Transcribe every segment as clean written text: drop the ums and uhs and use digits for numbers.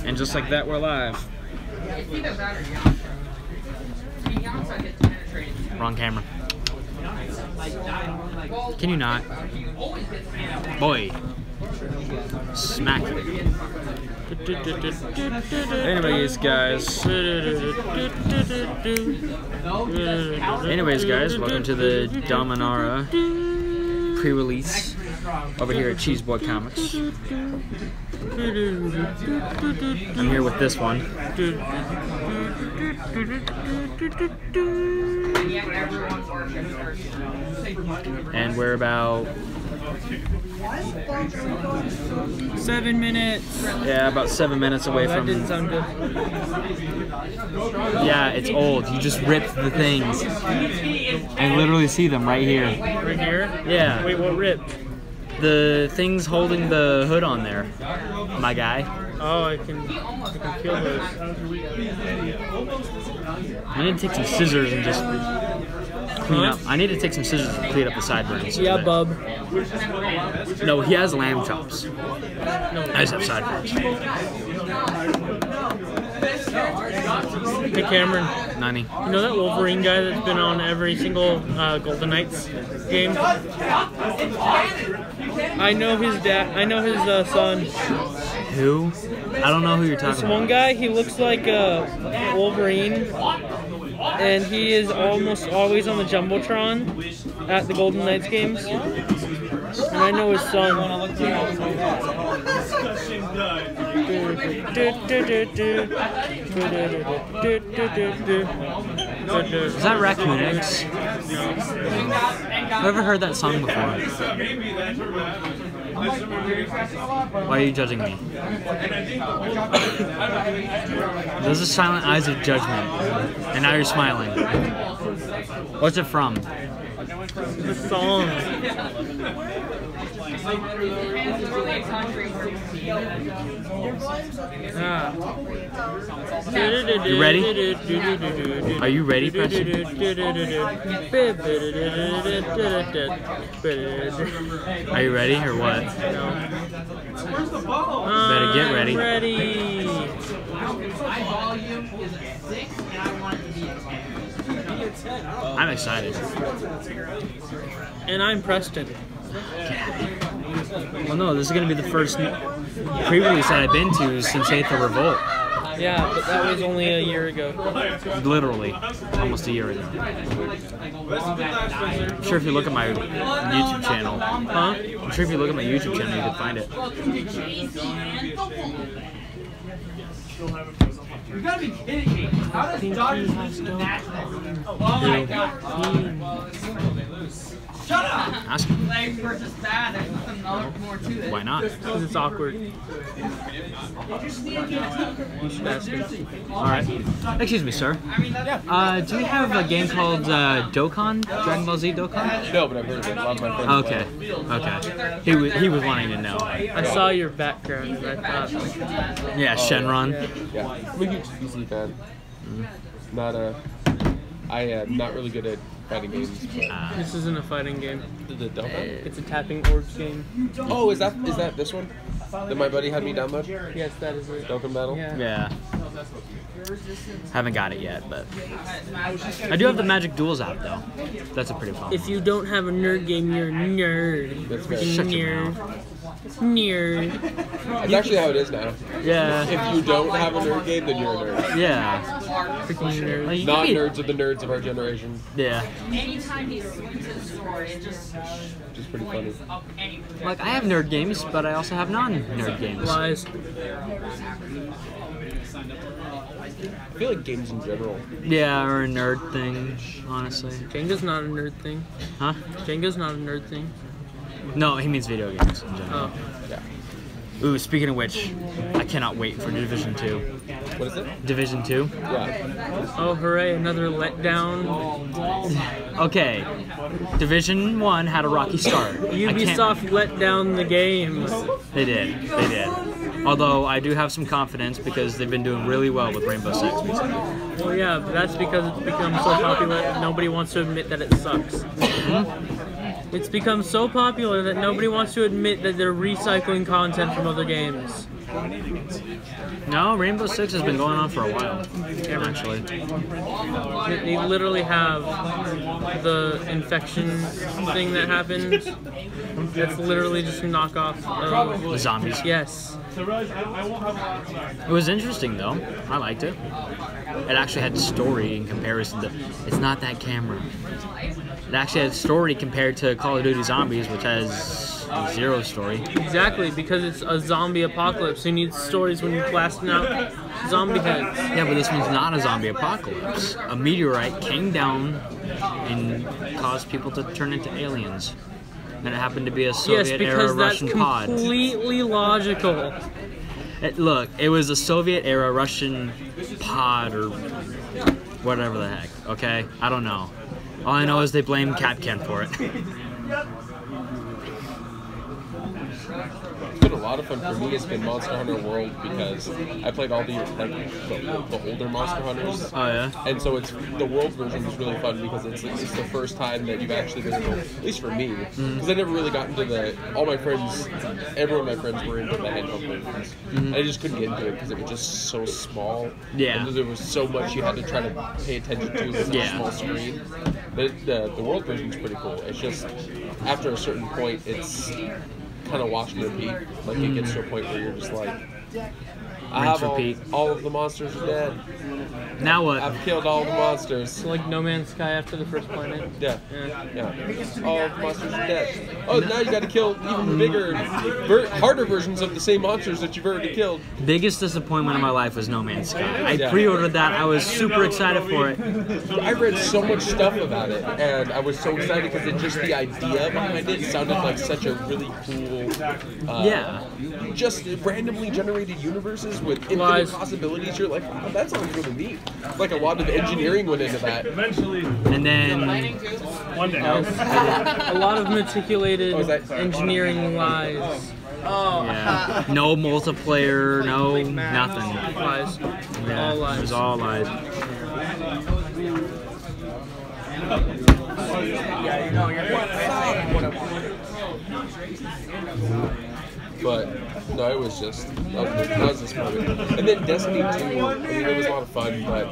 And just like that, we're live. Wrong camera. Can you not? Boy. Smack it. Anyways, guys. Welcome to the Dominaria pre-release over here at Cheeseboy Comics. I'm here with this one. And we're about 7 minutes. Yeah, about 7 minutes away from. That didn't sound good. Yeah, it's old. You just ripped the things. I literally see them right here. Right here? Yeah. Wait, what ripped? The things holding the hood on there, my guy. Oh, I can feel those. I need to take some scissors and just clean up. I need to take some scissors and clean up the sideburns. Yeah, bub. No, he has lamb chops. I just have sideburns. Hey, Cameron. Nani. You know that Wolverine guy that's been on every single Golden Knights game? I know his dad. I know his son. Who? I don't know who you're talking This about. one guy, he looks like Wolverine, and he is almost always on the Jumbotron at the Golden Knights games. And I know his son. Is that Raccoon X? I've never heard that song before. Why are you judging me? Those are silent eyes of judgment. And now you're smiling. What's it from? The song. You ready? Are you ready, Preston? Are you ready or what? No. Better get ready. Ready. I'm excited. And I'm Preston. Well, no, this is going to be the first pre-release that I've been to since 8th of Revolt. Yeah, but that was only a year ago. Literally. Almost a year ago. I'm sure if you look at my YouTube channel. Huh? I'm sure if you look at my YouTube channel, you can find it. You gotta be kidding me. How does Dodgers lose to the Nationals? Oh my god. Shut up! Ask him. Like versus bad, there's nothing more to it. Why not? Because it's awkward. You should ask him. Alright. Excuse me, sir. Do you have a game called Dokkan? Dragon Ball Z Dokkan? No, but I've heard of it. A lot of my friends Okay. Okay. He was wanting to know. I saw your background and I thought, Yeah, Shenron. Yeah. I'm a huge PC fan. Not I am not really good at fighting games. But this isn't a fighting game. the Dokkan? It's a tapping orbs game. Oh, is that this one that my buddy had me download? Yes, that is it. Dokkan Battle? Yeah. Yeah. Haven't got it yet, but I do have the Magic Duels out though. That's a pretty fun If you don't have a nerd game, you're a nerd. That's fair. Shut your Nerd. mouth. Nerd. That's actually how it is now. Yeah. If you don't have a nerd game, then you're a nerd. Yeah. Freaking nerd. Like, you Not could be- nerds are the nerds of our generation. Yeah. Anytime he swings his sword, it just Which is pretty funny. up any Like I have nerd games, but I also have non-nerd games. Lies. I feel like games in general. Yeah, or a nerd thing, honestly. Jenga's not a nerd thing. Huh? Jenga's not a nerd thing. No, he means video games in general. Oh. Yeah. Ooh, speaking of which, I cannot wait for Division 2. What is it? Division 2? Yeah. Oh, hooray, another letdown. Okay. Division 1 had a rocky start. Ubisoft let down the game. They did. They did. Although I do have some confidence because they've been doing really well with Rainbow Six recently. Well, yeah, but that's because it's become so popular that nobody wants to admit that it sucks. It's become so popular that nobody wants to admit that they're recycling content from other games. No, Rainbow Six has been going on for a while, actually. They literally have the infection thing that happens. It's literally just a knockoff of Zombies. Yes. It was interesting though. I liked it. It actually had story in comparison to. It's not that camera. It actually had story compared to Call of Duty Zombies, which has zero story. Exactly, because it's a zombie apocalypse. You need stories when you're blasting out zombie heads. Yeah, but this one's not a zombie apocalypse. A meteorite came down and caused people to turn into aliens. And it happened to be a Soviet-era Russian pod. Yes, because that's completely logical. Look, it was a Soviet-era Russian pod or whatever the heck, okay? I don't know. All I know is they blame Capcan for it. It's been a lot of fun for me. It's been Monster Hunter World because I played all the older Monster Hunters. Oh yeah. And so the World version is really fun because it's the first time that you've actually been able, at least for me, because I never really got into everyone of my friends were into the handheld versions. I just couldn't get into it because it was just so small. Yeah. And there was so much you had to try to pay attention to with a small screen. But the World version is pretty cool. It's just after a certain point, it's kind of watch and repeat. Like it gets to a point where you're just like, I have all of the monsters are dead. Now what? I've killed all the monsters. It's like No Man's Sky after the first planet. Yeah. All of the monsters are dead. Oh, now you got to kill even bigger, harder versions of the same monsters that you've already killed. Biggest disappointment of my life was No Man's Sky. I pre-ordered that. I was super excited for it. I read so much stuff about it, and I was so excited because just the idea behind it sounded like such a really cool, just randomly generated universes with infinite possibilities. You're like, oh, that sounds really neat. Like a lot of engineering went into that. And then one day. A lot of meticulated engineering lies. Oh. Yeah. No multiplayer, no nothing. Lies. Yeah, All lies. It was all lies. Yeah, you know, But no, it was just that was this moment. And then Destiny 2, I mean, it was a lot of fun, but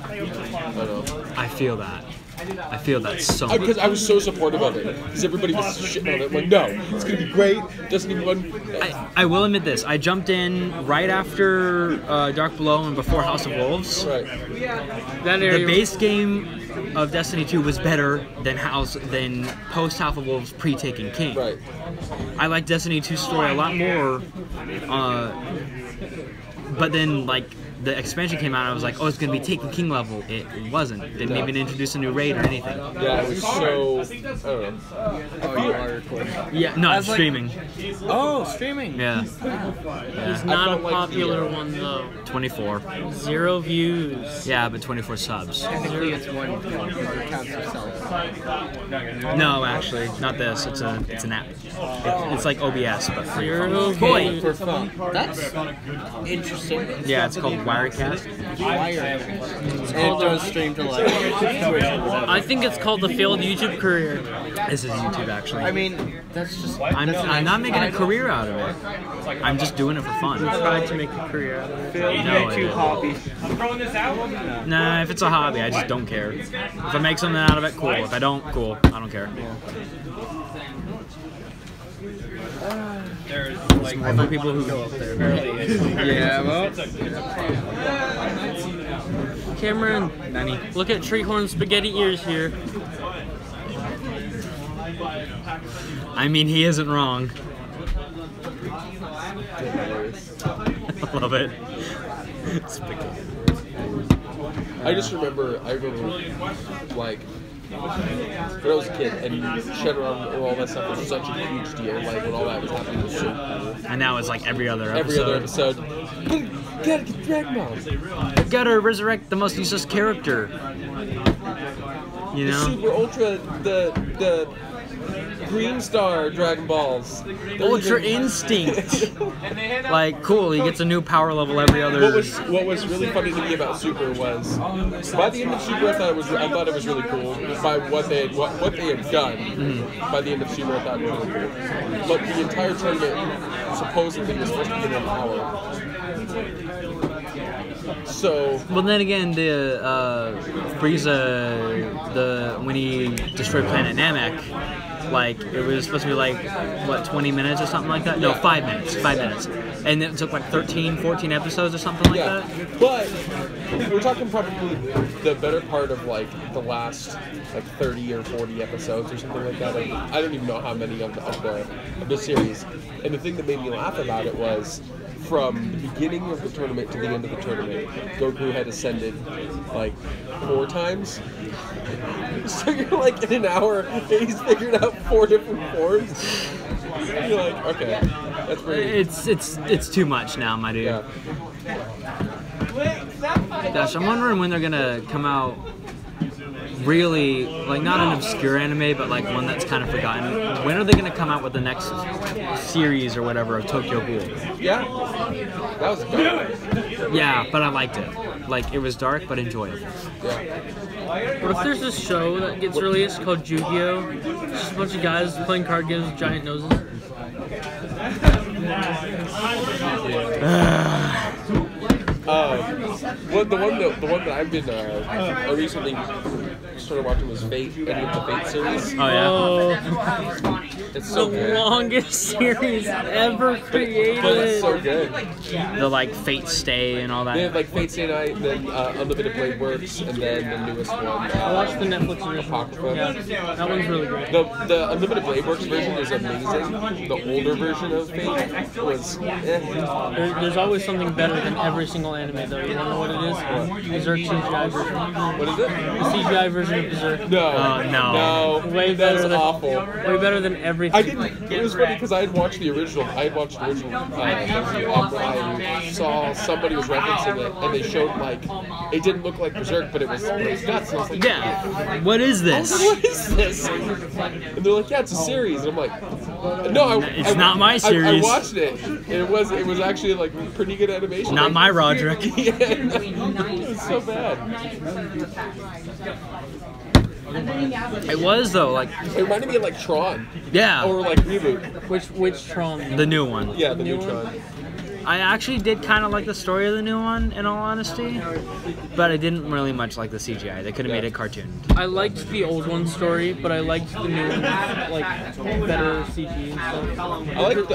I don't know. I feel that. I feel that so much. Because I was so supportive of it. Because everybody was shitting on it. Like, no, it's going to be great. Destiny 1. I will admit this. I jumped in right after Dark Below and before House of Wolves. Right. That area. The base game of Destiny 2 was better than post House of Wolves pre-Taken King. Right. I like Destiny 2's story a lot more. But then, like, the expansion came out and I was like, oh, it's going to be Taken King level. It wasn't. Didn't even introduce a new raid or anything. Yeah, it was so... I don't know. Oh, you are recording? Yeah, no, I'm streaming. Oh, streaming. Yeah. It's not a popular one, though. 24. 0 views. Yeah, but 24 subs. Technically, it's one that counts yourself. No, actually, not this. It's an app. It's like OBS, but for your Zero boy. For fun. That's interesting. Yeah, it's called Wirecast. And it does stream to like Twitch or whatever. I think it's called the failed YouTube career. This is YouTube, actually. I mean, that's just... I'm not making a career out of it. I'm just doing it for fun. Tried to make a career out of it. No, I didn't. hobby. Nah, if it's a hobby, I just don't care. If I make something out of it, cool. If I don't, cool. I don't care. There's like More for people who go up there. yeah, well, Cameron, Nanny. look at Treehorn Spaghetti Ears here. I mean, he isn't wrong. I love it. I remember, like, when I was a kid, and Shadowrun and all that stuff was such a huge deal. Like, when all that was happening was so cool. And now it's like every other episode. Every other episode. Gotta get Dragon Balls. You gotta resurrect the most useless character. You know? The super ultra, the Green Star Dragon Balls. Ultra Instinct. Like, cool. He gets a new power level every other. What was really funny to me about Super was by the end of Super, I thought it was really cool. By what they had done, by the end of Super, I thought it was really cool. But the entire tournament supposedly was supposed to be an hour. So. Well, then again, the Frieza, when he destroyed Planet Namek, like it was supposed to be like what 20 minutes or something like that. No, 5 minutes. 5 minutes, and it took like 13, 14 episodes or something like that. But we're talking probably the better part of like the last like 30 or 40 episodes or something like that. I don't even know how many of the series. And the thing that made me laugh about it was, from the beginning of the tournament to the end of the tournament, Goku had ascended like 4 times. So you're like in an hour, and he's figured out 4 different forms. You're like, okay, that's pretty. It's too much now, my dude. Yeah. Gosh, I'm wondering when they're gonna come out. Really, like not an obscure anime, but like one that's kind of forgotten. When are they going to come out with the next series or whatever of Tokyo Ghoul? Yeah, that was dark. Yeah, but I liked it. Like it was dark but enjoyable. Yeah. What if there's this show that gets released called Yu-Gi-Oh? It's just a bunch of guys playing card games with giant noses. The one that I've been I recently started watching was Fate, and the Fate series. Oh yeah. It's so the good. longest series ever created. But it's so good. The like Fate Stay and all that. They have like Fate Stay Night, then Unlimited Blade Works, and then the newest one. I watched the Netflix version. Apocrypha. Yeah, that one's really great. The Unlimited Blade Works version is amazing. The older version of Fate was There's always something better than every single anime, though. You know what it is? Berserk CGI version. What is it? The CGI version of Berserk. No. No. Way better That's than awful. Way better than everything. I didn't. It was funny because I had watched the original. I saw somebody was referencing it, and they showed like it didn't look like Berserk, but it was guts. And I was like, Yeah. What is this? what is this? And they're like, yeah, it's a series. And I'm like, no, It's not my I series. watched it. And it was actually like pretty good animation. Not my Roderick. Yeah, it was so bad. It was though, like It reminded me of like Tron. yeah, Or like Reboot. Which Tron? the new one. Yeah, the New new one? Tron. I actually did kind of like the story of the new one, in all honesty, but I didn't really much like the CGI. They could have made it cartoon. I liked the old one's story, but I liked the new one, like better CG and stuff.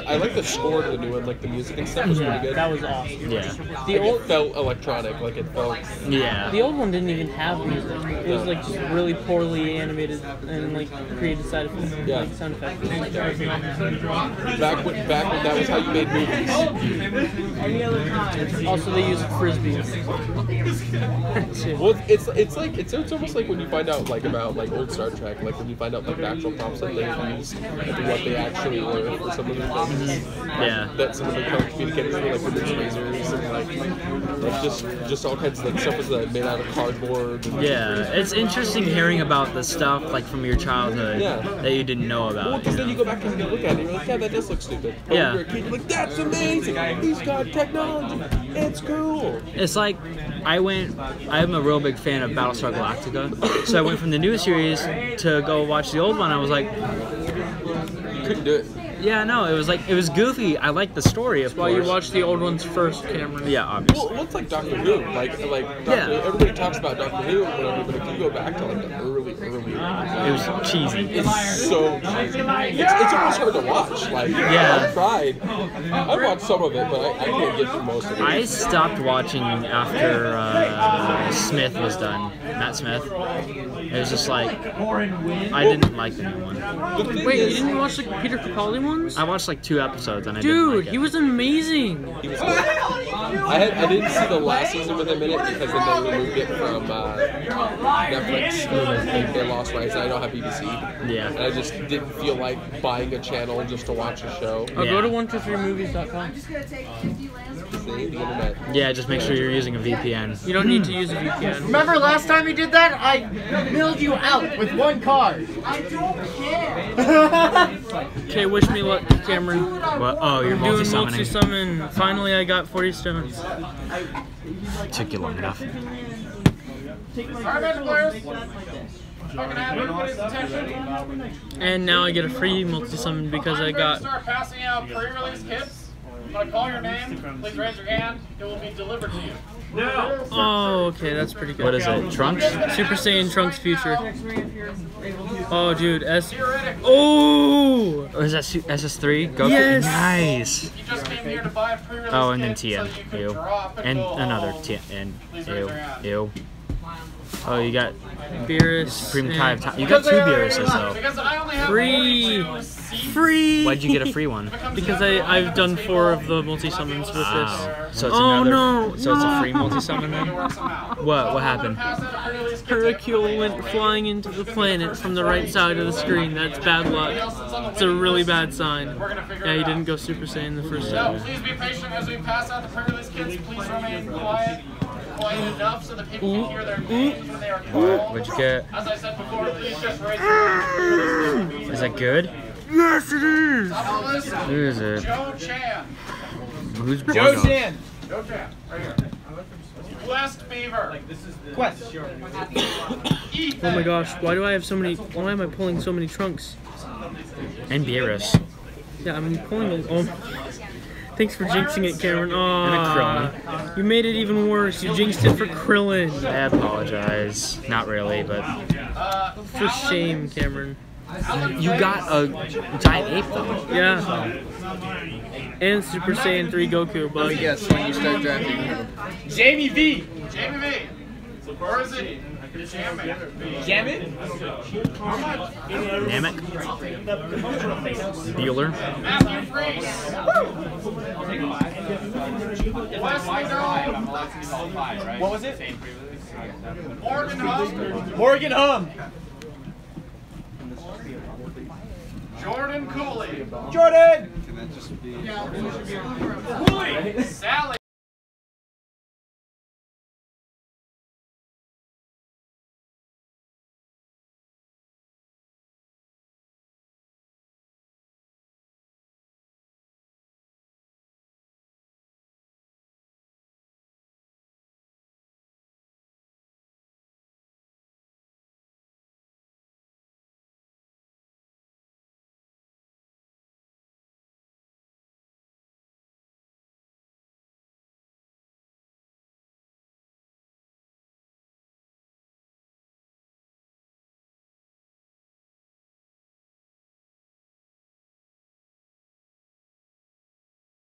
I like the score to the new one, like the music and stuff was pretty good. That was awesome. Yeah, The old It felt electronic, like it felt. yeah. The old one didn't even have music. It was like just really poorly animated and like created side effects, Yeah. like sound effects. Back when that was how you made movies. Also, they used frisbees. Well, it's almost like when you find out like about like old Star Trek, like when you find out like the actual props that they used and what they actually were for some of the things. Yeah. That some of the communicators were like with its lasers and like just all kinds of like stuff was made out of cardboard. And Yeah, it's interesting hearing about the stuff like from your childhood Yeah. that you didn't know about. Well, because then you go back and you look at it, and you're like, yeah, that does look stupid. But Yeah. when you're a kid, you're like, that's amazing. He's got technology. It's cool. It's like I'm a real big fan of Battlestar Galactica, so I went from the new series to go watch the old one. I was like, Couldn't do it. yeah, no, it was goofy. I liked the story, of While you course. watch the old ones first, Cameron. Yeah, obviously. Well, it's like Doctor Who. Like Yeah. everybody talks about Doctor Who or whatever, but if you go back to like the early. It was cheesy. It's so cheesy. It's almost hard to watch. Like, Yeah. I tried. I watched some of it, but I can't get through most of it. I stopped watching after Smith was done. Matt Smith. It was just like I didn't like the new one. The thing Wait, you is, didn't watch the Peter Capaldi ones? I watched like 2 episodes and I didn't Dude, like it. he was amazing. he was good. I didn't see the last season with him in it because then they removed it from Netflix. They lost rights. I don't have BBC. Yeah. And I just didn't feel like buying a channel just to watch a show. I'll Yeah. go to 123movies.com. See, the internet. Yeah, just make sure you're using a VPN. You don't need to use a VPN. Remember last time you did that? I milled you out with one card. I don't care. Okay, wish me luck, Cameron. What? Oh, you're I'm doing multi-summoning. multi-summon. Finally, I got 40 stones. Took you long enough. Alright, Magic players. Fucking have everybody's attention. And now I get a free multi-summon because I I'm going to got... start passing out pre-release kits. I'm going to call your name. Please raise your hand. It will be delivered to you. No. Oh, okay, that's pretty good. What is it? Trunks? Super Saiyan Trunks Future. Oh, dude, Oh! Oh, is that SS3? Goku? Yes. Nice. You just came here to buy a pre-release Oh, and then kit TN. so you could Ew. drop And go another home. TN. And Please raise ew. your hand. Ew. Oh, you got Beerus. Supreme Kai of and- Time. You got 2 Beeruses though. Because I only have Free. 42 seats. Free! Why'd you get a free one? Because I've done 4 of the multi-summons with this. Wow. So it's Oh, another. no, So it's a no. free multi-summon then? What happened? Hercule went flying into the planet from the right side of the screen. That's bad luck. It's a really bad sign. Yeah, he didn't go Super Saiyan the first Now, time. please be patient as we pass out the pre-release kits. Please remain quiet. Quiet enough so that people can hear their names when they are called. What'd you get? As I said before, please just raise your hand. Is that good? Yes, it is! Top of the list, Who is it? Joe Chan. Who's Joe Chan? Joe Chan, right here. Quest Beaver. Quest. Ethan. Oh my gosh, why do I have so many? Why am I pulling so many trunks? And Beerus. Yeah, I'm pulling. Oh, thanks for jinxing it, Cameron. And a Oh, Krillin. you made it even worse. You jinxed it for Krillin. I apologize. Not really, but For shame, Cameron. you got a giant ape though. Yeah. And Super Saiyan 3 Goku, but Yes, when you start drafting. Jamie V. Jamie V. Or is it Jamie? Jammin'? Namek. Bueller. Matthew Freese. Wesley Dome. What was it? Morgan Hum. Morgan Hum. Jordan Cooley. Jordan! Sally.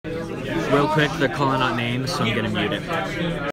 Real quick, they're calling out names, so I'm gonna mute it.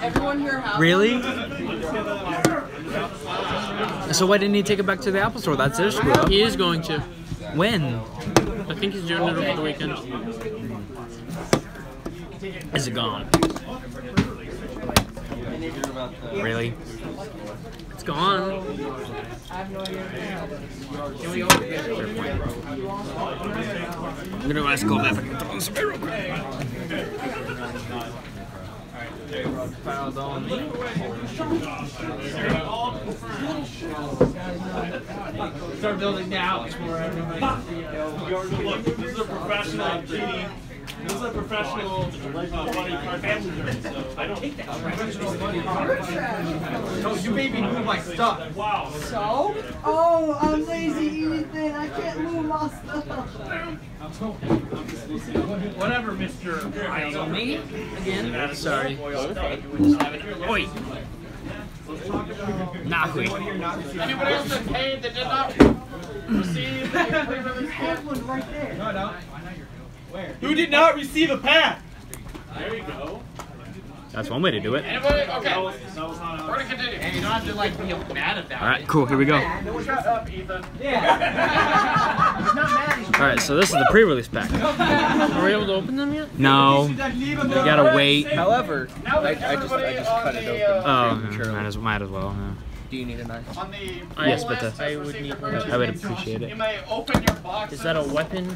everyone here have Really? So why didn't he take it back to the Apple Store? That's their screw up. He is going to. When? I think he's doing it over the weekend. Is it gone? Really? It's gone. Fair point. I'm gonna ask Cole if I can throw this away real quick. Start building now. Look, this is a professional cheating. This is a professional money card family journey, so I don't take that. Professional money card. No, you made me move my stuff. Wow. So? Oh, I'm lazy, Ethan. I can't move my stuff. Whatever, Mr. Me? Again? Sorry. Oi! Nahui. Anybody else been paid that did not receive the pre-release kit? One right there. No, I don't. Who did not receive a pack? There you go. That's one way to do it. Anybody? Okay. We're gonna continue. And you don't have to like be mad at that. Alright, cool, here we go. Shut up, Ethan. Alright, so this is the pre-release pack. Are we able to open them yet? No. You gotta wait. However, Now I that just everybody cut it on open. Oh, prematurely. might as well. Yeah. Do you need a knife? On the Yes, list but of I would received need- pre-release I would kits, appreciate You it. may open your box. Is that a weapon?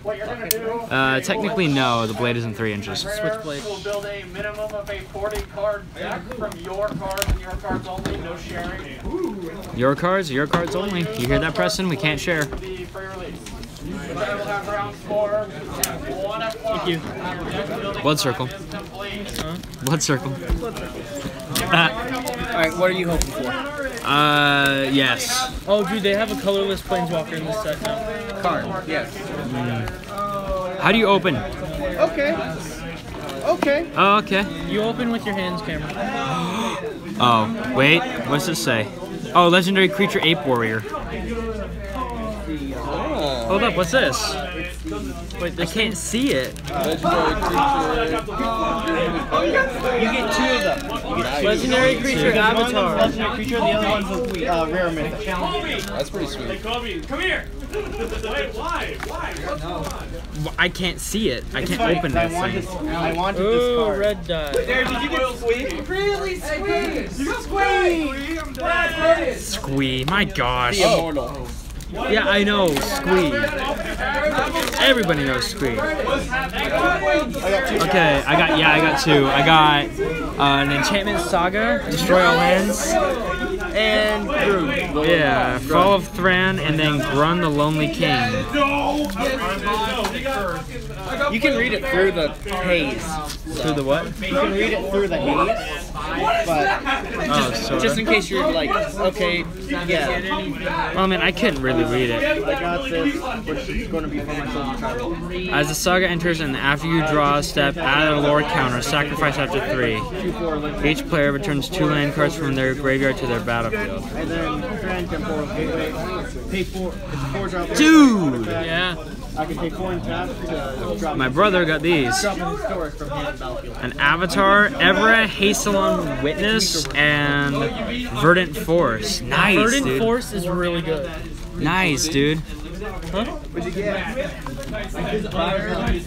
What you're gonna do? Technically no, the blade isn't 3 inches. Switchblade. Will build a minimum of a 40 card deck from your cards and your cards only. No sharing. Your cards only. You hear that, Preston? We can't share. The pre-release. I will have round 4 at 1 o'clock. Thank you. Blood circle. Complete. Blood circle. Alright, what are you hoping for? Yes. Oh, dude, they have a colorless planeswalker in this set now. Card, yes. How do you open? Okay. Okay. Oh, okay. You open with your hands, Cameron. Oh, wait. What's it say? Oh, legendary creature ape warrior. Hold up, what's this? Wait, I can't see it. Legendary You get 2 of them. Legendary creature avatar. Legendary creature, the other one's a rare mythic. That's pretty sweet. Kobe, come here. Wait, why? I can't see it. I can't open I this wanted, thing. I wanted this Ooh, card. red dye. There, did you get squeezed? Really squeeze. You got squeezed. I'm dead. Squee. My gosh. Immortal. Yeah, I know. Squee. Everybody knows Squee. Okay, I got 2. I got an Enchantment Saga, Destroy All Lands, And Groot. yeah, Fall of Thran, and then Grun the Lonely King. You can read it through the haze. Through the what? You can read it through the haze. But Oh, so just in case you're like, okay, yeah. well, I mean, I couldn't really read it. I got this, which is going to be for my soldier title. As the saga enters, and after you draw a step, add a lore counter, sacrifice after 3. 2/4 limit. Each player returns 2 land cards from their graveyard to their battlefield. And then Grand Temple Gateway. Pay 4. It's a 4-drop. Dude! Yeah. I can pay 4 and tap to drop. My brother got these. Drop in historic from hand to battlefield. An Avatar, Evra, Hastelon Witness, and Verdant Force. Nice, Verdant dude. Force is really good. Nice, dude. What'd you get? Fire and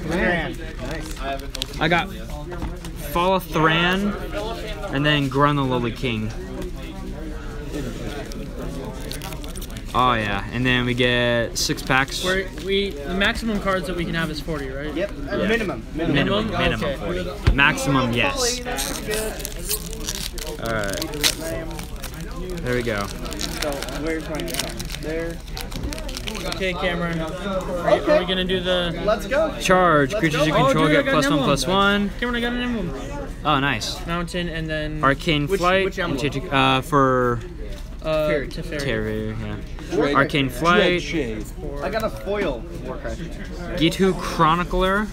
Grand. Nice. I got Fall of Thran, and then Grun the Lowly King. Oh yeah, and then we get 6 packs. The maximum cards that we can have is 40, right? Yep. Yeah. Minimum. Minimum? Minimum Okay. 40. Maximum, yes. Alright. There we go. So where are you trying to go? There. Okay, Cameron. Are we gonna do the? Let's go. Charge. Creatures you control dude, I get got an +1/+1. Cameron, I got an emblem. Oh, nice. Mountain and then Arcane Which Flight. emblem? For Teferi. Terry, yeah. Arcane Flight. I got a foil Warcry. Gitu Chronicler.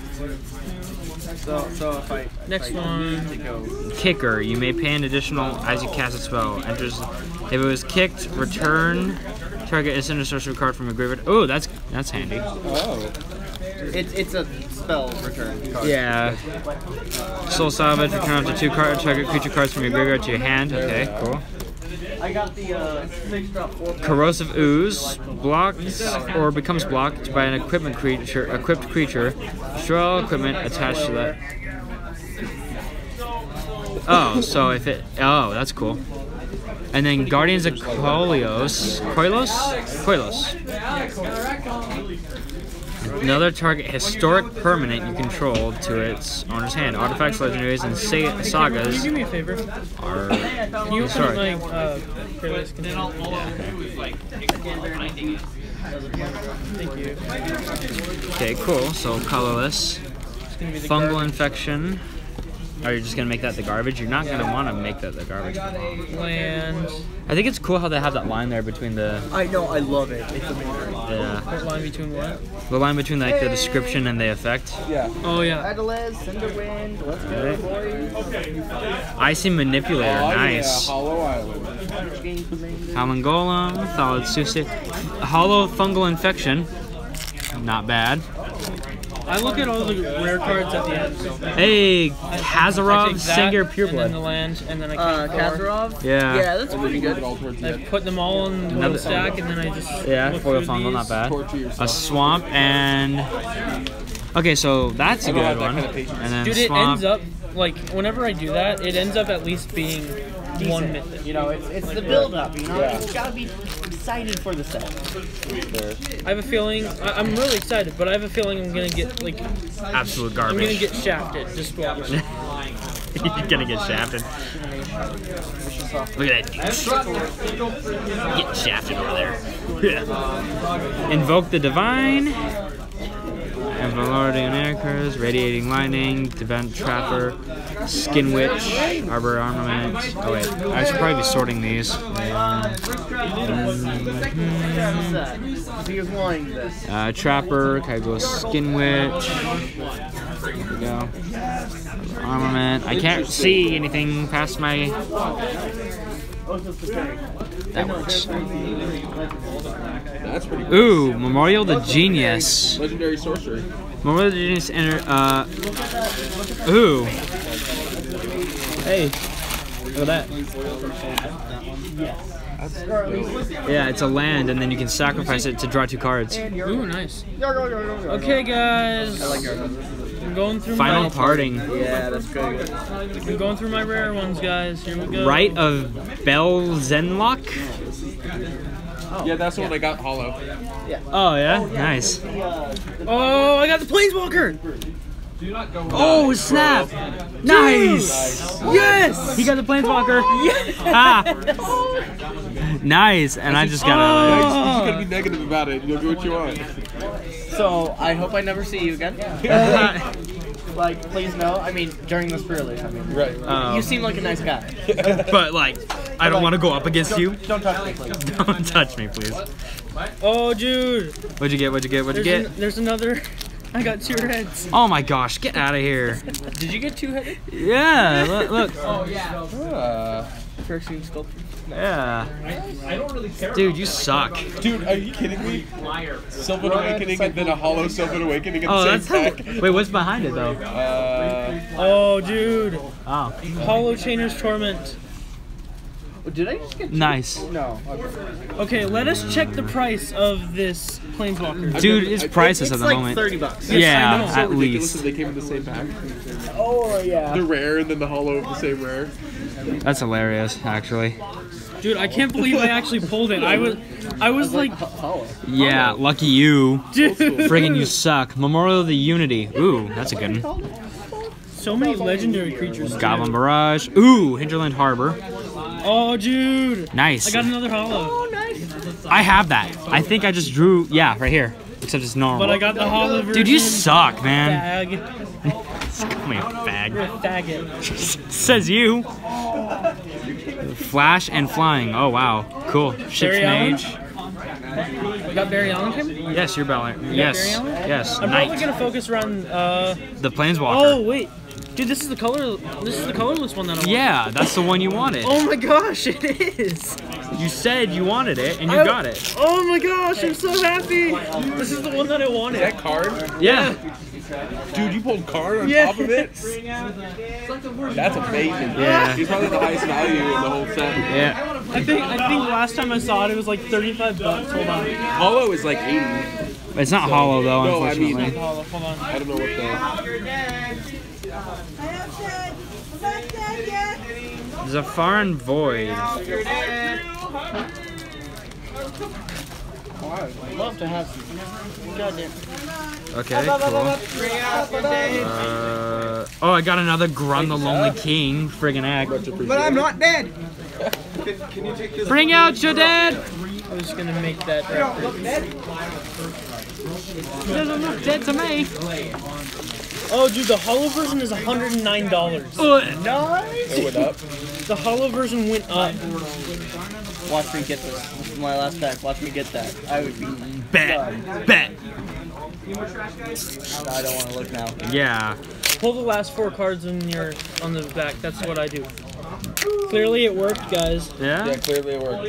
So if I Next one. Kicker. You may pay an additional as you cast a spell. Enters. If it was kicked, return target instant or sorcery card from a graveyard. Oh, that's handy. Oh. It's a spell return card. Yeah. Soul Salvage, return up to 2 target creature cards from your graveyard to your hand. Okay, cool. I got the 6-drop 4. Corrosive Ooze blocks or becomes blocked by an equipped creature. Destroy all equipment attached to that. Oh, so if it. Oh, that's cool. And then Guardians of Koilos. Koilos. Another target historic permanent you control to its owner's hand. Artifacts, legendaries, and sagas. Can you do me a favor? Are Can you open my Prerelease container? Thank you. Okay, cool. So colorless. It's gonna be the Fungal garbage. infection. Are you just gonna make that the garbage? You're not gonna want to make that the garbage. Land. I think it's cool how they have that line there between the. I know, I love it. It's amazing. Yeah. What line between what? The line between like the description and the effect. Yeah. Oh yeah. Adelaide, Cinderwind, let's go, boys. Icy Manipulator, nice. Hollow Island. Howling Golem, Solid Suicide. Hollow Fungal Infection. Not bad. I look at all the rare cards at the end. So. Hey, I Kazarov, take that, Singer, and then Pureblood. the land, and then I keep 4. Kazarov? Yeah. Yeah, that's pretty good. I put them all in one Another- stack, and then I just Yeah, look foil through fungal, these. not bad. Torture yourself. A swamp and. Okay, so that's a I don't have good that one. kind of patience. And then Dude, it swamp. ends up like whenever I do that, it ends up at least being one mythic. You know, it's the build up, you know? You gotta be excited for the set. I have a feeling I'm really excited, but I have a feeling I'm gonna get like Absolute I'm gonna garbage. get shafted. Just watch. You're gonna get shafted. Look at that dude. Get shafted over there. Yeah. Invoke the Divine. And Valordian Anchors, Radiating Lightning, Devent Trapper, Skin Witch, Arbor Armament. Oh wait, I should probably be sorting these. Trapper, can I go Skin Witch? There we go. Armament. I can't see anything past my. That works. That's pretty cool. Ooh, Memorial the Genius. Legendary sorcery. Memorial the Genius enter. Ooh. Hey. Look at that. Yeah, it's a land, and then you can sacrifice it to draw 2 cards. Ooh, nice. Okay, guys. I'm going through Final my parting. Yeah, that's good. I'm going through my rare ones, guys. Here we go. Rite of Belzenlock. Yeah, that's the one I got hollow. Oh yeah, nice. Oh, I got the Planeswalker. Oh snap! Nice. Yes. He got the Planeswalker. Ah. Nice, and I just got You just gotta be negative about it. You'll get what you want. So, I hope I never see you again. Like, please no. I mean, during this Prerelease, I mean. Right. You seem like a nice guy. But like, I don't want to go up against you. Don't touch me, please. Don't touch me, please. Oh, dude. What'd you get? What'd you get? What'd you get? There's another. I got 2 heads. Oh my gosh, get out of here. Did you get 2-headed? Yeah, look. Cartoon sculpture. Yeah. Dude, you suck. Dude, are you kidding me? Sylvan Awakening and then a hollow Sylvan Awakening in Oh, the that's same how. pack. Wait, what's behind it though? Oh, dude. Oh, Hollow Chainer's Torment. Did I just get nice. No. Okay, let us check the price of this Planeswalker. Dude, it's priceless It's at the like moment. $30. Yeah, I know. at So ridiculous least. that they came in the same pack. Oh, yeah. The rare and then the hollow of the same rare. That's hilarious, actually. Dude, I can't believe I actually pulled it. I was like, Yeah, lucky you. dude. Friggin' you suck. Memorial of the Unity. Ooh, that's a good one. So many legendary creatures. Goblin Barrage. Ooh, Hinterland Harbor. Oh, dude. Nice. I got another hollow. I have that. I think I just drew. Yeah, right here. Except it's normal. But I got the hollow version. Dude, you suck, man. Fag. Call me a fag. You're a faggot. Says you. Flash and flying. Oh wow, cool. Ship's Barry Allen? Mage. You got Barry Allen him? Yes, you're Ballant. Yes, Barry Allen? yes. I'm probably Knight. gonna focus around. The Planeswalker. Oh wait, dude, this is the color. This is the colorless one that I want. Yeah, that's the one you wanted. Oh my gosh, it is. You said you wanted it, and you got it. Oh my gosh, I'm so happy. This is the one that I wanted. That card? Yeah. Dude, you pulled card on top of it? That's amazing. Yeah. He's probably the highest value in the whole set. Yeah. I think last time I saw it, it was like $35. Hold on. Hollow is like 80. It's not hollow though, No, I mean, unfortunately. Hold on. I don't know what the... Zafar and Void. I'd love to have some. Goddamn. Okay, cool. Oh, I got another Grun the Lonely King. Friggin' act. But I'm not dead. Bring out your dad! I was gonna make that reference. He doesn't look dead to me. Oh, dude, the hollow version is $109. Nice! It went up. The hollow version went up. Watch me get this. This is my last pack. Watch me get that. I would be. Bet. Bet. I don't want to look now. Yeah. Pull the last 4 cards on the back. That's what I do. Clearly it worked, guys. Yeah? Yeah, clearly it worked.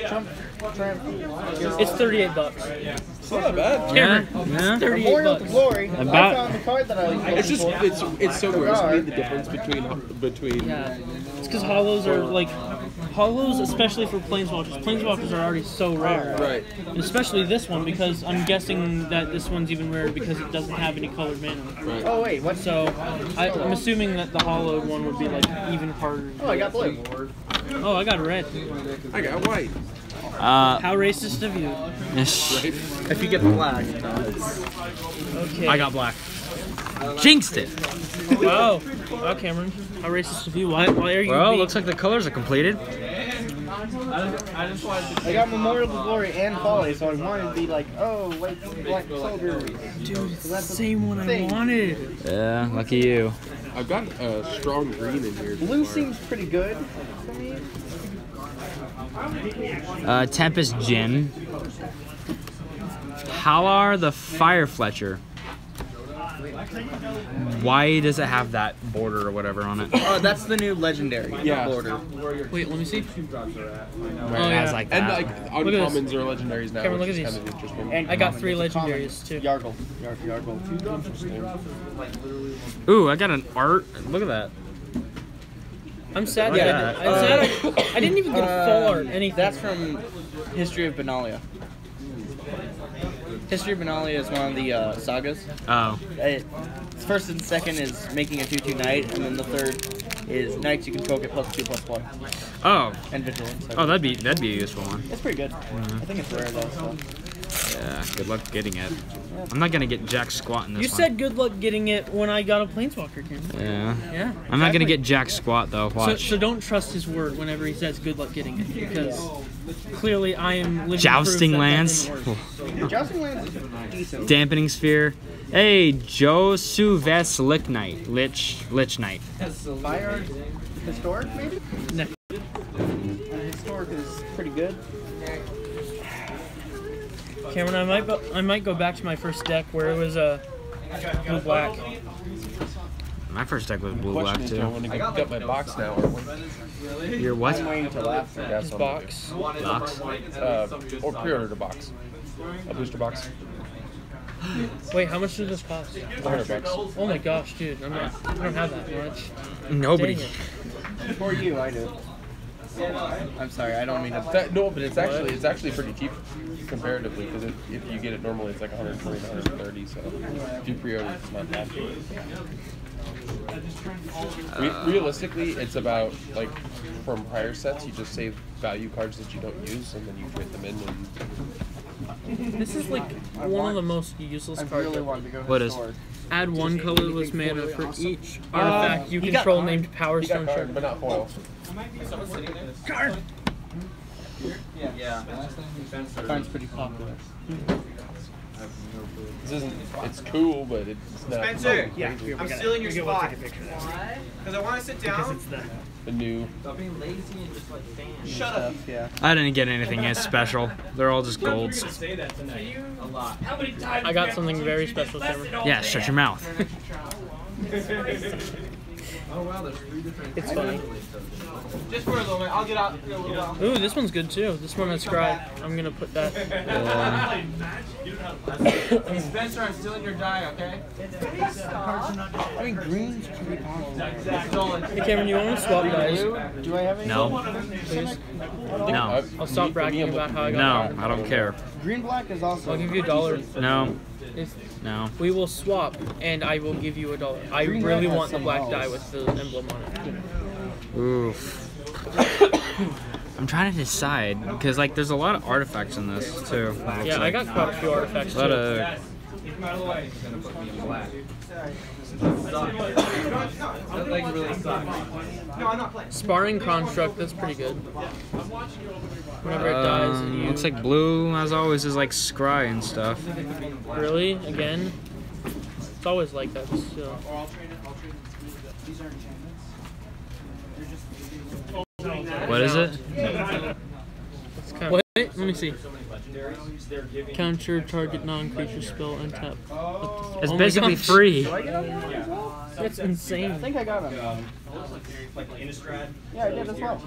It's $38. It's not bad. Yeah. $38. Memorial to Glory. About- I found the card that I was looking It's just, for. it's so gross to me, the difference between Yeah. It's because hollows are like hollows, especially for planeswalkers. Planeswalkers are already so rare. Right. And especially this one, because I'm guessing that this one's even rarer because it doesn't have any colored mana. Right. Oh, wait. What's. So I'm assuming that the hollowed one would be like even harder. Oh, I got blue. Oh, I got red. I got white. How racist of you. If you get the black. Okay. I got black. Jinxed it. Wow. Wow, Cameron. How racist of you. Why are you Well, being... looks like the colors are completed. I got Memorial to Glory and Folly, so I wanted to be like, oh, white, black soldier. Dude, it's the same one I wanted. Yeah, lucky you. I've got a strong green in here. Blue seems pretty good for me. Tempest Jin. Halar the Fire Fletcher. Why does it have that border or whatever on it? Oh, that's the new legendary border. Wait, let me see. Where it yeah. has like And that. like Look at uncommons or legendaries now, Cameron, which look is at kind these. of interesting. And I got 3 There's a common. legendaries too. Yargle. Ooh, I got an art. Look at that. I'm sad. Yeah. That I'm sad I didn't even get a full art. Anything. That's from History of Benalia. History of Benalia is one of the sagas. Oh. First and second is making a 2/2 knight, and then the third is knights you control get +2/+1 Oh. and vigilance. Oh, that'd be a useful one. It's pretty good. I think it's rare though. So. Yeah. Good luck getting it. I'm not gonna get jack squat in this You one. said good luck getting it when I got a planeswalker, Cameron. Yeah. Yeah. I'm not gonna get jack squat though. Watch. So don't trust his word whenever he says good luck getting it, because clearly I am living Jousting proof that lands. doesn't work. Jousting lands is decent. Dampening sphere. Hey, Josuves Lich Knight. Lich Knight. Fire historic maybe. No. Historic is pretty good. Cameron, I might go back to my first deck where it was blue black. My first deck was blue Question black is, do I too. want to get my box now or what? Your what? I'm waiting to laugh. His box. Box? Or pre-ordered a box. A booster box. Wait, how much did this cost? $100. Oh my gosh, dude, I don't have that much. Nobody. Dang it. For you, I do. I'm sorry, I don't mean to. No, but it's actually pretty cheap comparatively because if you get it normally it's like 120, 130. So if you pre-order, it's not that cheap. Realistically, it's about like from prior sets, you just save value cards that you don't use and then you put them in. And This is like one of the most useless I cards. really wanted to go. What is? historic. Add 1 colorless mana for each artifact you control named Power you got Stone card, Shard. but not foil. Card's pretty popular. This isn't. It's cool, but it's not. Spencer, yeah, I'm stealing your spot. Because I want to sit down. the new. Shut up. Yeah. I didn't get anything as special. They're all just golds. I got something very special, Cameron. Yeah, shut your mouth. It's funny. Just for a little bit. I'll get out in a little while. Ooh, this one's good too. This one has Scry. I'm gonna put that. Hey, Spencer, I'm still in your die, okay? I mean, green's pretty powerful. Hey Cameron, you want to swap guys? Do I have any? No. Please. No. I'll stop bragging about how I got. No, I don't care. Green black is also. I'll give you $1. No. If No. we will swap, and I will give you $1. I Green really black want has the black something die else. with the emblem on it. Oof. I'm trying to decide because like there's a lot of artifacts in this too. Yeah, I got quite a few artifacts a lot too. of. By the way, it's gonna put me in black. That like really sucks. No, I'm not playing. Sparring construct, that's pretty good. Whenever it dies, you Looks like blue, as always, is like scry and stuff. really again. It's always like that. Still. What is it? It's kind of, what? Let me see. Counter target non-creature spell untap. It's Oh my basically gosh. free. That's insane. I think I got him. Yeah, I did as well.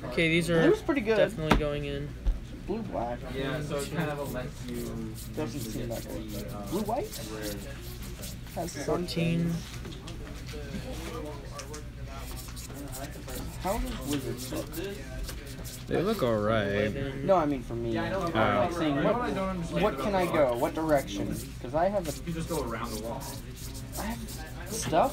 Okay, these are Blue's pretty good. definitely going in. Blue black. Yeah, so it kind of lets you. Doesn't seem that good. Blue white? Has 14. How does wizards look? They look alright. No, I mean for me. Like saying, what can I go? What direction? Because I have You just go around the wall. I have stuff.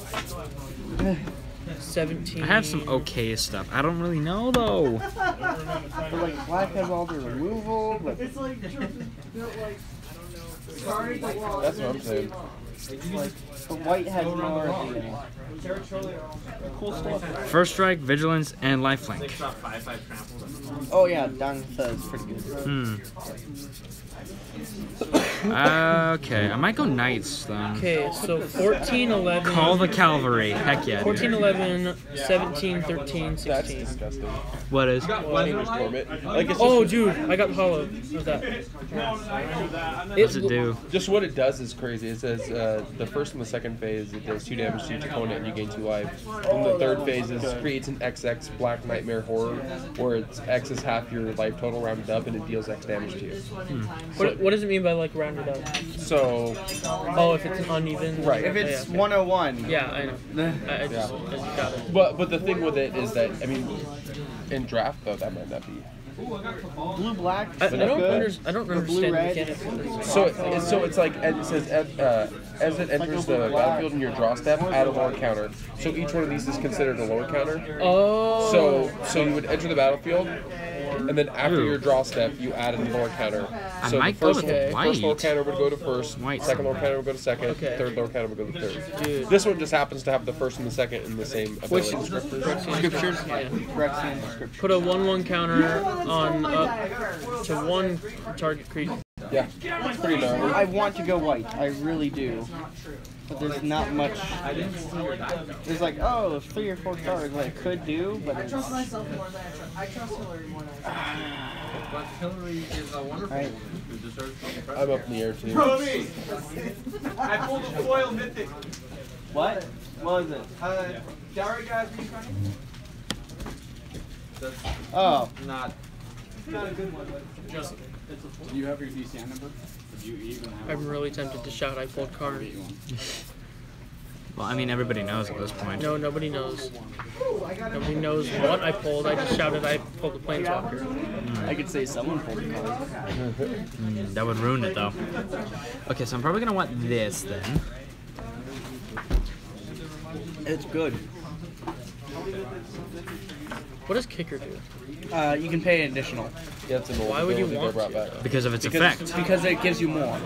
17. I have some okay stuff. I don't really know though. But like black has all the removal. But It's like built like. Sorry, That's what I'm saying. like the white has more of the cool stuff. First strike, vigilance, and lifelink. Oh yeah, Danza is pretty good. Okay, I might go knights then. Okay, so 14, 11. Call the cavalry. Heck yeah. 14, Dude. 11, 17, 13, That's 16. disgusting. What is? Dangerous torment. Like it's Oh, just, dude, I got hollow of that. What's it do? just what it does is crazy. It says the first and the second phase it does 2 damage to each opponent and you gain 2 life. And the third phase is creates an XX Black Nightmare Horror where it's X is half your life total rounded up and it deals X damage to you. What does it mean by like rounded up? So Oh, if it's uneven. Right. If it's yeah. 101. Yeah, I know. I just got it. but the thing with it is that I mean in draft though that might not be. Blue black. I is don't good. I don't The understand the blue-red. mechanics of this. So it's like it says as it enters the battlefield in your draw step, add a lower counter. So each one of these is considered a lower counter. Oh. So you would enter the battlefield, and then after your draw step, you add a lower counter. I So might the go first, with first lower white. counter would go to first, White. second lower counter would go to second, Okay. third lower counter would go to third. Dude. This one just happens to have the first and the second in the same Which ability descriptors. Scriptures. Yeah. Rexian description. Put a 1/1 counter on up to 1 target creature. Yeah, it's pretty gnarly. I want to go white. I really do. But there's not much. There's like, oh, 3 or 4 cards I could do, but I it's. trust myself more than I trust Hillary more than I Hillary is a wonderful Right. woman who deserves to be I'm up in the air too. I pulled a foil mythic. What? What was it? Dowry guys, are you running? Oh. Not a good one, but just. Do you have your DCN number? Do you even have I'm really tempted to shout I pulled card. Well, I mean, everybody knows at this point. No, nobody knows. Nobody knows what I pulled. I just shouted I pulled a planeswalker. I could say someone pulled a card. That would ruin it though. Okay, so I'm probably gonna want this then. It's good. What does kicker do? You can pay an additional. Yeah, it's an old Why would you ability they want brought to? back. Because of its effect. Because it gives you more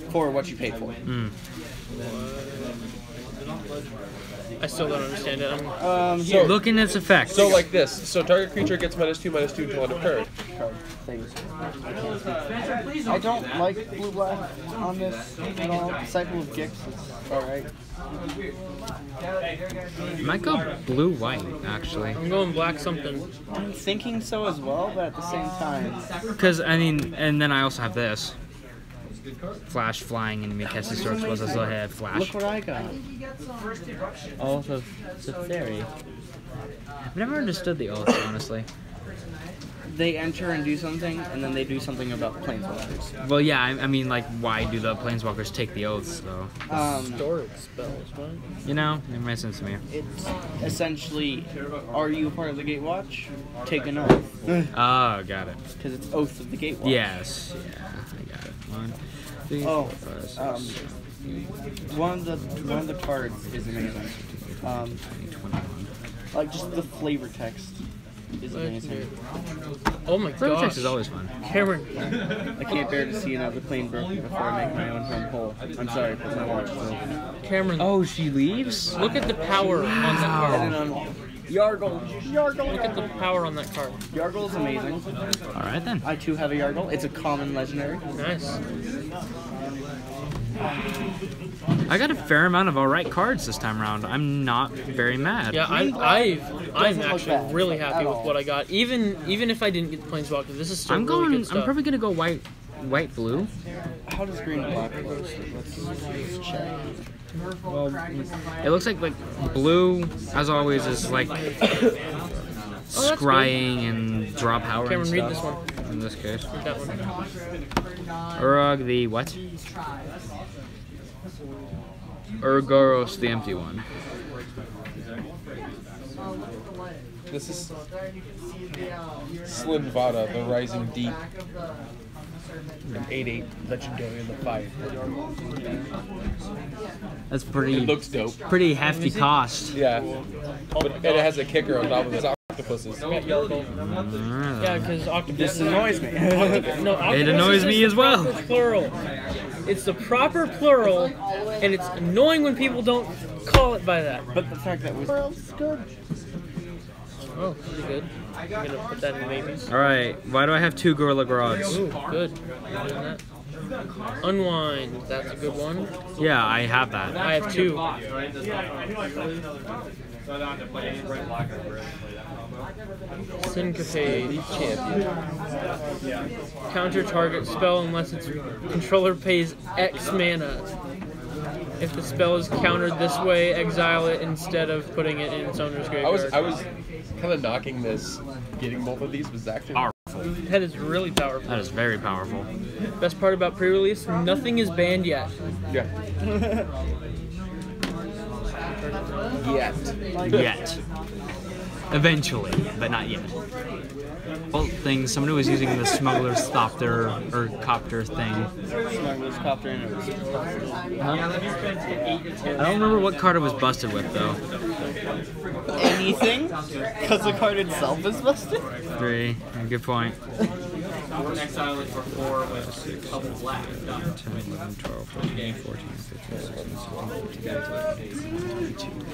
for what you paid for. I still don't understand it. Here. Look in its effect. So like this. So target creature gets -2/-2 until end of turn. Card things. I don't like blue black on this at all. Disciple of Gix is alright. I might go blue-white actually. I'm going black something. I'm thinking so as well, but at the same time. Because I mean, and then I also have this. Flash flying enemy casting strokes was I still had Flash. Look what I got. Also, it's a fairy. I've never understood the oaths, honestly. They enter and do something, and then they do something about planeswalkers. Well, yeah, I mean, like, why do the planeswalkers take the oaths, though? Historic spells, what? You know, it makes sense to me. It's essentially, are you a part of the Gatewatch? Take an oath. Oh, got it. Because it's Oath of the Gatewatch. Yes, yeah, I got it. 1, 3, Oh, 4, 5, 6, one of the cards is amazing. 20, 21. Like just the flavor text is amazing. Oh my Flavor gosh. text is always fun. Cameron. I can't bear to see another plane broken before I make my own home hole. I'm sorry, but my watch is over. Cameron. Oh, she leaves? Look at the power on that card. And then on Yargle. Look at the power on that card. Yargle is amazing. Alright then. I too have a Yargle. It's a common legendary. Nice. I got a fair amount of alright cards this time around. I'm not very mad. Yeah, I'm look actually bad really happy at with all. what I got. Even if I didn't get the Planeswalker, this is still I'm really going. good stuff. I'm probably gonna go white, blue. How does green and black close? Let's check. Well, it looks like blue, as always, is like scrying and draw power Cameron, and read stuff. this one. In this case, Read that one. Urug the what? Urgoros the empty one. This is Slimvada, the Rising Deep. An 8/8 legendary in the fight. That's pretty. It looks dope. Pretty hefty cost. Yeah. But, and it has a kicker on top of its octopuses. Yeah, because octopus. This annoys me. No, octopus It annoys is me the as well. proper Plural. It's the proper plural, and it's annoying when people don't call it by that. But the fact that was good. Oh, pretty good. I'm gonna put that in babies. Alright, why do I have 2 Gorilla Grogs? Ooh, good. Doing that. Unwind. That's a good one. Yeah, I have that. I have 2. Syncopate. Counter target spell unless its controller pays X mana. If the spell is countered this way, exile it instead of putting it in its owner's graveyard. I was kind of knocking this. Getting both of these was actually That is really powerful. That is very powerful. Best part about pre-release, nothing is banned yet. Yeah. Yet. Eventually, but not yet. Well, thing, somebody was using the smuggler's thopter or copter thing. Smuggler's copter and it was I don't remember what card it was busted with though. anything? Because the card itself is busted? 3. Good point. Exile it for 4 with 6 black. 10, 11, 12, 13, 14, 15, 16, 17, 18, 19.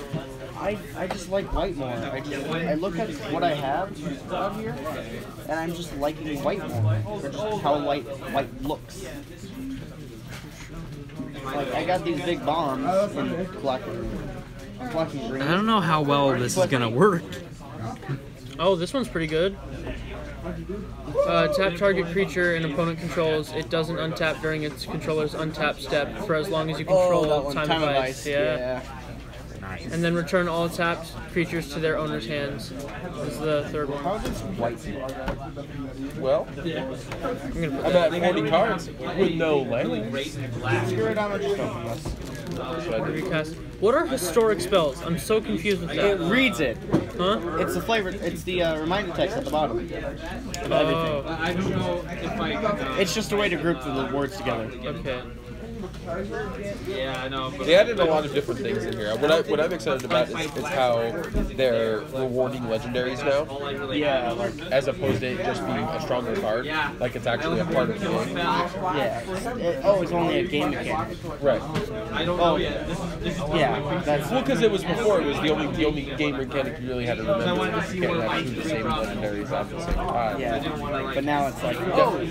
I just like white more. I look at what I have out here, and I'm just liking white more. For just how white looks. Like, I got these big bombs in black and green. I don't know how well this is gonna work. Oh, this one's pretty good. Tap target creature an opponent controls. It doesn't untap during its controller's untap step for as long as you control time of ice. Yeah. And then return all tapped creatures to their owner's hands. This is the third one. How does white Well, I'm gonna put I'm that. at 40 cards with no lands. Spirit Diamond just open this. Recast. What are historic spells? I'm so confused with It that. reads it. Huh? It's the flavor. It's the reminder text at the bottom of everything. Oh, I don't know if I. It's just a way to group the words together. okay. Yeah, I know. They added a lot of different things in here. What I'm excited about is how they're rewarding legendaries now. Yeah, like, As opposed to it just being a stronger card. Like it's actually a part of the game. yeah. It's only a game mechanic. Right. I don't know yet. This is Yeah, that's Well, because it was before, it was the only game mechanic you really had to remember. You can't have 2 of the same legendaries at the same time. yeah. But now it's like,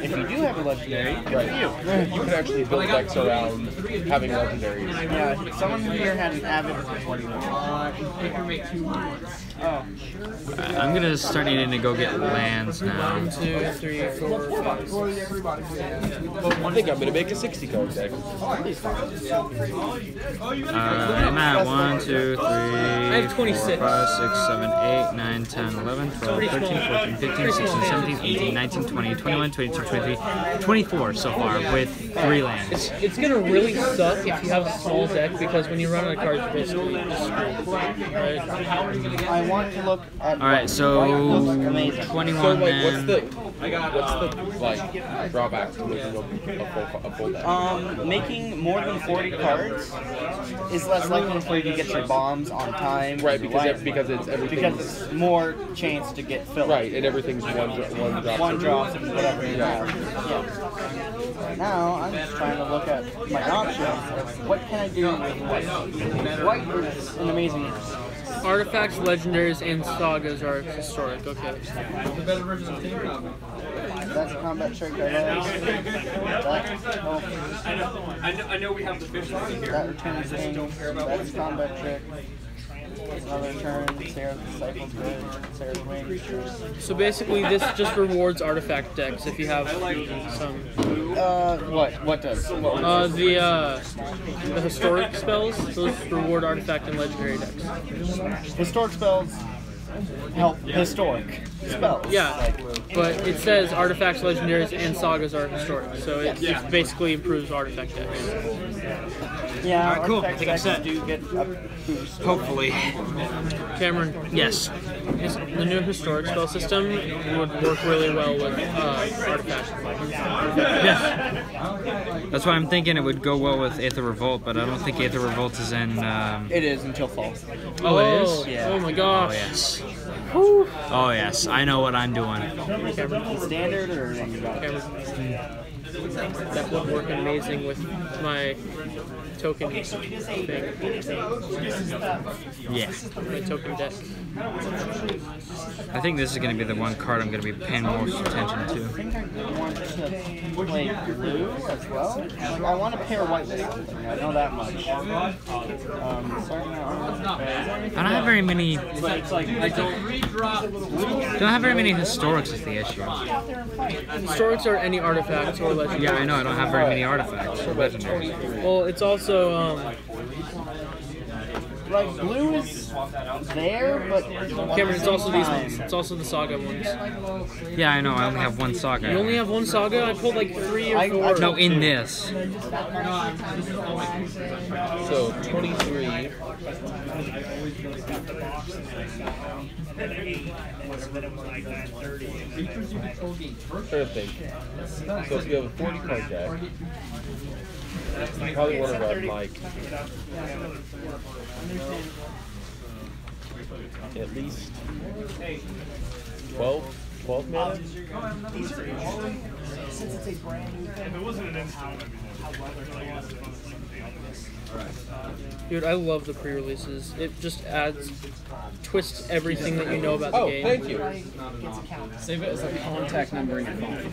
if you do have a legendary, good for you. You can actually build decks around around having legendaries. Yeah, someone here had an avid. Oh. I'm gonna start needing to go get lands now. 1, 2, 3, 4, 5, 6. I think I'm gonna make a 60 card deck. I'm at 1, 2, 3, I have 26. 4, 5, 6, 7, 8, 9, 10, 11, 12, 13, 14, 15, 16, 17, 18, 19, 20, 21, 22, 23, 24 so far with 3 lands. It's gonna really suck if you have a small deck because when you run out of cards, you're basically just screwed. Right? I want to look at. Alright, so white looks amazing. 21 So, like, then. what's the like drawback to making a full deck? Making more than 40 cards is less likely for you to get your bombs on time. Right, because it's everything. Because it's more chance to get filled. Right, and everything's one drop. One drop and whatever you have. Yeah. Right now, I'm just trying to look at my options. What can I do with white? White is an amazing. Artifacts, legendaries, and sagas are historic. Okay. That's a combat trick. I know we have the fish on here. That returns things. That's a combat trick. Another turn. Sarah's Disciple's good. Sarah's Wing. So basically, this just rewards artifact decks if you have some. What does? The historic spells. Those reward artifact and legendary decks. Historic spells help historic spells. Yeah, but it says artifacts, legendaries, and sagas are historic, so it basically improves artifact decks. Yeah, Alright, cool. I artifact think I'm decks set. do get a boost. Hopefully. Cameron, Yes. the new historic spell system would work really well with artifacts. Yeah. That's why I'm thinking it would go well with Aether Revolt, but I don't think Aether Revolt is in. It is until fall. Oh, it is? Yeah. Oh my Oh gosh. yes. Oh yes. I know what I'm doing. Standard or you got That would work amazing with my token thing. Yeah. My token deck. I think this is going to be the one card I'm going to be paying most attention to. I think I want to play blue as well. Like, I want to pair white with something. I know that much. Starting out. I don't have very many. Don't have very many historics is the issue. Historics are any artifacts or legendaries. Yeah, I know. I don't have very many artifacts or legendaries. Well, it's also Like blue is there, but Cameron. It's also these ones. It's also the saga ones. Yeah, I know. I only have one saga. You only have one saga. I pulled like 3 or 4. No, in this. So 23. Trying to think. So if you have a 40 card deck, you probably want to run like at least 12 mana. Since it's a brand new thing. If it wasn't an in-town, Dude, I love the pre-releases. It just adds, twists everything that you know about the game. Thank you. Save it as a contact number in your phone.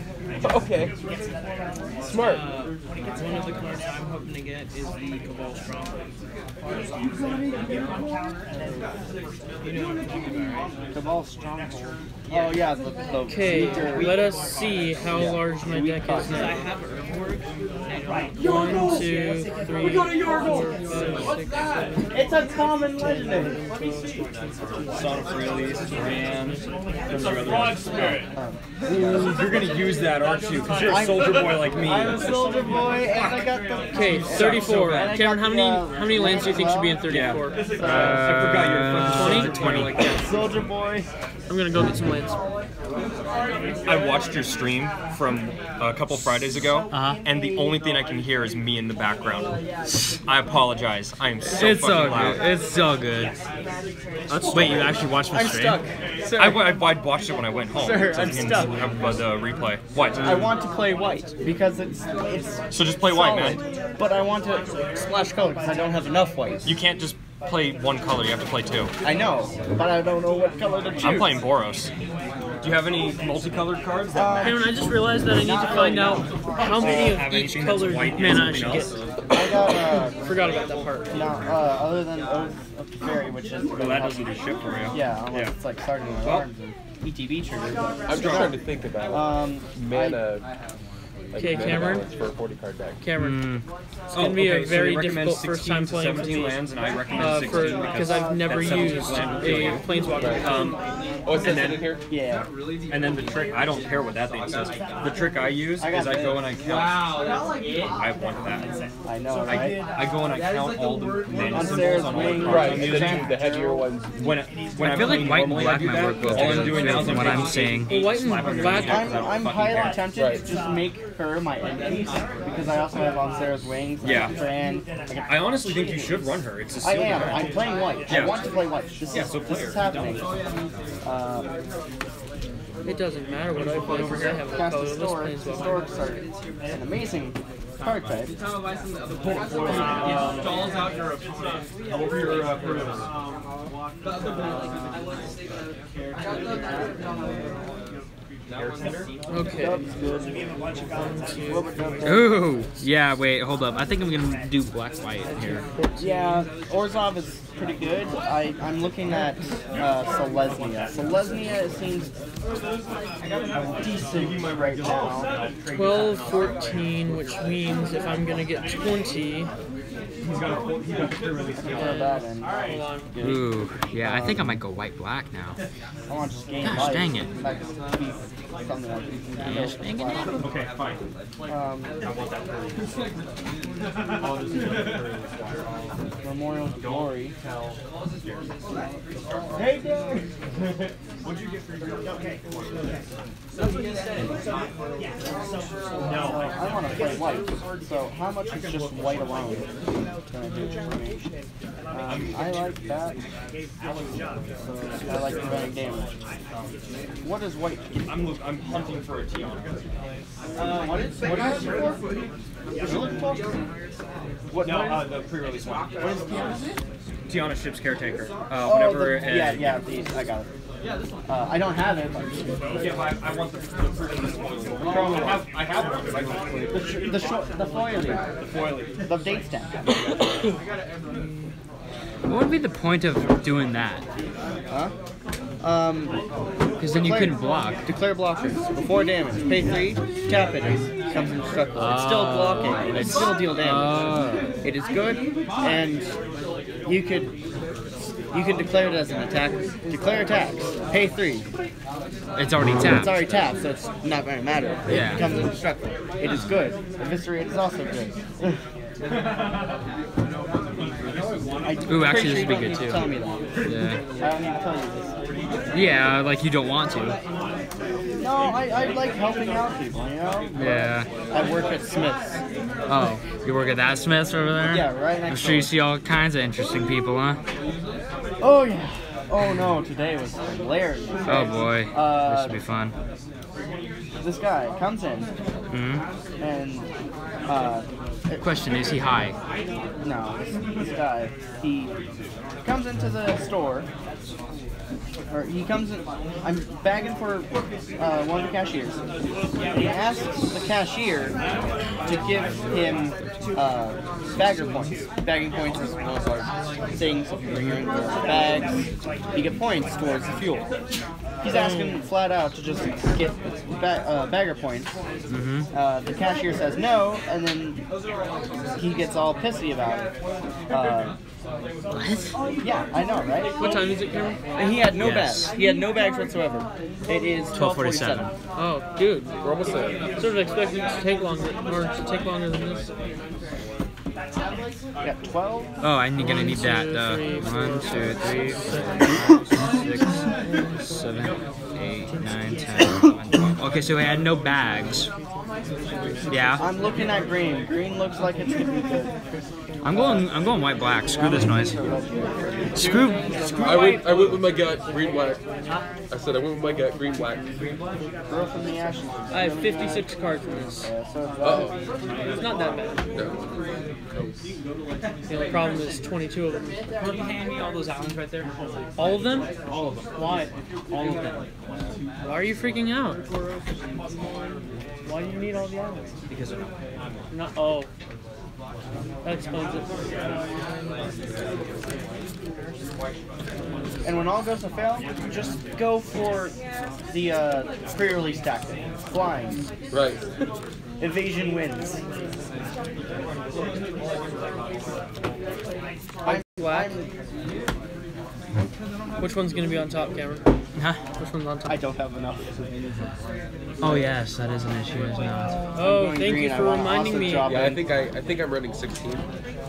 Okay. Smart. One of the cards I'm hoping to get is the Cobalt Stronghold. Cabal Stronghold. Oh yeah, the Okay, weaker- let us see how large my deck is I now. have Earthwork. 1, 2, 3, 4, 5, 6, 7. It's a common legendary. Son of Prerelease, Ram. It's a fraud spirit. You're gonna use that, aren't you? Because you're a soldier boy like me. I'm a soldier boy, and I got the. Okay, 34. And I Cameron, got how many lands do you think should be in 34? I forgot you're a fucking 20? like that. Soldier boy. I'm gonna go get some lands. I watched your stream from a couple Fridays ago, and the only thing I can hear is me in the background. I apologize. I am so It's so fucking loud. good. It's so good. Wait, you actually watched my stream? Sir, I watched it when I went home. Sir, so I'm I can stuck. have the replay. What? I want to play white because it's So just play white, solid, man. But I want to splash color because I don't have enough white. You can't just play one color. You have to play two. I know, but I don't know what color to choose. I'm playing Boros. Do you have any multicolored cards? That Cameron, I just realized that I need to find out how many of each colored mana I should get. I got Forgot about that part. no, other than Oath of the Fairy, which is Well, that doesn't do shit for you. yeah, unless it's like starting with arms and ETB trigger. But I'm just trying to think about mana. Okay, Cameron. For a 40 card deck. Cameron. It's gonna be a very difficult first time playing for 17 me. lands, and I recommend 16 Because I've never used a planeswalker. Oh, it says it in here? Yeah. And then the trick, I don't care what that thing says. The trick I use is I go and I count. I have one of that. I know, right? I go and I count all the mana On symbols Sarah's on all the wing. cards. Right, the heavier ones. When I feel like white and black might work with all I'm doing now is from what I'm seeing. Well, white and black. I'm highly tempted to just make her my end piece because I also have on Sarah's wings. Yeah. Fran. I honestly think you should run her. It's a I silver am. card. I'm playing white. Yeah. I want to play white. This Yeah, is, so play this is her. happening. It doesn't matter what I play because I have a Cast a colorless store. planeswalker. Storks are an amazing card type. Stalls out your opponent over your Okay. Ooh, yeah. Wait, hold up. I think I'm gonna do black white here. Yeah, Orzhov is pretty good. I'm looking at Selesnya. Selesnya seems decent right now. 12, 14, which means if I'm gonna get 20. He's got a pre-release. Hold on. Ooh, yeah. I think I might go white black now. I want to just gain Gosh, life. dang it. Like, keep something like Gosh, dang it. Okay, fine. I want that Memorial Glory. Hey, Dad! What'd you get for your okay? No. I want to play white. So how much is just white alone gonna do for me? I like that. So I like preventing damage. What is white? I'm hunting for a Tiana. What is it for? What you looking for? What? No, the pre-release one. What is Tiana? Tiana Ship's Caretaker. Oh, Whenever yeah, these. I got it. I don't have it. But yeah, but I want the pre-release one. I have one. the foily. The foily. The date stamp. What would be the point of doing that? Huh? Because then you couldn't block. Declare blockers. Before damage. Pay 3. Tap it. Becomes indestructible. It's still blocking. It still deal damage. It is good, and you can declare it as an attack. Declare attacks. Pay 3. It's already tapped. It's already tapped, so it's not going to matter. It Yeah. becomes indestructible. It is good. Eviscerate is also good. Ooh, actually, this would be good too. Tell me that. Yeah. I don't need to tell you this. Yeah, like you don't want to. No, I like helping out people, you know? Yeah. I work at Smith's. Oh, you work at that Smith's over there? Yeah, right next I'm sure you door. see all kinds of interesting people, huh? Oh, yeah. Oh, no, today was hilarious. Oh boy, this should be fun. This guy comes in, Hmm. and Question: is he high? no, this guy, he comes into the store, or he comes in, I'm bagging for one of the cashiers. He asks the cashier to give him bagger points. Bagging points is one of our things. If you bring your bags, you get points towards the fuel. He's asking flat out to just get bagger points. The cashier says no, and then he gets all pissy about it. What? Yeah, I know, right? What time is it, Cameron? And he had no Yes. bags. He had no bags whatsoever. It is 12:47. Oh, dude. We're almost there. Sort of expected it to take longer, or to take longer than this. We got 12. Oh, I'm gonna need that. 1, 2, 3, 4, 5, 6, 7, 8, 9, 10, 11, 12. Okay, so we had no bags. Yeah. I'm looking at green. Green looks like it's gonna be good. I'm going white black. Screw this noise. Screw I went with my gut, green black. I said I went with my gut, green black. Girl from the ashes. I have 56 cards in this. Uh-oh. It's not that bad. No. The only problem is 22 of them. Can you hand me all those islands right there? All of them? All of them. Why? All of them. Why are you freaking out? Why do you need all the islands? Because they're not. Not. Oh. That explains it. And when all goes to fail, just go for the pre-release tactic. Flying. Right. Evasion wins. Black. Which one's gonna be on top, Cameron? Huh? Which one's on top? I don't have enough. Oh yes, that is an issue, isn't it? Oh, thank you for reminding me. Yeah, I think I'm running 16.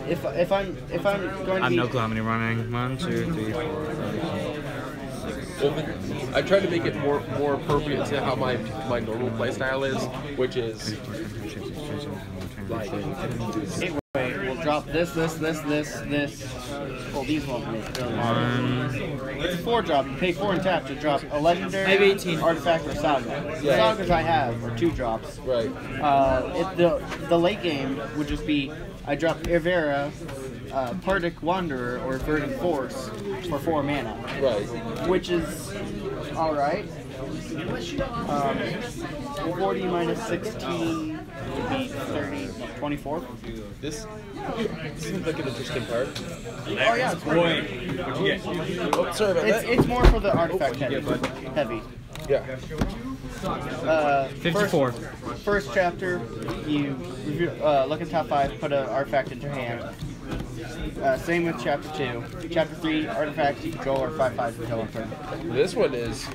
If I'm going to I have no clue how many running. 1, 2, 3, 4, 5, 6. Well, I tried to make it more appropriate to how my normal play style is, which is like. We'll drop this. Well, these won't make really hard. It's a 4 drop. You pay 4 and tap to drop a legendary, I have 18. artifact, or saga. The Yeah. sagas I have are 2 drops. Right. The late game would just be I drop Ivera, Pardic Wanderer, or Verdant Force for 4 mana. Right. Which is alright. 40 minus 16 would be 30, 24. This seems like an interesting card. Oh yeah, it's great. What'd you get? Oh, sorry about that. It's more for the artifact heavy. Yeah. 54. First chapter, you review, look at top 5, put an artifact into your hand. Same with chapter 2. Chapter 3, artifacts you control are 5/5 until one turn. This one's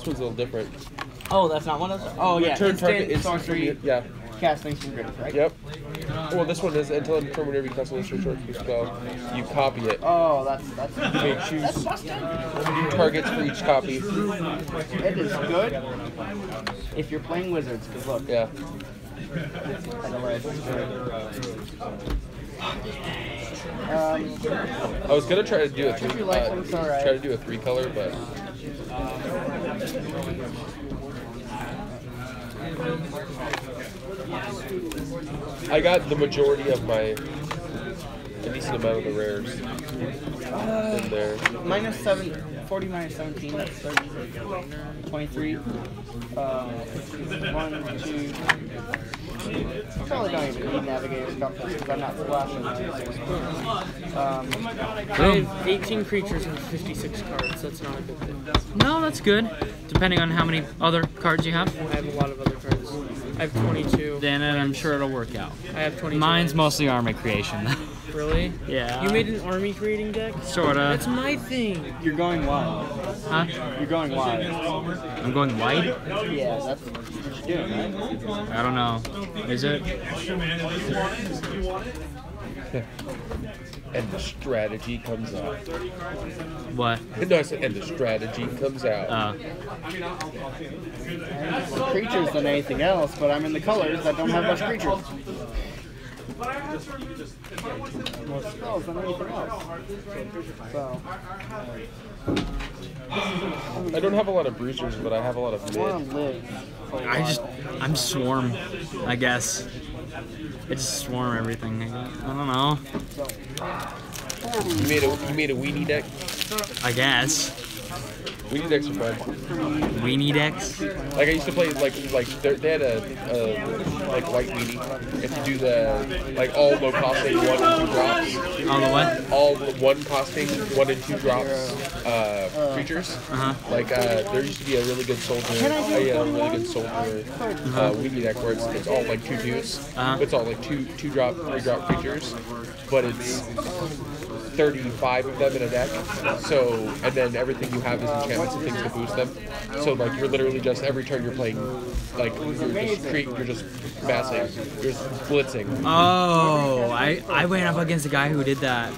a little different. Oh, that's not one of those? Oh yeah, Turn target instant is sorcery, yeah. cast things from grave, right? Yep. Well, this one is until in turn whenever you cast a short spell, you copy it. Oh, that's choose busted. targets for each copy. It is good if you're playing wizards, because look. Yeah. I was gonna try to do a try to do a 3-color, but I got the majority of a decent amount of the rares in there. Minus 40 minus 17, that's 30, 23. 1, 2. Probably don't even need Navigator's Compass because I'm not splashing. I have 18 creatures and 56 cards. That's not a good thing. No, that's good. Depending on how many other cards you have. I have a lot of other cards. I have 22. Then I'm sure it'll work out. I have 22. Mine's mostly army creation. Really? Yeah. You made an army creating deck? Sorta. That's my thing. You're going wild. Huh? You're going wild. I'm going white? Yeah, that's what you're doing, right? I don't know. Is it? And the strategy comes out. What? No, I said, and the strategy comes out. More creatures than anything else, but I'm in the colors that don't have much creatures. More spells than anything else. So. I don't have a lot of bruisers, but I have a lot of mid. I'm swarm, I guess. I just swarm everything. I don't know. You made a weenie deck? I guess. Weenie decks are fun. Weenie decks? Like I used to play they had a white weenie. If you do the all low costing 1 and 2 drops. All the what? All 1 costing 1 and 2 drops creatures. There used to be a really good soldier. Weenie deck where it's all like 2/2s. It's all like 2 drop, 3 drop creatures, but it's 35 of them in a deck. So, and then everything you have is enchantments and things to boost them. So, you're literally just every turn you're playing, you're just massing, you're just blitzing. Oh, I went up against a guy who did that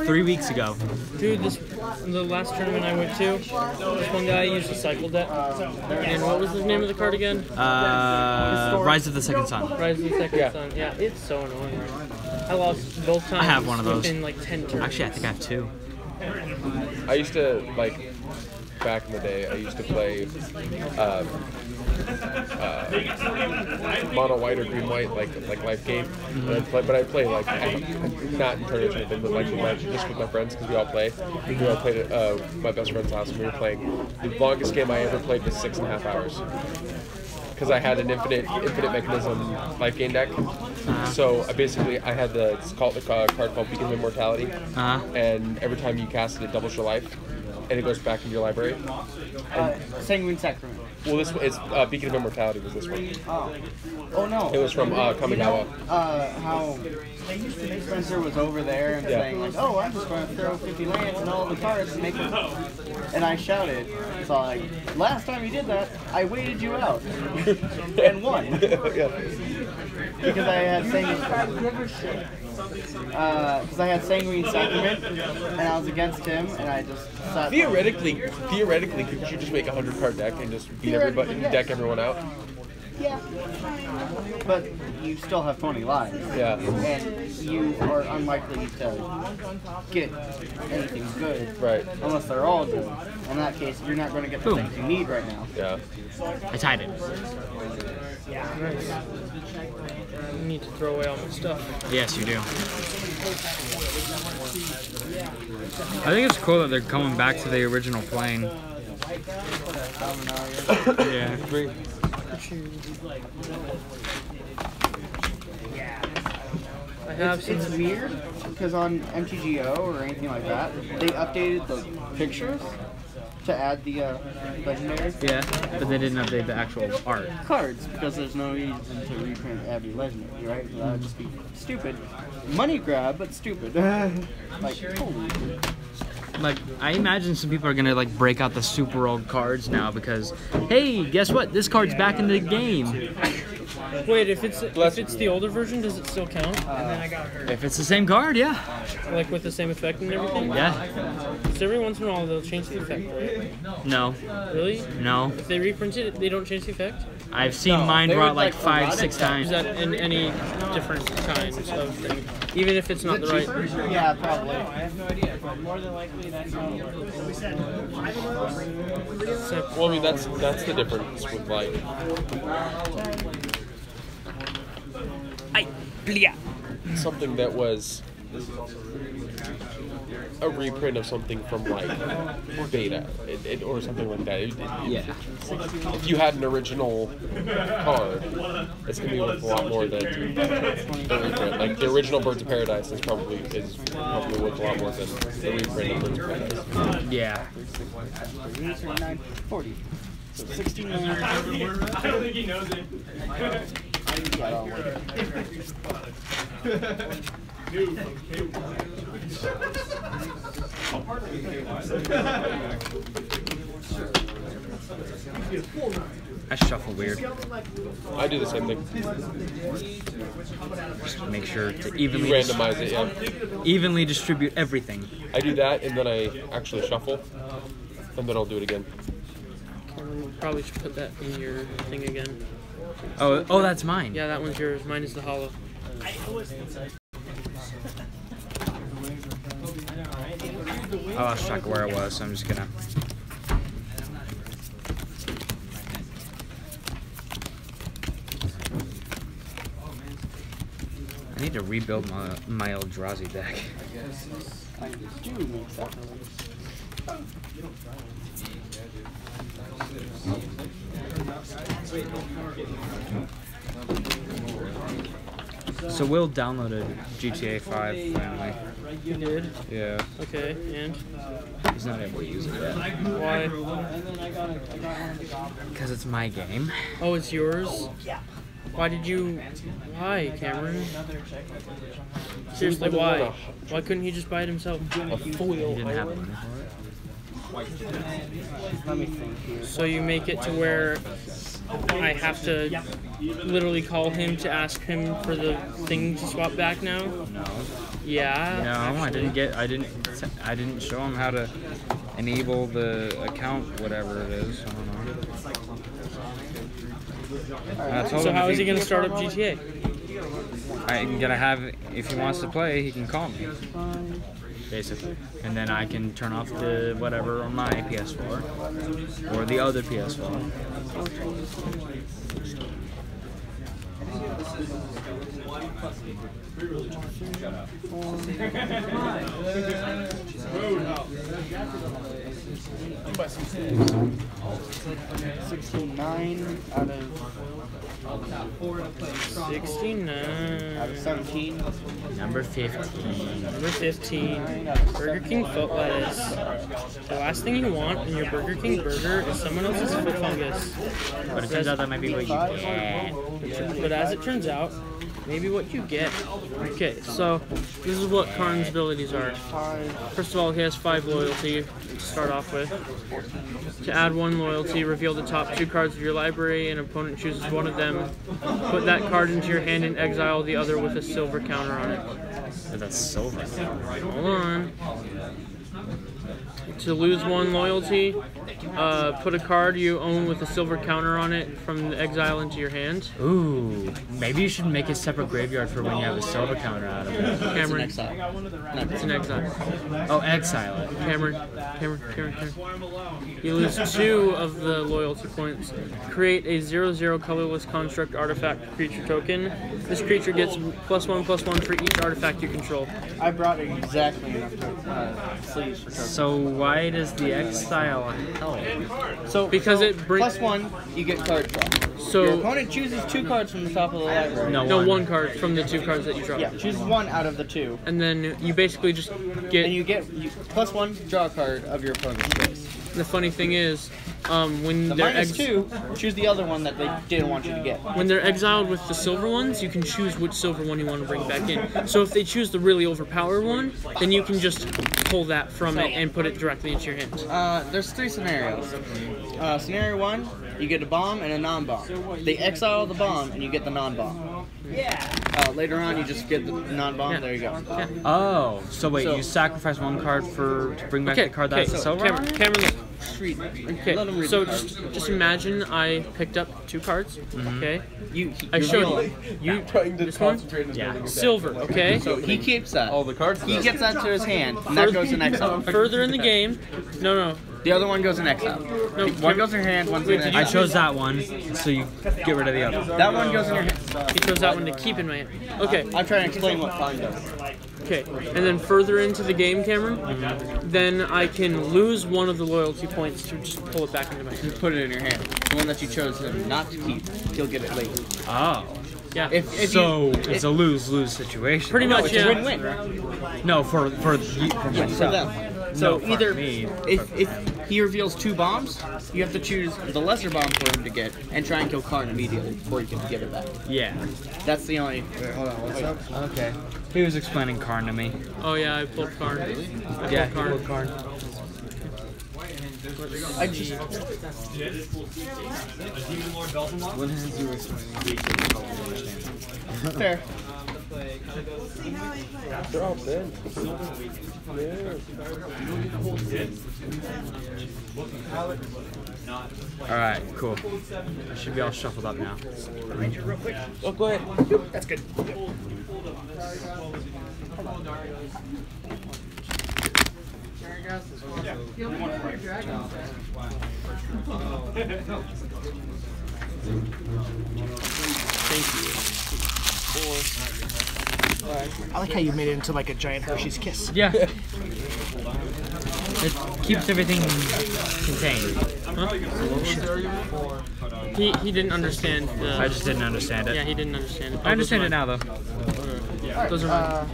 3 weeks ago. Dude, the last tournament I went to, this one guy used a cycle deck. And what was the name of the card again? Rise of the Second Sun. Rise of the Second Sun. Yeah, it's so annoying. I lost both times. I have one of those. Within 10 turns. Actually, I think I have 2. I used to, back in the day, I used to play mono white or green white, like life game. But I play not in tournaments, but just with my friends because we all play. We all played at my best friend's house and we were playing. The longest game I ever played was 6.5 hours. Because I had an infinite mechanism life gain deck, So I had the card called Beacon of Immortality, and every time you cast it, it doubles your life, and it goes back into your library. Sanguine Sacrament. Well, this is Beacon of Immortality was this one. Oh no. It was from Kamigawa. How Spencer was over there and saying like, "Oh, I'm just going to throw 50 lands and all the cards and make them." And I shouted, "So like, last time you did that, I waited you out and won." Because I had Sanguine Sacrament, and I was against him, and I just sat. Theoretically, couldn't you just make a 100-card deck and just beat everybody, deck everyone out? Yeah. But you still have 20 lives. Yeah. And you are unlikely to get anything good. Right. Unless they're all good. In that case, you're not going to get the things you need right now. Yeah. I tied it. Nice. You need to throw away all my stuff. Yes, you do. I think it's cool that they're coming back to the original plane. Yeah. It's weird because on MTGO or anything like that, they updated the pictures to add the legendary. Yeah, but they didn't update the actual art. Cards, because there's no reason to reprint every legendary, right? That would just be stupid. Money grab, but stupid. Like, holy. Like, I imagine some people are gonna like break out the super old cards now because, hey, guess what? This card's back in the game. Wait, if it's the older version, does it still count? If it's the same card, yeah. Like with the same effect and everything? Yeah. Because every once in a while they'll change the effect, right? No. Really? No. If they reprint it, they don't change the effect? I've seen mine brought like 5-6 times. Is that in any different kinds of thing? Even if it's not the right version? Yeah, probably. I have no idea, but more than likely that's how it works. Well, I mean, that's the difference with like. Something that was a reprint of something from like beta or something like that. If you had an original card, it's gonna be worth a lot more than the reprint. Like the original Birds of Paradise is probably worth a lot more than the reprint of Birds of Paradise. Yeah. 40. 16. I don't think he knows it. I shuffle weird. I do the same thing. Just to make sure to evenly randomize it, yeah. Evenly distribute everything. I do that and then I actually shuffle, and then I'll do it again. Probably should put that in your thing again. Oh, that's mine. Yeah, that one's yours. Mine is the hollow. I lost track of where it was, so I'm just gonna. I need to rebuild my Eldrazi deck. I do make that noise. So Will downloaded GTA 5 finally. You did? Yeah. Okay, and? He's not able to use it yet. Why? Because it's my game. Oh, it's yours? Yeah. Why, Cameron? Seriously, why? Why couldn't he just buy it himself? He didn't have money for it. Let me think here. So you make it to where I have to literally call him to ask him for the thing to swap back now? No. Yeah. No, I didn't show him how to enable the account, whatever it is. I don't know. So how is he gonna start up GTA? I'm gonna have, if he wants to play, he can call me. Basically. And then I can turn off the whatever on my PS4 or the other PS4. 69 out of 69 out of 17. Number 15. Number 15. Burger King foot lettuce. The last thing you want in your Burger King burger is someone else's foot fungus. But it turns out that might be what you get. But as it turns out, maybe what you get. Okay, so this is what Karn's abilities are. First of all, he has 5 loyalty to start off with. To add 1 loyalty, reveal the top 2 cards of your library. An opponent chooses one of them. Put that card into your hand and exile the other with a silver counter on it. But that's silver. Hold on. To lose 1 loyalty, put a card you own with a silver counter on it from the exile into your hand. Ooh, maybe you should make a separate graveyard for when you have a silver counter out of it. Cameron. It's an exile. No, it's an exile. Oh, exile it. Cameron. You lose 2 of the loyalty points. Create a 0/0 colorless construct artifact creature token. This creature gets +1/+1 for each artifact you control. I brought exactly enough sleeves for tokens. So why does the exile help? So because it brings +1, you get card draw. So your opponent chooses 2 cards from the top of the library. No, 1 card from the 2 cards that you draw. Yeah, choose 1 out of the 2. And then you basically just get. And you get +1, draw a card of your opponent's choice. The funny thing is, when the they're -2, choose the other one that they didn't want you to get. When they're exiled with the silver ones, you can choose which silver one you want to bring back in. So if they choose the really overpowered one, then you can just pull that from it and put it directly into your hand. There's 3 scenarios. Scenario 1, you get a bomb and a non-bomb. They exile the bomb and you get the non-bomb. Later on, you just get the non-bomb. There you go. Yeah. Oh, so wait, you sacrifice 1 card to bring back the card that's silver? Cameron, okay, so just imagine I picked up 2 cards. Okay, I showed you this one. Yeah. Silver. Okay. So he keeps that. All the cards. He gets that to his hand, and that goes in exile. Further in the game, no. The other one goes in exile. No, one goes in your hand, one's in exile. I chose that one, so you get rid of the other. That one goes in your hand. He chose that one to keep in my hand. Okay. I'm trying to explain what Karn does. Okay, and then further into the game, Cameron, then I can lose 1 of the loyalty points to just pull it back into my hand. Put it in your hand. The one that you chose him not to keep, he'll get it later. Oh. Yeah. It's a lose-lose situation. Pretty much, it's a win-win. No, for for them. So either if he reveals 2 bombs, you have to choose the lesser bomb for him to get and try and kill Karn immediately before you can give it back. Yeah. That's the only. Wait, hold on. What's up? Okay. He was explaining Karn to me. Oh yeah, I pulled Karn. Yeah, he pulled Karn. I just. What is you explaining? Fair. They're all dead. Alright, cool. I should be all shuffled up now. Real quick. Oh, go ahead. That's good. Thank you. I like how you made it into like a giant Hershey's Kiss. Yeah. It keeps everything contained. Huh? He didn't understand the... I just didn't understand it. Yeah, he didn't understand it. I understand it now, though. Those are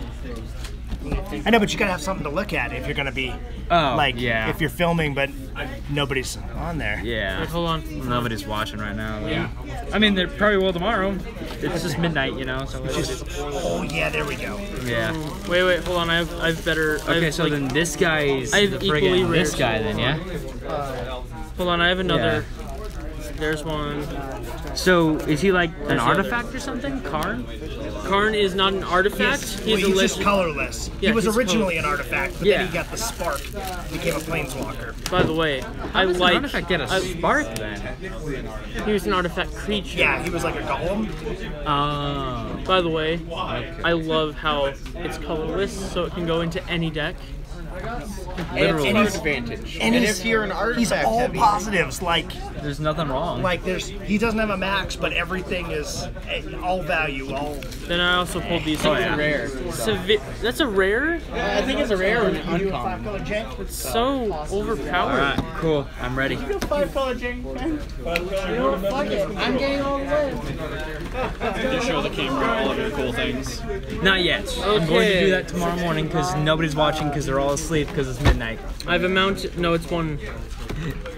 I know, but you gotta have something to look at if you're gonna be if you're filming, but nobody's on there. Yeah. Wait, hold on. Nobody's watching right now. Yeah. I mean, they probably will tomorrow. It's just midnight, you know. So Oh yeah, there we go. Yeah. Wait, hold on. I've better. Okay, so then this guy's I have equally rare. this guy then, yeah. Hold on, I have another. There's one. So is he like an artifact or something? Karn? Karn is not an artifact. He's just colorless. Yeah, he was originally an artifact, but then Yeah. he got the spark, became a planeswalker. By the way, How does an artifact get a spark then? He was an artifact creature. Yeah, he was like a golem. By the way, I love how it's colorless, so it can go into any deck. Literal. And he's advantage. And if you're an artifact he's all heavy, positives. Like there's nothing wrong. Like he doesn't have a max, but everything is all value. All. Then I also pulled these. Oh, yeah. Rare. That's a rare. I think it's a rare or an uncommon. It's so overpowered. All right, cool. I'm ready. You know 5-color Jank, man. Fuck it. I'm getting all the way. You show the camera all of your cool things. Not yet. I'm going to do that tomorrow morning because nobody's watching because they're all asleep because it's midnight. I've mounted. No, it's one.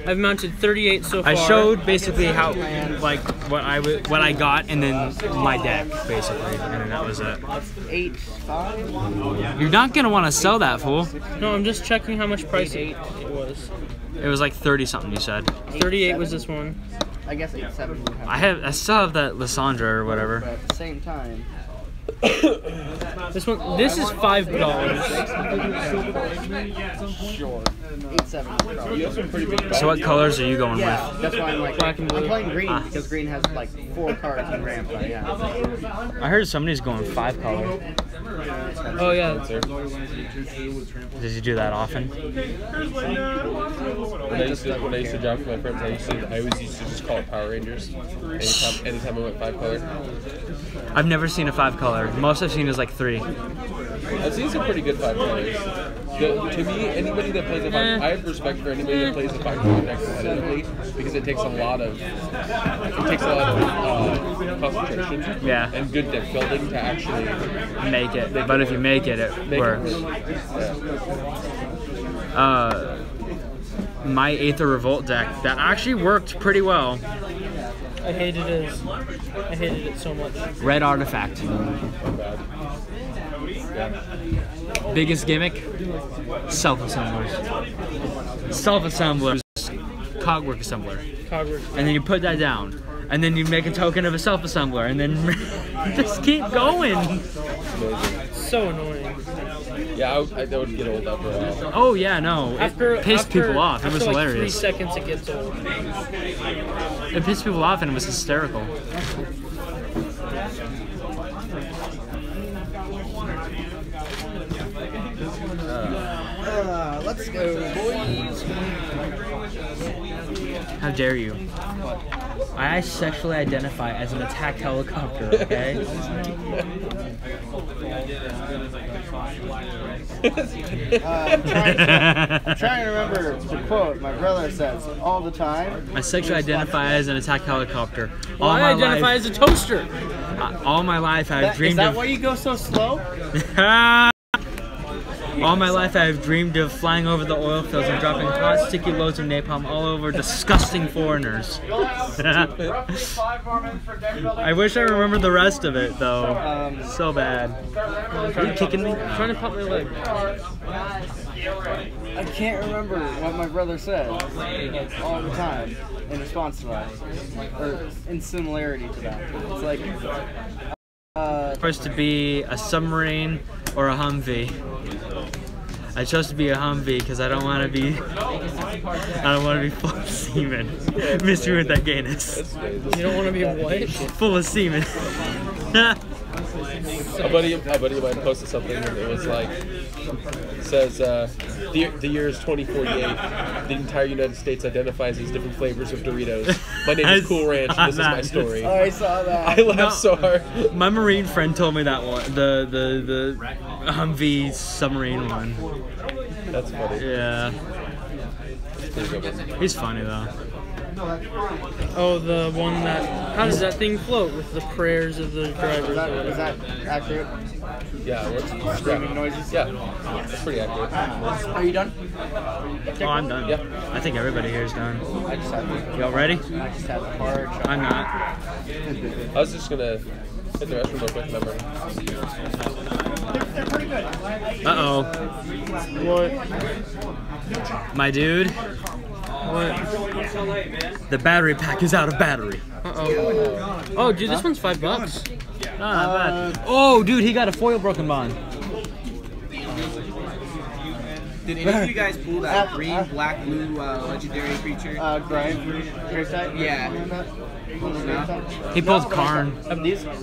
I've mounted 38 so far. I showed basically how, like, what I got, and then my deck, basically, and then that was it. 8.5. You're not gonna want to sell that, fool. No, I'm just checking how much price it was. It was like 30 something. You said. 38 was this one. I guess 8.7. I still have that Lysandra or whatever. But at the same time. This is $5. Sure. 8.7. So what colors are you going with? That's why I'm like black and blue. I'm playing green because green has like 4 cards in ramp. I heard somebody's going 5 color. Oh yeah. Did you do that often? When I used to job for my friends, I always used to just call it Power Rangers. Anytime I went 5 color. I've never seen a 5 color. Most I've seen is like 3. I've seen some pretty good 5 colors. To me, anybody that plays a 5, I have respect for anybody that plays a 5 color deck competitively because it takes a lot of concentration and good deck building to actually make it. But if you make it, it works. My Aether Revolt deck that actually worked pretty well. I hated it so much. Red artifact. Biggest gimmick? Self-assemblers. Self-assemblers. Cogwork assembler. Cogwork. And then you put that down. And then you make a token of a self-assembler. And then just keep going. So annoying. Yeah, that would get old after a while. Oh yeah, no. It pissed people off. It was hilarious. Like 3 seconds it gets old. It pissed people off and it was hysterical. Let's go, boys. How dare you? I sexually identify as an attack helicopter, okay? I'm trying to remember the quote my brother says all the time. I sexually identify as an attack helicopter. Well, I identify as a toaster. All my life I've dreamed of... Is that why you go so slow? All my life I've dreamed of flying over the oil fields and dropping hot, sticky loads of napalm all over disgusting foreigners. I wish I remembered the rest of it, though. So bad. Are you kicking me? I'm trying to pop my leg. I can't remember what my brother said all the time in response to that, or in similarity to that. It's like supposed to be a submarine or a Humvee. I chose to be a Humvee because I don't want to be full of semen. Missed me with that gayness. You don't want to be what? Full of semen. A buddy of mine posted something and it was like, says the year is 2048. The entire United States identifies as different flavors of Doritos. My name is Cool Ranch and this is my story. Oh, I saw that. I laughed so hard. My Marine friend told me that one, the Humvee submarine one. That's funny. Yeah. He's funny though. Oh, the one that... How does that thing float with the prayers of the drivers? Is that accurate? Yeah, screaming noises? Yeah, that's pretty accurate. Are you done? Oh, I'm done. Yeah. I think everybody here is done. I just had Y'all ready? I just had the hard shot. I'm not. I was just gonna hit the restroom real quick, remember? They're pretty good. Uh-oh. What? My dude. What? The battery pack is out of battery. Uh-oh. Oh, dude, this one's $5. Not bad. Oh, dude, he got a foil broken bond. Did any of you guys pull that green, black, blue legendary creature? Grave type? Yeah. He pulled Karn. These are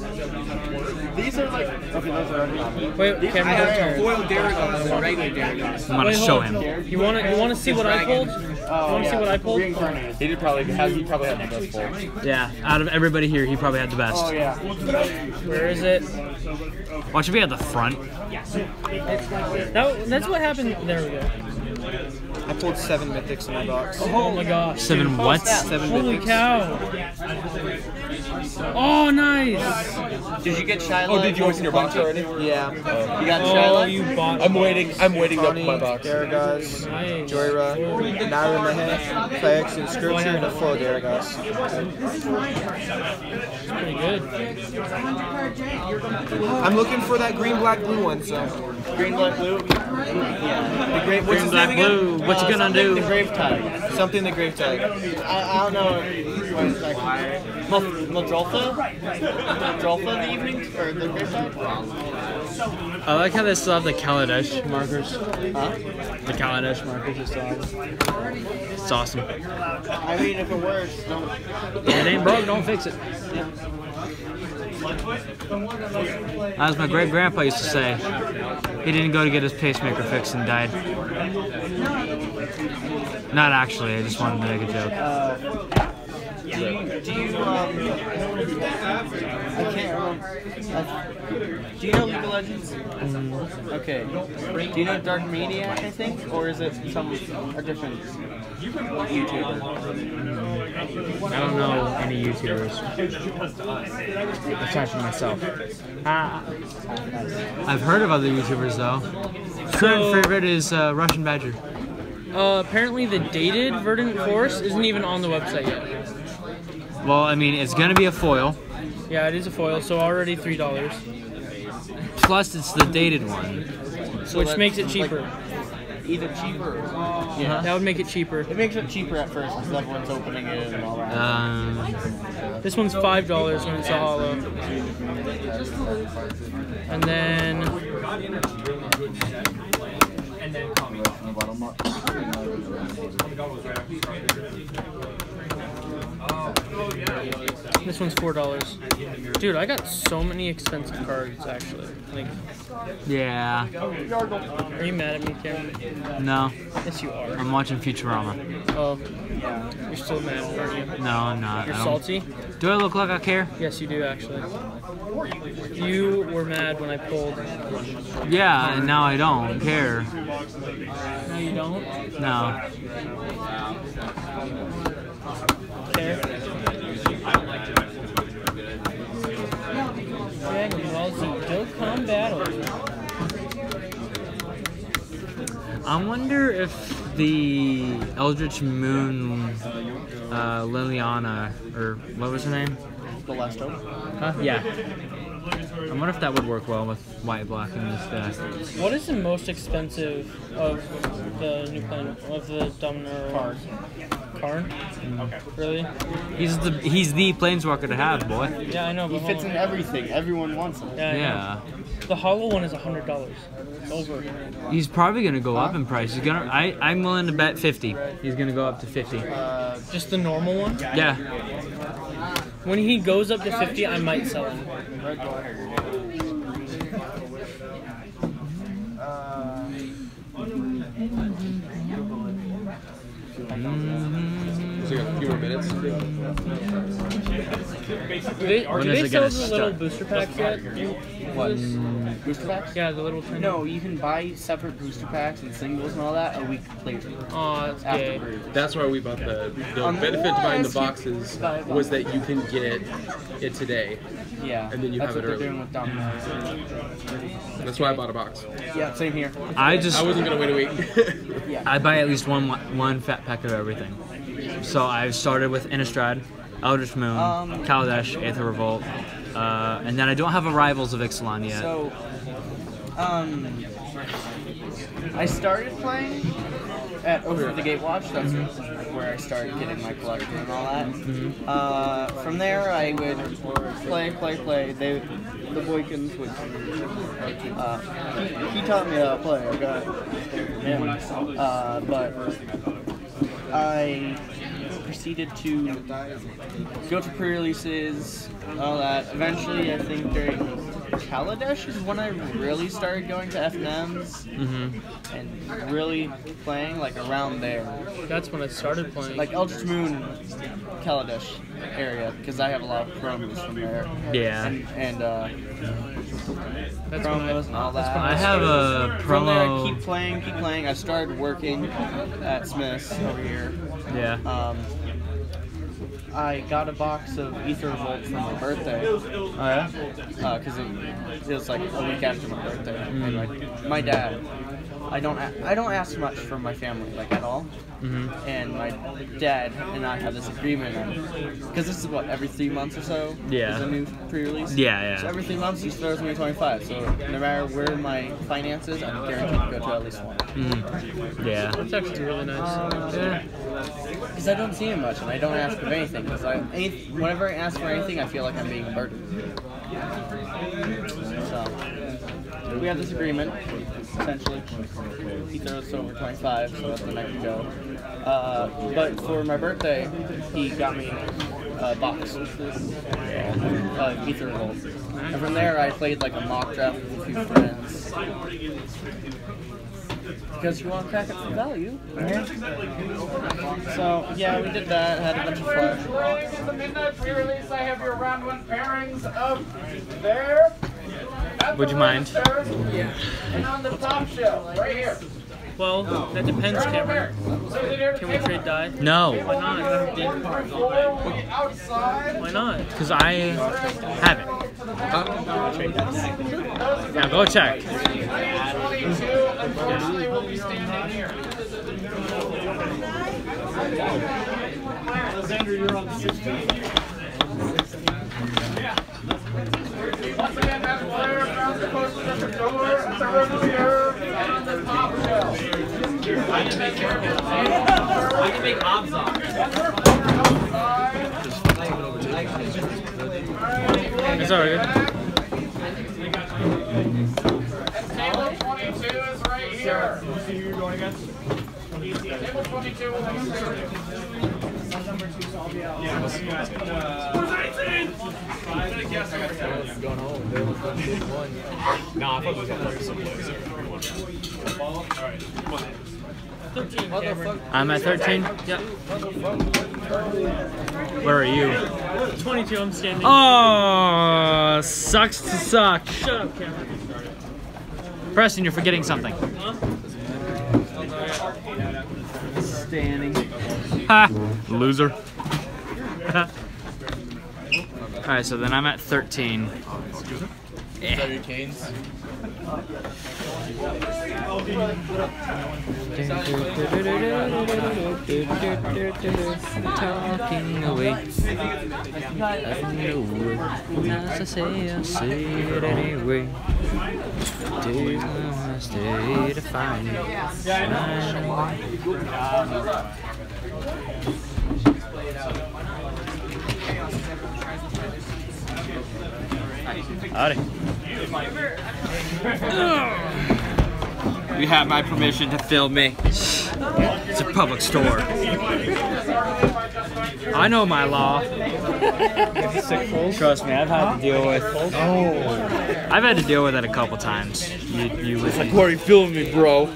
like okay, those are uncommon. Wait, I have foil Daragons and regular Daragons. I'm gonna show him. You wanna see what I pulled? You wanna see what I pulled? He probably had the best pull. Yeah, out of everybody here, he probably had the best. Oh yeah. Where is it? Watch if he had the front. That's what happened. There we go. I pulled 7 mythics in my box. Oh my gosh. 7 what? 7 Holy mythics. cow. Oh, nice. Did you get Shiloh? Oh, did you open your box already? Yeah. You got Oh, Shiloh? you bought. I'm waiting to open my box. Daragos, Nice. Joyra, Naramehe, Phyrexian Scripture, and a foil Daragos. That's pretty good. I'm looking for that green, black, blue one, so. Green, black, blue? Yeah. The great, what's his Black name again? blue. What you gonna do? The Grave Tide. Something the grave tag. I don't know what it's like. Madrolfa? Madrolfa in the evening? Or the Grave Tide? I like how they still have the Kaladesh markers. Huh? The Kaladesh markers are still on. It's awesome. I mean, if it works, don't. If it ain't broke, don't fix it. As my great grandpa used to say, he didn't go to get his pacemaker fixed and died. Not actually, I just wanted to make a joke. I can't remember. Do you know League of Legends? Okay. Do you know Dark Maniac, I think? Or is it a different YouTuber? I don't know any YouTubers. Aside from myself. I've heard of other YouTubers though. Current favorite is Russian Badger. Apparently the dated Verdant Force isn't even on the website yet. Well, I mean, it's gonna be a foil. Yeah, it is a foil, so already $3. Plus, it's the dated one. So Which makes it cheaper. Either cheaper or... Yeah, that would make it cheaper. It makes it cheaper at first because everyone's opening it and all that. This one's $5 when it's a hollow. And then... This one's $4. Dude, I got so many expensive cards, actually. Like, Yeah. are you mad at me, Cameron? No. Yes, you are. I'm watching Futurama. Oh, you're still mad, aren't you? No, I'm not. You're I don't- salty? Do I look like I care? Yes, you do, actually. You were mad when I pulled. Yeah, and now I don't care. No, you don't? No. Care? Dragon Ball Z Dokkan Battle. I wonder if the Eldritch Moon Liliana, or what was her name? The last one? Huh? Yeah. I wonder if that would work well with white black in this deck. What is the most expensive of the new planet of the Dominaria? Karn? Okay. Really? He's the planeswalker to have, boy. Yeah, I know. He But fits in everything. Everyone wants him. Yeah. I know. The hollow one is $100. It's over. He's probably gonna go up in price. He's gonna. I'm willing to bet 50. He's gonna go up to 50. Just the normal one? Yeah. When he goes up to 50, I might sell him. So you got a few more minutes. Do they When is it sell gonna the little start? booster packs yet? What? Booster packs? Yeah, the little tiny. No, you can buy separate booster packs and singles and all that a week later. Oh, that's gay. After That's why we bought the benefit to buying the boxes was that you can get it today. Yeah. And then you that's have what it they're early. doing with Dominaria. That's why I bought a box. Yeah, same here. I wasn't gonna wait a week. I buy at least one fat pack of everything. So I've started with Innistrad, Eldritch Moon, Kaladesh, Aether Revolt, and then I don't have a Rivals of Ixalan yet. So, I started playing, over at the Gatewatch. That's where I started getting my collection and all that. From there, I would play. The Boykins would. He taught me how to play. I got him. But I proceeded to go to pre-releases, all that. Eventually, I think during Kaladesh is when I really started going to FNMs and really playing, like around there. That's when I started playing. Like Eldritch Moon, Kaladesh area, because I have a lot of promos from there. Yeah. And promos and all that. I have a promo. From there, I keep playing. I started working at Smith's over here. Yeah. I got a box of Ether Revolt for my birthday. Oh yeah? Because it was like a week after my birthday. And my dad, I don't ask much from my family, like at all. And my dad and I have this agreement because this is what, every 3 months or so? Yeah. Is a new pre-release? Yeah. So every 3 months he throws me 25. So no matter where my finances, I'm guaranteed to go to at least one. Yeah. That's actually really nice. Yeah. Because I don't see him much and I don't ask of anything. Because whenever I ask for anything, I feel like I'm being a burden. So we have this agreement, essentially. He throws over 25, so that's when I can go. But for my birthday, he got me a box of Ether Revolt. And from there, I played like a mock draft with a few friends. Because you want to crack it for value. So, yeah, we did that, had a bunch of fun. For the midnight pre-release, I have your round 1 pairings up there. Would you mind? Yeah. And on the top shelf, right here. Well, that depends, Cameron. Can we trade die? No. Why not? Why not? Because I have it. Now go check. Alexander, you're on the 16th. Once again, that player found the posters at the door, at the reserve, and on the top shelf. I can make obs on. It's alright. And table 22 is right here. Who you're going against? Table 22 will be serious. Yeah, we'll see you guys. Where's 18? Going home. No, I thought it was at someplace. Alright, come on. 13, Cameron. I'm at 13? Yep. Where are you? 22, I'm standing. Oh, sucks to suck. Shut up, Cameron. Preston, you're forgetting something. Huh? Standing. Ha! Loser. Alright, so then I'm at 13. Yeah. your canes? Talking away. I know as I say, I'll say it anyway. Days gonna stay to find you. Howdy. You have my permission to film me. It's a public store. I know my law. Trust me, I've had to deal with. I've had to deal with it a couple times. You would. Like, why are you filming me, bro?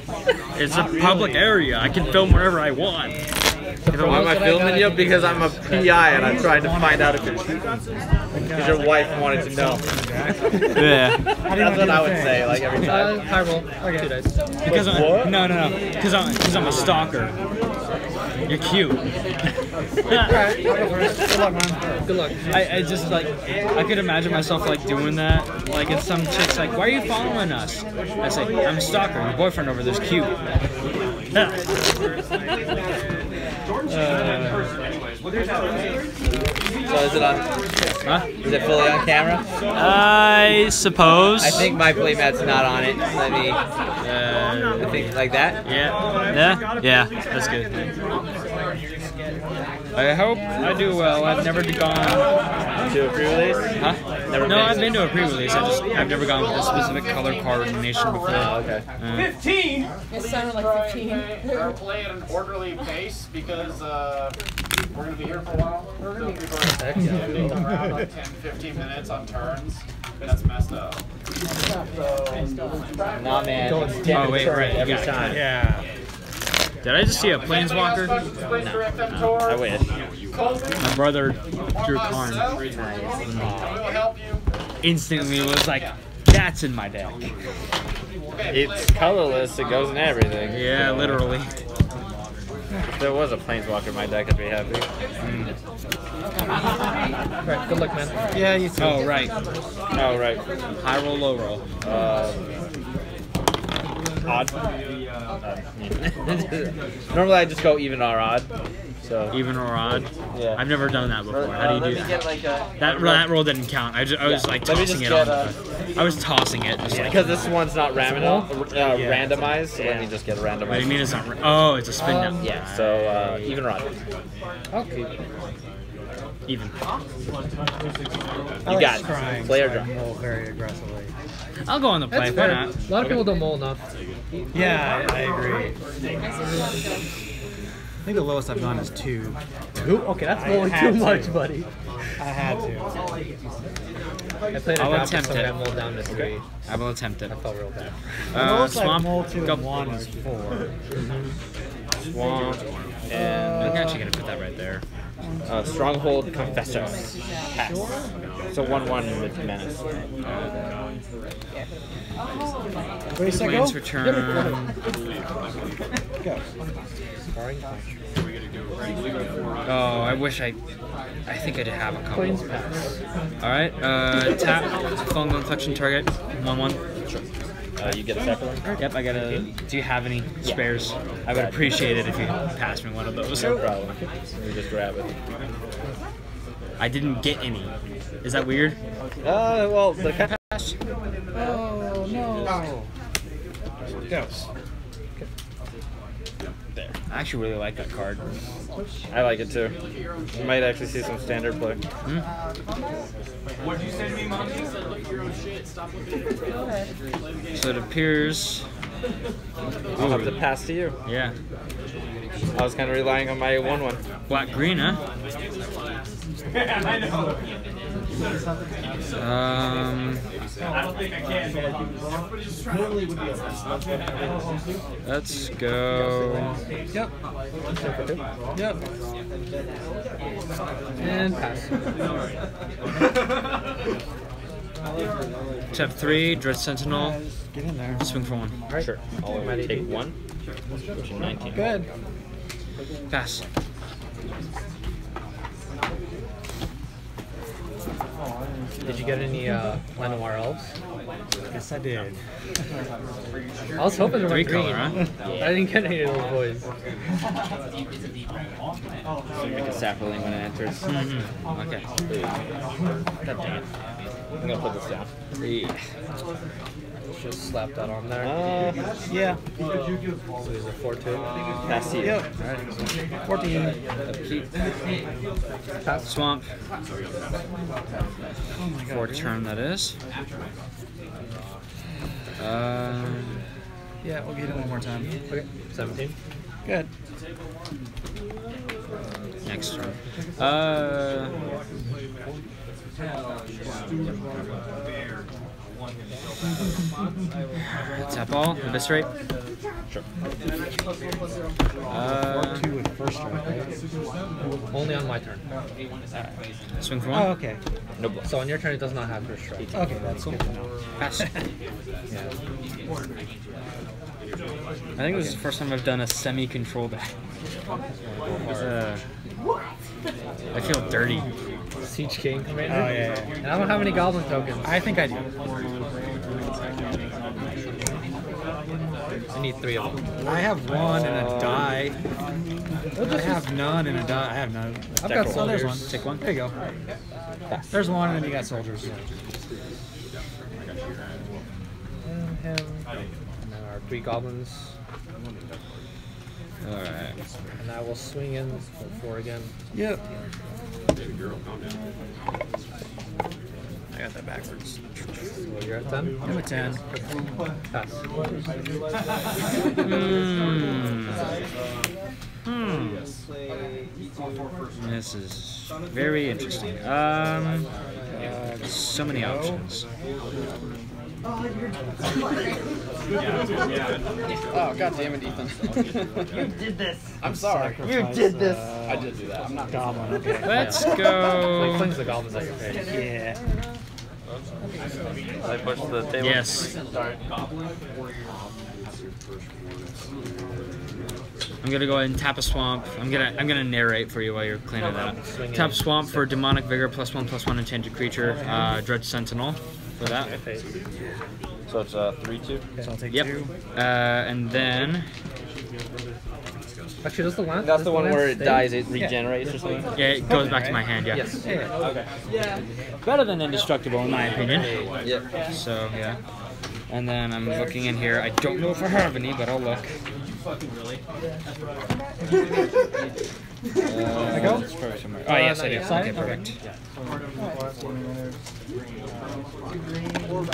It's a public area. I can film wherever I want. Why am I filming you? Because I'm a PI and I'm trying to find out if you're cheating. Because your wife wanted to know. Yeah. That's what I would say, like every time. Fireball. Okay. 2 dice. Because no. Because I'm a stalker. You're cute. Alright, I'll go first. Good luck, man. Good luck. I just like I could imagine myself like doing that. Like if some chick's like, "Why are you following us?" I say, "I'm a stalker. Your boyfriend over there's cute." So is it on? Huh? Is it fully on camera? I suppose. I think my playmat's not on it. Let me. I think like that. Yeah. That's good. I hope I do well. I've never gone to a pre-release. Huh? I've been to a pre-release. I've never gone with a specific color coordination before. Okay. 15. It sounded like 15. We're playing at an orderly pace because we're going to be here for a while. So people are getting around like 10-15 minutes on turns. That's messed up. Nah, man. Oh wait, right. Every time. Yeah. Did I just see a planeswalker? No. I wish. My brother drew Karn. Instantly was like, that's in my deck. It's colorless, it goes in everything. Yeah, literally. If there was a planeswalker in my deck, I'd be happy. Right, good luck, man. Yeah, you too. Oh, right. High roll, low roll. Odd. Normally I just go even or odd. So even or odd. Yeah. I've never done that before. How do you do that? Like that roll didn't count. I was like tossing it on. I was tossing it just because this one's not randomized. So let me just get a randomized. What do you mean it's not? Oh, it's a spin down. Yeah. So even or odd. Okay. Even. You got it. Play or draw. Very aggressively. I'll go on the play. Why not? A lot of people don't mull enough. Yeah, I agree. I think the lowest I've gone is 2. 2? Okay, that's mulling too much, buddy. I had to. I played a I'll drop attempt and it. I mulled down to 3. I will attempt it. I felt real bad. The lowest I've Swamp. mulled to Go. 1 is 4. Swamp. And I'm actually gonna put that right there. Stronghold Confessor. Pass. So 1/1 with menace. Plains return. Go. Oh, I wish I think I did have a couple. Plains pass. Alright, tap, phone inflection target, 1/1. Sure. You get a separate one? Yep, I got a. Do you have any spares? I would appreciate it if you passed me one of those. No problem. Let me just grab it. I didn't get any. Is that weird? Well, the pass. Oh, no. Go. There. I actually really like that card. I like it too. You might actually see some standard play. What'd you say to me, Mommy? You said look at your own shit. Stop looking at your So it appears. I'll have to pass to you. Yeah. I was kind of relying on my 1/1. Black green, huh? I know. I don't think I can, man. Let's go. Yep. Yep. And pass. Tap 3, Dread Sentinel. Get in there. Swing for 1. Alright. Sure. I'll take 1. Which is 19. Good. Pass. Did you get any Lenoir elves? Yes, I did. I was hoping to Three went green. color, huh? I didn't get any of those boys. So you make a sapling when it enters. Okay. God dang it. I'm gonna put this down. Yeah. Just slap that on there. Yeah. So there's a 4/2. Pass to you. Yep. Alright. 14. Pass. Swamp. Oh my god. For turn, that is. Yeah, we'll get it one more time. Okay. 17. Good. Next turn. Tap all, eviscerate. Sure. 4/2 with first strike, right? Only on my turn. Swing for 1. Oh, okay. No block. So on your turn, it does not have first strike. Okay, that's good to know. Pass. I think this is the first time I've done a semi-control deck. I feel dirty. Siege King Commander? Oh, yeah. And I don't have any Goblin tokens. I think I do. I need 3 of them. I have 1 and a die. I have none and a die. I have none. I've got roll. there's 1. Take 1. There you go. There's 1 and then you got soldiers. And him. And then our 3 goblins. Alright. And I will swing in for 4 again. Yep. I got that backwards. So you're at 10? I'm at 10. Pass. This is very interesting. So many options. Oh, god damn it, Ethan. You did this. I'm sorry. Sacrifice, You did this. I did do that. I'm not Goblin, okay. Let's go. He flings the goblins at your face. Yeah. I pushed the table. Yes. Sorry. I'm gonna go ahead and tap a swamp. I'm gonna narrate for you while you're cleaning that up. Tap swamp for demonic vigor +1/+1 enchanted creature. Dredge Sentinel for that. So it's 3/2. So I'll take Yep. 2. And then Actually, does the lance? That's the one where it dies, it regenerates or something? yeah, it goes back to my hand. Yeah. Yes. Okay. Better than indestructible in my opinion. Yeah. So yeah. And then I'm looking in here. I don't know if I have any, but I'll look. I go? It's probably somewhere. Oh yes, I do. Okay, perfect.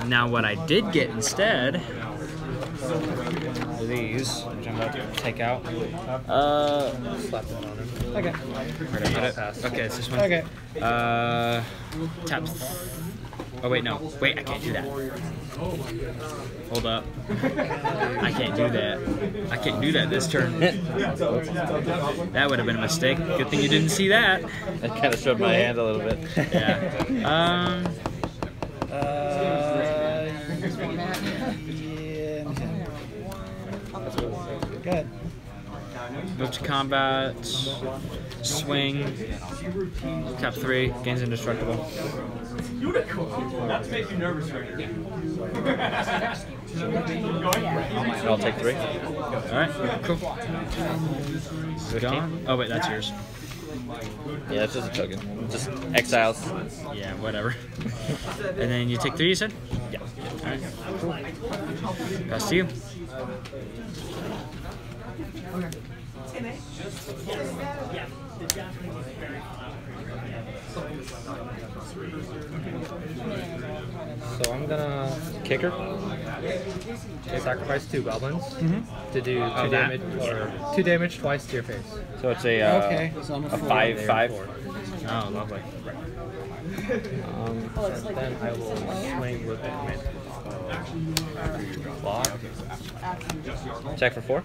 Now what I did get instead are these, which I'm about to take out. Slap that on him. Okay. Where'd I put it? Okay, it's this one. Okay. Tap. Oh wait, no. Wait, I can't do that. Hold up. I can't do that. I can't do that this turn. That would have been a mistake. Good thing you didn't see that. I kind of showed my hand a little bit. Yeah. Good. Move to combat. Swing. Tap 3. Gains indestructible. Not to make you nervous right here. I'll take 3. Alright, cool. Gone. Oh wait, that's yours. Yeah, it's just a token. Just exiles. Yeah, whatever. And then you take 3, you said? Yeah. Alright, cool. Pass to you. So I'm gonna kick her. Sacrifice 2 goblins to do 2 damage or 2 damage twice to your face. So it's a Okay, so I'm a a 5/5. Oh, lovely. Then I will swing with the command. Block. Check for 4.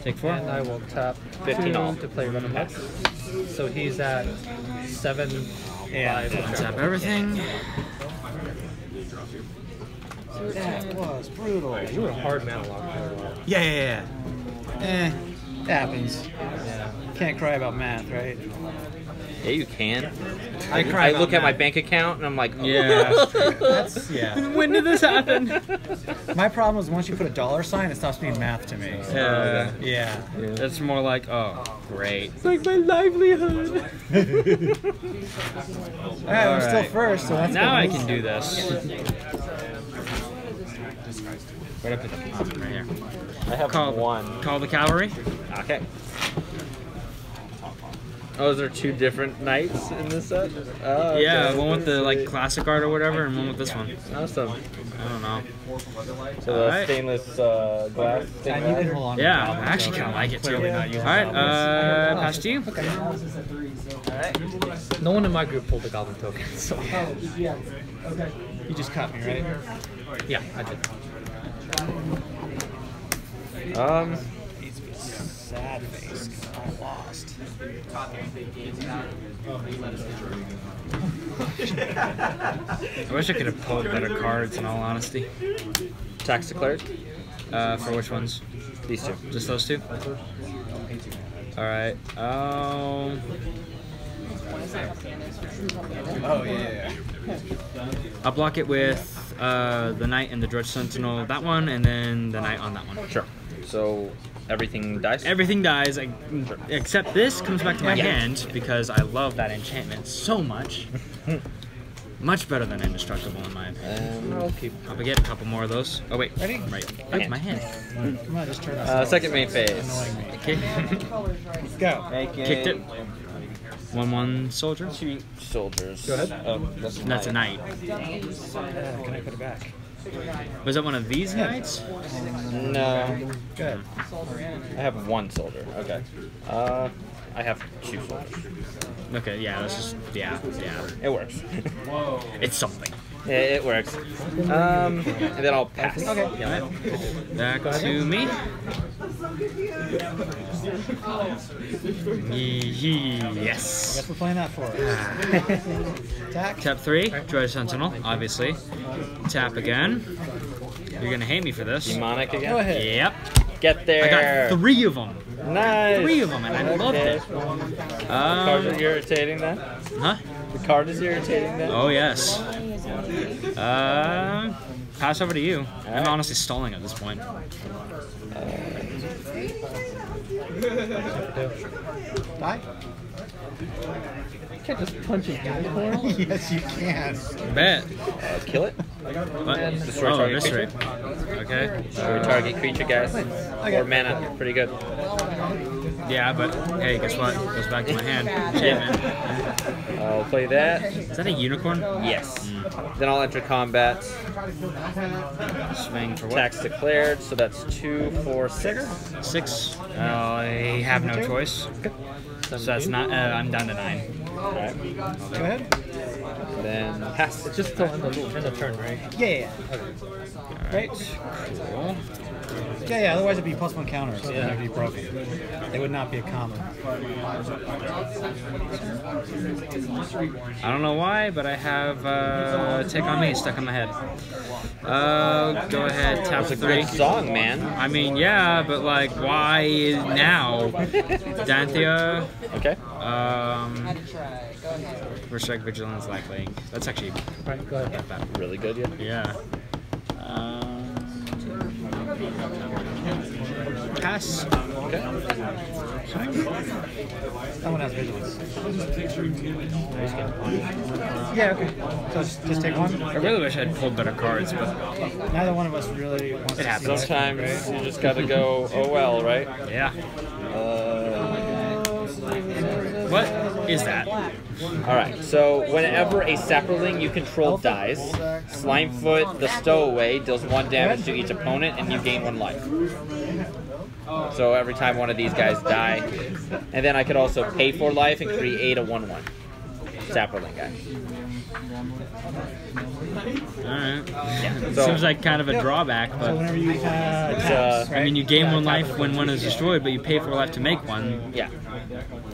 Take 4. And I will tap 15 2 off. to play run him up. So he's at 7. Yeah. 5. Tap everything. That was brutal. You were a hard mana lock for a while. Yeah. It happens. Yeah. Can't cry about math, right? Yeah, you can. I cry I look about at my math. bank account and I'm like, Yeah. That's, yeah. When did this happen? My problem is once you put a $, it stops being math to me. Yeah. It's more like, oh, great. It's like my livelihood. I'm still first, so that's Now good I news. can do this. Where'd I put the right here? I have Call 1. Call the cavalry. Okay. Oh, is there 2 different knights in this set? Oh, okay. Yeah, one with the like classic art or whatever, and one with this one. Awesome. I don't know. So the Alright. stainless glass. And you can hold on to Yeah, the goblin, I actually so kind of like it too. clearly not using Alright, goblins. pass to you. No one in my group pulled the goblin token, so You just cut me, right? yeah, I did. Sad face. I'm lost. I wish I could have pulled better cards, in all honesty. Tax declared? For which ones? These 2. Just those 2? Alright. Oh, yeah. I'll block it with the Knight and the Dredge Sentinel, that one, and then the Knight on that one. Sure. So everything dies? Everything dies, except this comes back to my hand because I love that enchantment so much. Much better than indestructible in my opinion. I'll keep. I'll get a couple more of those. Oh wait, ready? Right. Back my hand. Come on, just turn us. Second main phase. Okay. Let's go. Kicked it. 1/1 soldier. 2 soldiers. Go ahead. That's a knight. Can I put it back? Was that one of these knights? No. Good. I have 1 soldier. Okay. I have 2 soldiers. Okay, yeah, that's just yeah. It works. It's something. It works. And then I'll pass. Okay. Yeah. Back to me. Yes. Guess we're playing that for. Attack. Tap 3, Droid Sentinel, obviously. Tap again. You're gonna hate me for this. Demonic again? Go ahead. Yep. Get there. I got 3 of them. Nice. 3 of them, and I loved it. Cards are irritating then? Huh? The card is irritating then? Oh yes. Pass over to you. I'm honestly stalling at this point. Die. You can't just punch a unicorn. Yes, you can. Bet. Kill it. What? Destroy Oh, target eviscerate. creature. Okay. Destroy target creature, guys. 4 mana. Pretty good. Yeah, but hey, guess what? Goes back to my hand. Enchantment. I'll play that. Is that a unicorn? Yes. Then I'll enter combat. Swing for what? Attacks declared, so that's 2, 4, 6. 6. I have no choice. So that's not. I'm down to 9. Alright. Go ahead. Then pass. It's just till end of turn, right? Yeah. Right. Cool. Yeah. Otherwise, it'd be +1 counter, so it'd be broken. It would not be a common. I don't know why, but I have Take On Me stuck in my head. Go ahead, tap That's a 3. good song, man. I mean, yeah, but like, why now? Danthea. Okay. Restrict Vigilance, Lifelink. That's actually Right, go ahead. not bad. Really good, yeah. Yeah. Pass. Okay. That one has vigilance. Yeah, okay. So just take one? I really wish I'd pulled better cards, but Neither one of us really wants it to see happens. that. Sometimes you just gotta go, oh well, right? Yeah. What is that? Alright, so whenever a sapperling you control dies, Slimefoot, the stowaway, deals 1 damage to each opponent and you gain 1 life. So every time one of these guys die. And then I could also pay for life and create a 1/1 sapperling guy. Alright. Yeah. Seems like kind of a drawback, So but whenever you It's, I mean, you gain 1 life when 1 is destroyed, but you pay for life to make 1. yeah.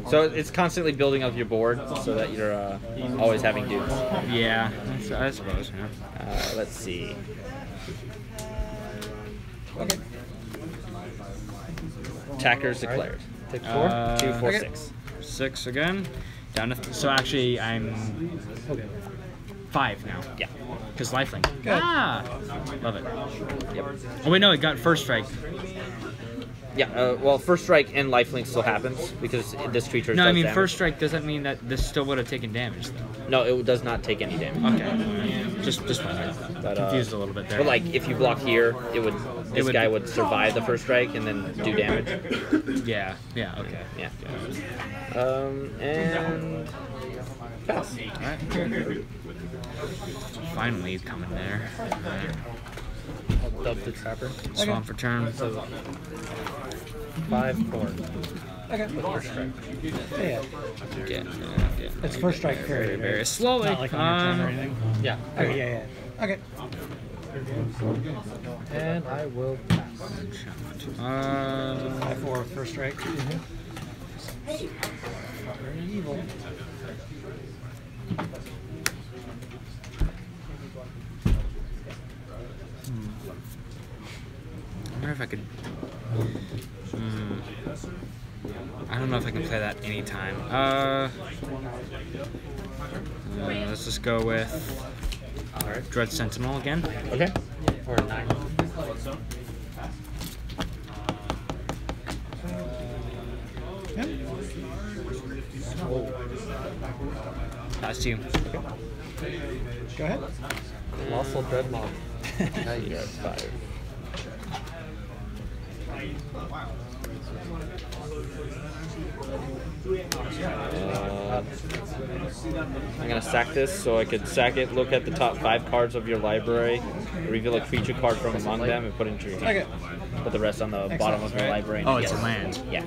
So it's constantly building up your board so that you're always having dudes. Yeah, I suppose. Yeah. Let's see. Okay. Attackers declared. Take 4. 2, 4, Okay. 6. 6 again. Down to so actually I'm 5 now. Yeah. Because lifelink. Good. Ah, love it. Yep. Oh wait, no, it got first strike. Yeah, well, first strike and lifelink still happens because this creature No, does I mean damage. first strike doesn't mean that this still would have taken damage though. No, it does not take any damage. Okay, just wondering. But, Confused a little bit there. But like, if you block here, this guy would survive the first strike and then do damage. Yeah. Yeah. Okay. Yeah. And pass. Alright. Finally coming there. Dub the trapper. Swamp for turn. 5, 4. Okay. First strike. Yeah. It's first strike period. Very slowly. Not like on your turn or anything. Yeah. Okay, yeah. Okay. And I will pass. 5/4 first strike. Very evil. I wonder if I could. I don't know if I can play that anytime. Let's just go with Dread Sentinel again. Okay. Or 9. Yep. That's you. Go ahead. Colossal Dreadnought. Now you're at 5. I'm gonna sack this so I could sack it, look at the top 5 cards of your library, reveal a creature card from among them, and put it into your hand. Okay. Put the rest on the bottom of your library. Oh, it's a land. Yeah.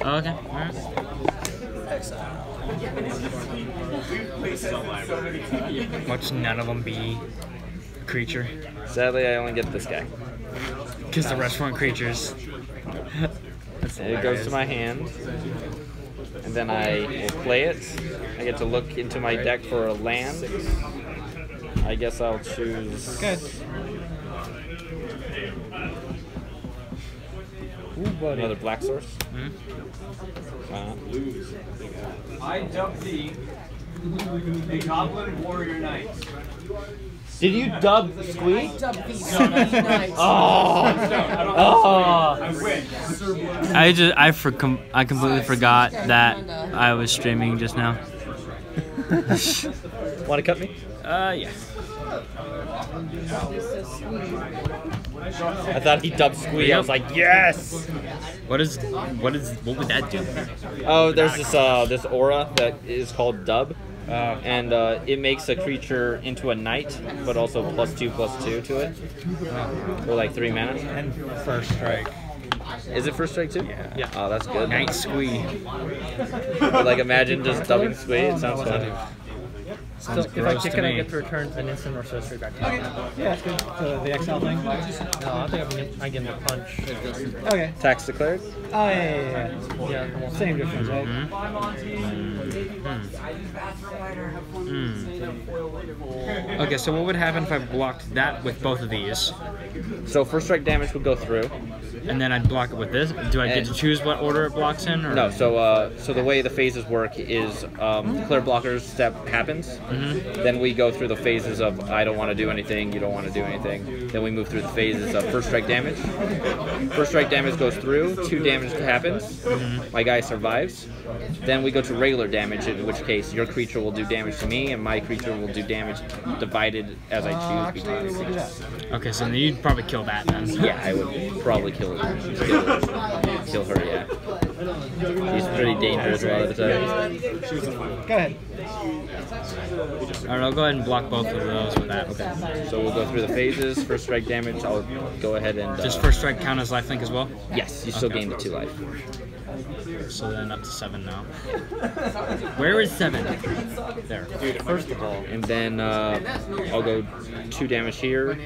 Oh, okay. Alright. Watch none of them be creature. Sadly, I only get this guy. Because the rest weren't creatures. It goes to my hand. And then I will play it. I get to look into my deck for a land. I guess I'll choose... Good. Another black source. I dub thee a Goblin Warrior Knight. Did you dub Squee? I completely forgot that I was streaming just now. Want to cut me? Yeah. I thought he dubbed Squee. I was like, yes. What would that do? Oh, there's this aura that is called Dub. And it makes a creature into a knight, but also +2/+2 to it. For like 3 mana. And first strike. Is it first strike too? Yeah. Oh, that's good. Knight Squee. But like imagine just dubbing Squee. It sounds fun. Sounds if I gross kick to it, I me. get to return an instant or sorcery back to Okay. Yeah, that's good. The XL thing. No, I think I get the punch. Okay. Tax declared. Oh yeah. Same difference, right? Okay, so what would happen if I blocked that with both of these? So first strike damage would go through. And then I'd block it with this? Do I get to choose what order it blocks in? Or? No, so the way the phases work is clear blockers step happens. Then we go through the phases of I don't want to do anything, you don't want to do anything. Then we move through the phases of first strike damage. First strike damage goes through, 2 damage happens. My guy survives. Then we go to regular damage, in which case your creature will do damage to me, and my creature will do damage divided as I choose between us. Okay, so then you'd probably kill that then. Yeah, I would probably kill her. Kill her, yeah. She's pretty dangerous a lot of the time. Go ahead. Alright, I'll go ahead and block both of those with that. Okay. So we'll go through the phases. First strike damage, I'll go ahead and... Does first strike count as lifelink as well? Yes, you still gain the 2 life. So then up to 7 now. Where is 7? There. First of all. And then I'll go 2 damage here.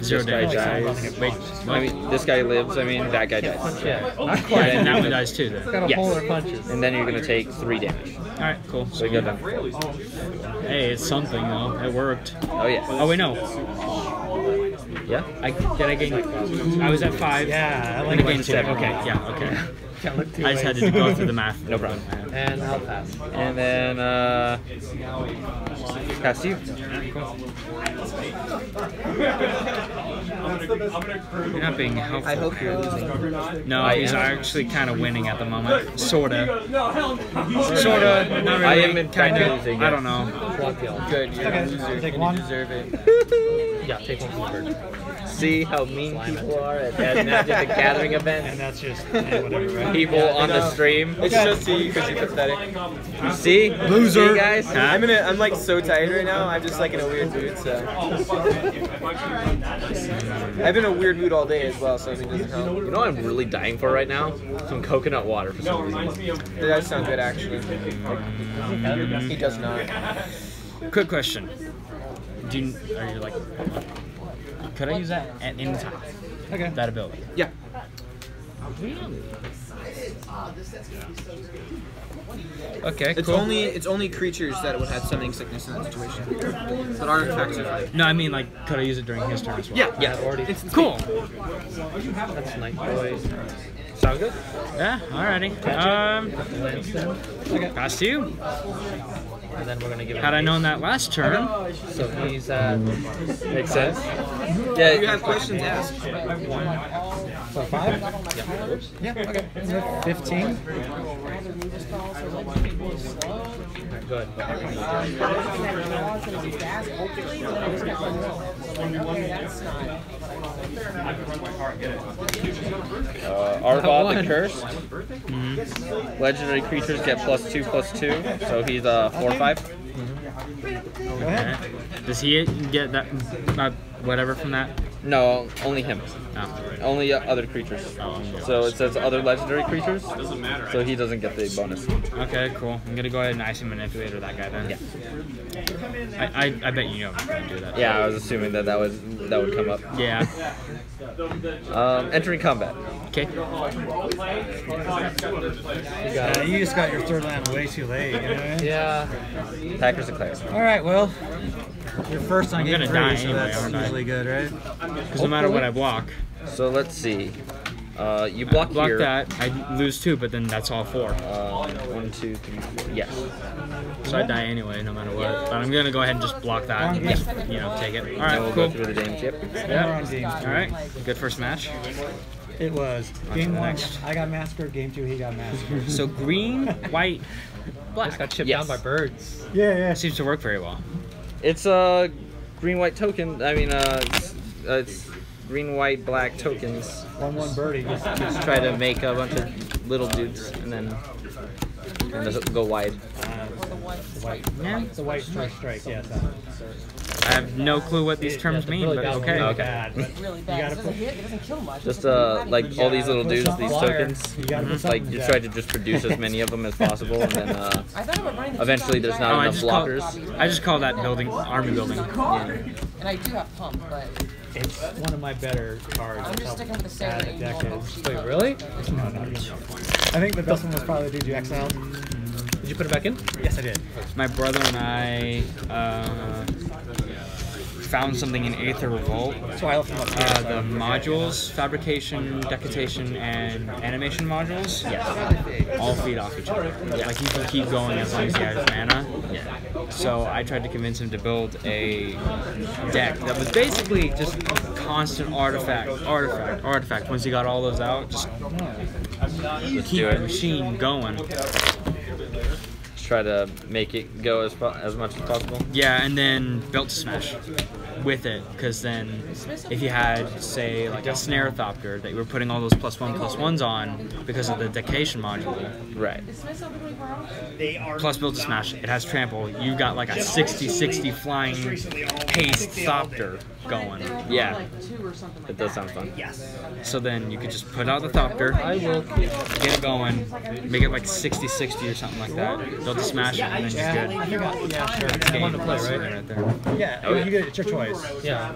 Zero this guy damage. dies. Wait, I mean, this guy lives. I mean, that guy dies. Yeah. Not quite. And that one dies too then. Got a polar punches. And then you're going to take 3 damage. Alright, cool. So you go down. Hey, it's something though. It worked. Oh, yeah. Oh, wait, no. Yeah? Did I gain? I was at 5. Yeah, I And I like gained 7. Okay, yeah, okay. I just had to go through the math. No problem. And I'll pass. And then, pass you. You're not being helpful. I hope you're losing. No, he's actually kind of winning at the moment. Sorta. Sorta. Not really. I am kind of. losing. I don't know. Good. You're Okay. a loser. Take You one. deserve it. Yeah, take 1 from the bird. See how mean people are at Magic the Gathering events? And that's just whatever, right? People on the stream. It's just you because you're pathetic. You see? Loser. See, guys? I'm like so tired right now. I'm just like in a weird mood. So I've been in a weird mood all day as well. So I mean, it doesn't help. You know what I'm really dying for right now? Some coconut water for some reason. That does sound good actually. He does not. Quick question. Are you like? Could I use that at any time? Okay. That ability. Yeah. Okay. It's cool. it's only creatures that would have summoning sickness in that situation. But artifacts are No, I mean like, could I use it during his turn as well? yeah. Already. It's Cool. That's nice, boys. Sound good? Yeah. Alrighty. Pass to you. And then we're gonna give. Had I known that last turn. So he's at. Makes sense. Yeah. If you have questions, ask. So 5? Yeah. Yeah, okay. 15. Good. Arbod the Cursed. Legendary creatures get +2/+2, so he's 4/5. Okay. Does he get that whatever from that? No, only him. Oh. Only other creatures. So it says other legendary creatures. Doesn't matter. So he doesn't get the bonus. Okay, cool. I'm gonna go ahead and Icy Manipulator that guy then. Yeah. I bet you know I'm gonna do that. Yeah, I was assuming that would come up. Yeah. Entering combat. Okay. You just got your third land way too late. You know? Yeah. Packers declare. All right, well, you're first on I'm game gonna 3, die so anyway, that's aren't I? usually good, right? Because no matter what I block. So let's see. You block here. that, I lose 2, but then that's all 4. 1, 2, 3, 4. Yes. So I die anyway, no matter what. But I'm gonna go ahead and just block that and just, take it. All right, And we'll cool. go through the damage. Yep. All right, good first match. It was. On Game to the 1, next. I got massacred. Game 2, he got massacred. So green, white, black. Just got chipped down by birds. Yeah. Seems to work very well. It's a green-white token. I mean, it's green, white, black tokens. 1/1 birdie. Just try to make a bunch of little dudes and then just go wide. The white strike, yes. I have no clue what these terms mean, but okay. Really bad. It doesn't hit. It doesn't kill much. Just like all these little dudes, these tokens. Like you try to just produce as many of them as possible, and then eventually there's not enough blockers. I just call that building army building. Yeah. And I do have pump, but It's one of my better cards. I'm just sticking with the same Add a deck is. Wait, really? No. I think the best one was probably Did You Exile? Did you put it back in? Yes, I did. My brother and I found something in Aether Revolt. So I left them upstairs. The modules, fabrication, decapitation, and animation modules, all feed off each other. Like you can keep going as long as you have mana. So I tried to convince him to build a deck that was basically just constant artifact. Once you got all those out, just keep the machine going. Try to make it go as much as possible. Yeah, and then built to smash with it, because then if you had, say, like a Snare Thopter that you were putting all those +1/+1s on because of the Decation module, right? Plus built to smash, it has trample. You got like a 60/60 flying haste Thopter going. Yeah, it does sound fun. So then you could just put out the Thopter, get it going, make it like 60/60 or something like that. Build to smash it, and then you're good. Yeah, sure. It's Fun to play, right there. Yeah, you get it. It's your choice. Yeah.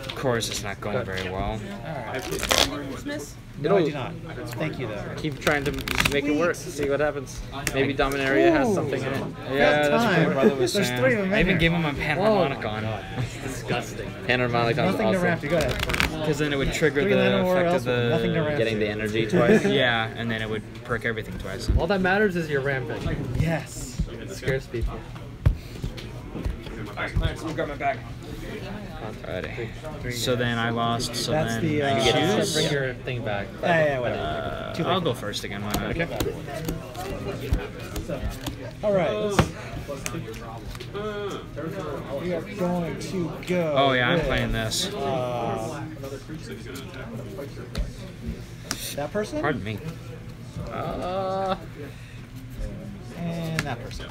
Of course, it's not going very well. No, I do not. Thank you, though. Keep trying to make it work. See what happens. Maybe Dominaria has something in it. Yeah, that's what my brother was There's saying. 3 of them in I even here. gave him a Panharmonicon. Disgusting. Panharmonicon's Nothing to awesome. ramp. You go ahead. Because then it would trigger 3 the land nowhere effect else, of nothing to the... ramp. Getting the energy twice. Yeah, and then it would perk everything twice. All that matters is your ramping. Yes. It scares people. Clarence, let me grab my bag. Alrighty. So then I lost, so That's then the, I you choose. Just bring your thing back. Yeah, whatever. I'll go first again, why not? Okay. All right. We are going to go. Oh yeah, I'm with, playing this. That person? Pardon me. And that person.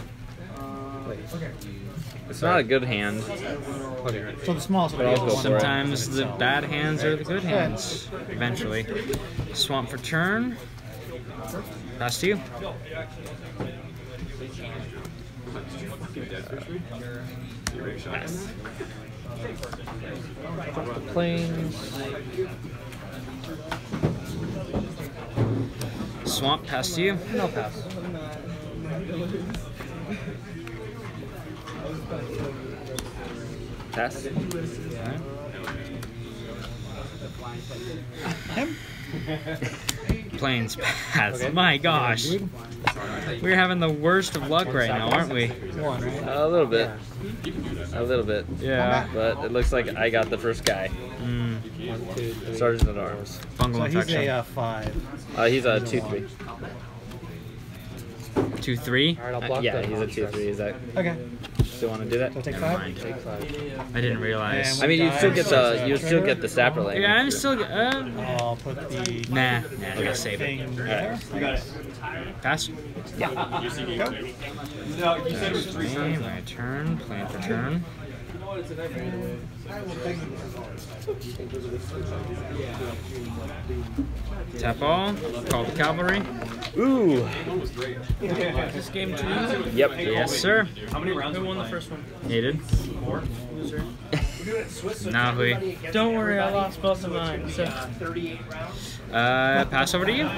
It's not a good hand. So the smallest one. But I'll go for it. Sometimes the bad hands are the good hands. Eventually. Swamp for turn. Pass to you. Pass. Drop the planes. Swamp, pass to you. No pass. Pass. Him? Plains Pass. Okay. My gosh. We're having the worst of luck right now, aren't we? A little bit. A little bit. Yeah. But it looks like I got the first guy. Sergeant at Arms. Fungal So infection. he's a 5. He's a 2-3. 2-3? Alright, I'll block Yeah, the he's a monstrous. 2-3. Is that? Okay. Still want to do that? So take Never 5? mind. Take 5. I didn't realize. I mean, you still get the sapperling. Yeah, I'm still. I'll put the Nah, I gotta save it. thing there. Pass. Yeah. Go. No, you said it was 3 turns. My turn. Plan for turn. Tap all. Call the cavalry. Ooh. This game 2? Yep. Yes, sir. How many rounds? Who won the first one? Needed. 4? Loser. Nah, we. Don't worry, I lost both of mine. So. Pass over to you.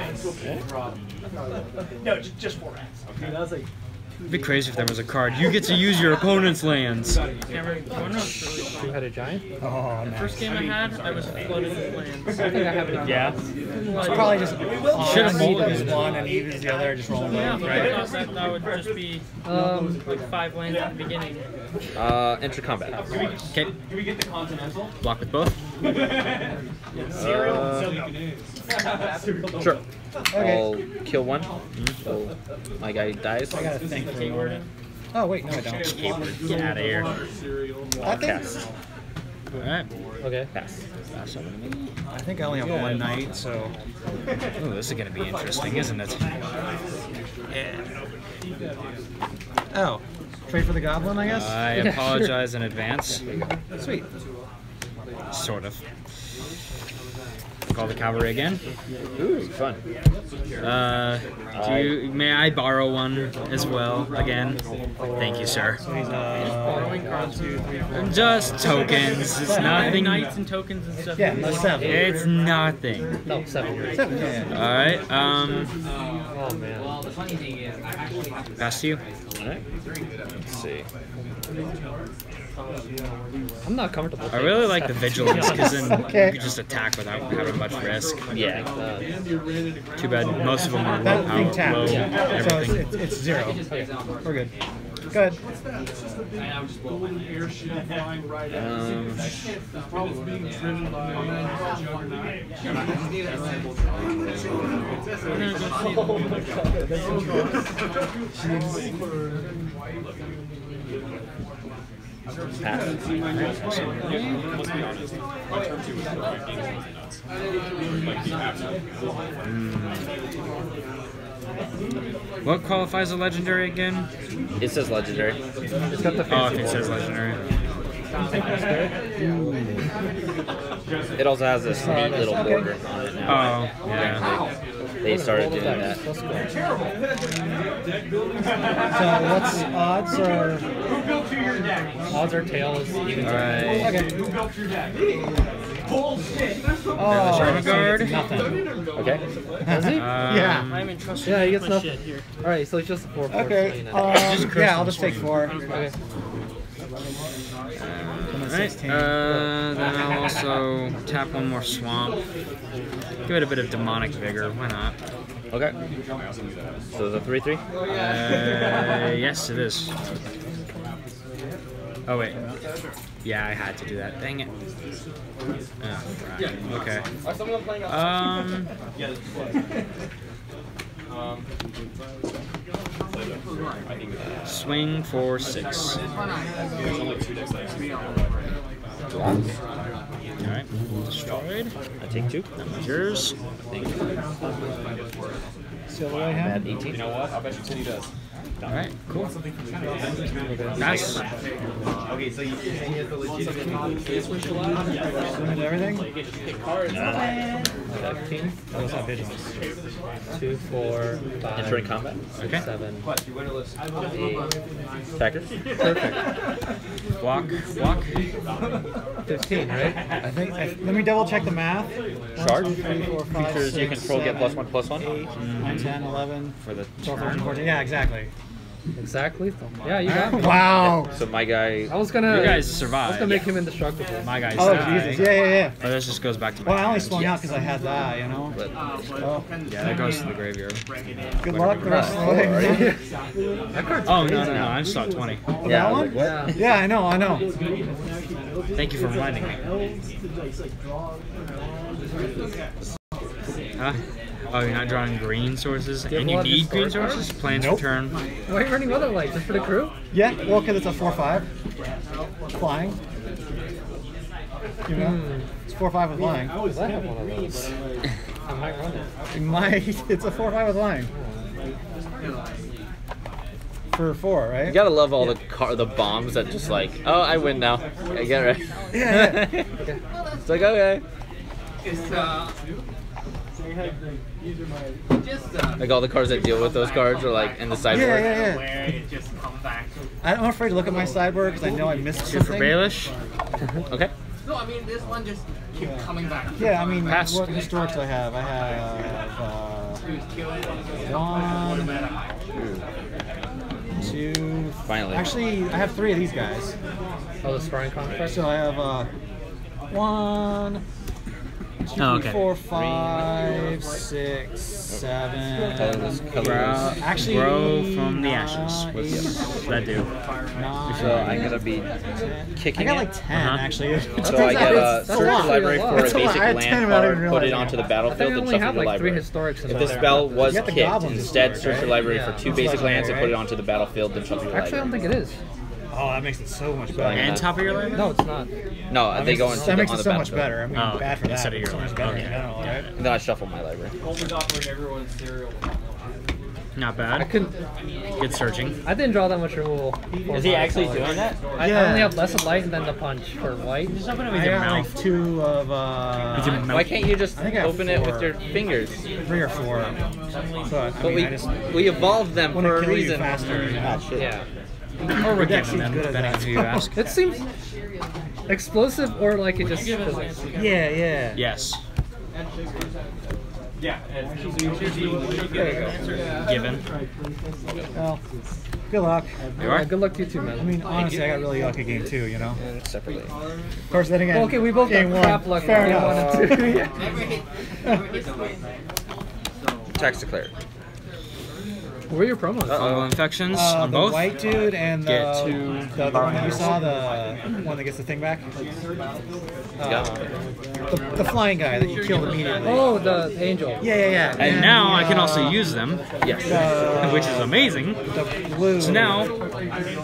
No, just 4 rounds. Okay. It'd be crazy if there was a card. You get to use your opponent's lands. Two-headed giant? Oh, nice. First game I had, I was floating with lands. I think I have it. Yeah. It's probably just Should have use one and use the other, just roll Yeah, both, but right? I thought that would just be like 5 lands at the beginning. Enter combat. Okay. Do we get the Continental? Block with both. Sure. Okay. I'll kill one. So my guy dies. I gotta think for a moment. Oh, wait, no, I don't. Get out of here. I think, Cast. Alright. Okay. Pass. Pass over to me. I think I only have one night, so. Ooh, this is gonna be interesting, isn't it? Oh. Trade for the goblin, I guess? I apologize in advance. Sweet. Sort of. Call the cavalry again. Ooh, fun. May I borrow one as well again? Thank you, sir. Borrowing cards. 2, 3, 4. Just tokens. It's nothing. Knights and tokens and stuff. Yeah, that's 7. It's nothing. No, 7. 7, yeah. Alright, Oh, man. pass to you. Alright. Let's see. I'm not comfortable. I really like the vigilance because then Okay. you can just attack without having much risk. Yeah. Too bad most of them are low That power, thing tapped. low So everything. it's 0. We're good. Good. What qualifies a legendary again? It says legendary. It's got the Oh, if fancy it says legendary. It also has this neat little border on it now. Oh, yeah. They started doing that. So what's odds or... Odds or tails even. Alright. Okay. Oh, Charm Guard. Nothing. Okay. Has he? Yeah. I'm entrusted Yeah, he with gets my nothing. shit here. Alright, so it's just a 4 Okay. Just Yeah, I'll just take 4. Okay. Alright, then I'll also tap one more swamp. Give it a bit of demonic vigor, why not? Okay. So it's a 3/3? Yes, it is. Oh, wait. Yeah, I had to do that. Dang it. Oh, right. Okay. Swing for 6. Alright, destroyed. I take 2. That was yours. Thank you. Seal the way hand. 18. You know what? I'll bet you 10 he does. Alright, cool. Nice. Okay, so you has the legitimate And everything? 17. Oh, it's not vigilance. 2, 4, 5. Entering combat. Okay. 7. Attacker. Perfect. Block, block. 15, right? I think. Let me double check the math. Charge. 1, 2, 3, 4, 5, Creatures you 6, control get 7, +1/+1. 8, 9, 10, 11, For the 12, 13, turn. 14. Yeah, exactly. Exactly. Yeah, you got me. Wow. So my guy. I was gonna. You guys I was survived. gonna make him indestructible. My guy's Oh dying. Jesus! Yeah, yeah, yeah. But this just goes back to my Well, I only hand. swung out because I had that, you know. Oh. Yeah, that goes to the graveyard. Good luck the rest of the way. Oh, no, I just saw 20. Oh, that one? Yeah, I know. Thank you for reminding me. Huh? Oh, you're not drawing green sources? And you need green sources? Plans return. Why are you running other light? Just for the crew? Yeah, well, because it's a 4/5. Flying. You know? It's 4/5 with flying. I have one of those. I might run it. It's a 4/5 with flying. For 4, right? You gotta love all the bombs that just like, oh, I win now. I get it right. Yeah. It's like, okay. Like all the cards that deal with those cards are like in the sideboard. Yeah. I'm afraid to look at my sideboard because I know I missed Two for something. Baelish. Okay. No, I mean this one just keeps coming back. Yeah, I mean, Pass. what historics do I have? I have 1, 2. Finally. Actually, I have 3 of these guys. Oh, the sparring contract? So I have 1, 2, 4, 5, 6, 7. Actually, Grow from the ashes. That do. 9. So I'm gonna be kicking I got it. like 10 actually. So I get a search your library for a That's a lot. basic I had 10 land without card, even put it realizing onto the I battlefield, think I and only shuffle have your like 3 library. historics in If there. the spell was You got the kicked, goblins instead historic, search your right? library Yeah. for 2 That's basic lands and legendary, put it right? onto the battlefield, then shuffle your Actually, I don't library. think it is. Oh, that makes it so much better. And top of your library? No, it's not. No, they go into that the, makes on it the so much battlefield. better. I mean, Oh, bad for that. instead of your so much library. better in Okay. general, right? And then I shuffle my library. Not I bad. couldn't. Good searching. I didn't draw that much removal. Is he actually doing that? I only have less of light than the punch for white. Just open it with I your got mouth. like 2 of Why can't you just I think I have open it with 4. your fingers? 3 or 4. But I But mean, I just we evolved them want for to a kill you reason. faster. You know? Ah, shit. Yeah. Or we're Deck giving seems them, good at depending on that. who you ask. It seems explosive or like it just physics. Yeah. Yes. Yeah. Given. Well, good luck. You are? Good luck to you too, man. I mean, honestly, I got really lucky game 2, you know? And separately. Of course, then again, Well, okay, we both got game 1. crap luck. Fair Game enough. 1 and 2. Tax declared. What were your promos? Fungal infections on The both. white dude and the, Get 2 the one that you saw, the one that gets the thing back. The flying guy that you killed immediately. Oh, the angel. Yeah. And now I can also use them. Yes. Which is amazing. The blue. So now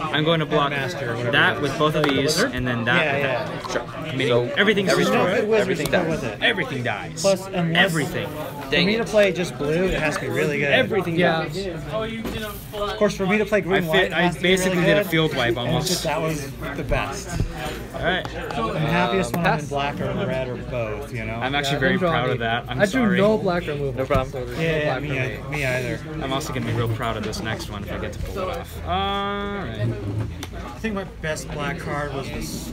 I'm going to block Master, whatever that it with both of these, and then that. Yeah. Sure. Meaning So everything's There's no destroyed. good wizards Everything to go dies. with it. Everything dies. Plus, unless, Everything. For me to play just blue, it has to be really good. Everything Yeah. dies. Of course, for me to play green white, it I has to be basically really did a good. field wipe And it's just, almost. that was the best. Alright. I'm happiest when I'm in black or red or both, you know? I'm actually Yeah, I very didn't draw proud any. of that. I'm I drew sorry. no black removal. No problem. So there's no Yeah, black for me. me either. I'm also going to be real proud of this next one if I get to pull it off. Alright. I think my best black card was this.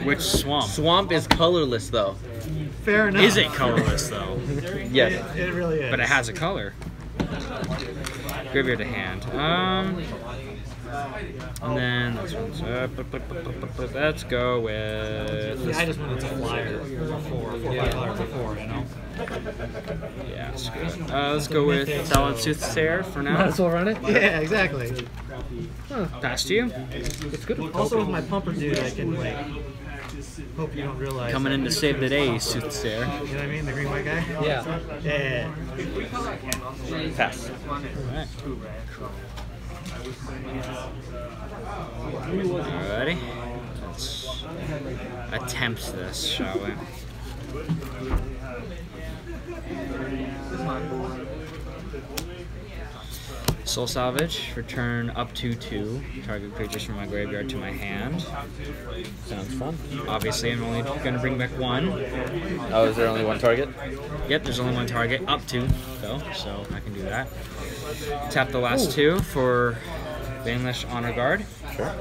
Which swamp? Swamp is colorless though. Fair enough. Is it colorless though? Yes. It really is. But it has a color. Graveyard to hand. And then this one's let's go with. I just wanted to flyer for 4 color before, you know? Yeah, it's good. Let's go with Talent Soothsayer for Might now. as well run it. Yeah, exactly. Pass to you. It's good. Also, with my pumper dude, I can, like, hope you don't realize. Coming in to save the day, Soothsayer. You know what I mean? The green white guy? Yeah. Yeah. Pass. Alright. Alrighty. Let's attempt this, shall we? Soul Salvage, return up to 2 target creatures from my graveyard to my hand. Sounds fun. Obviously, I'm only going to bring back 1. Oh, is there only one target? Yep, there's only 1 target, up to, though, so I can do that. Tap the last 2 for Baelish Honor Guard. Sure.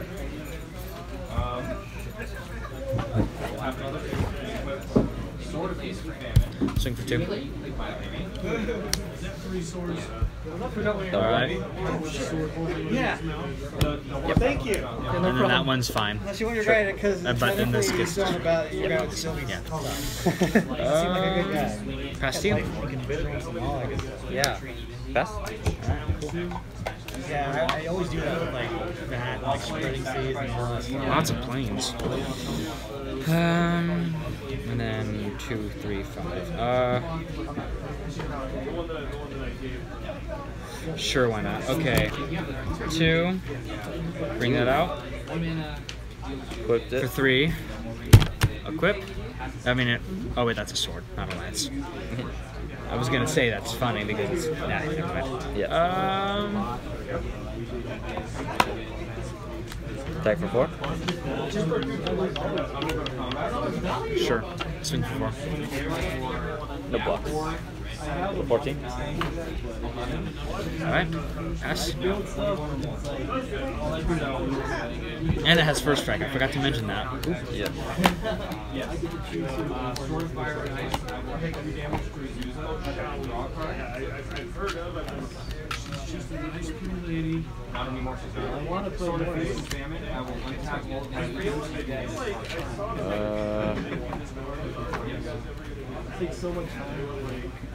Swing for 2. Alright. Yeah. Thank you. And then that one's fine. Unless you want your guy to, because But then this gets about your guy with the silly yeah. stuff. He seemed like a good guy. Pass to you. Yeah. Pass. Yeah, I always do that with like that, like spreading seas and all that stuff. Lots of planes. And then 2, 3, 5. Sure, why not? Okay. 2. Bring that out. Equipped it. For 3. Equip. I mean, oh wait, that's a sword, not a lance. I was gonna say that's funny because it's. Nah, never mind. Yeah. Attack for 4. Sure. Swing for 4. No blocks. 14. Alright. Pass. And it has first strike. I forgot to mention that. Yeah.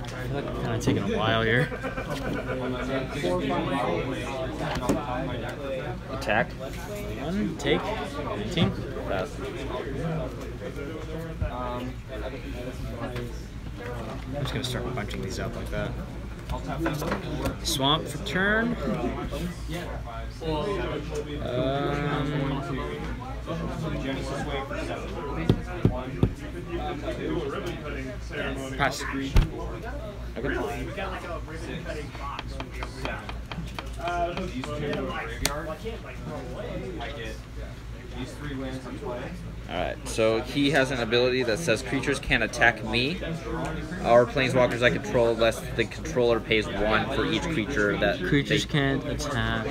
I feel like I'm kind of taking a while here. Attack. 1, take. 19. Pass. I'm just gonna start bunching these up like that. Swamp for turn. Pass. Alright, so he has an ability that says creatures can attack me or planeswalkers I control unless the controller pays 1 for each creature that creatures can't attack.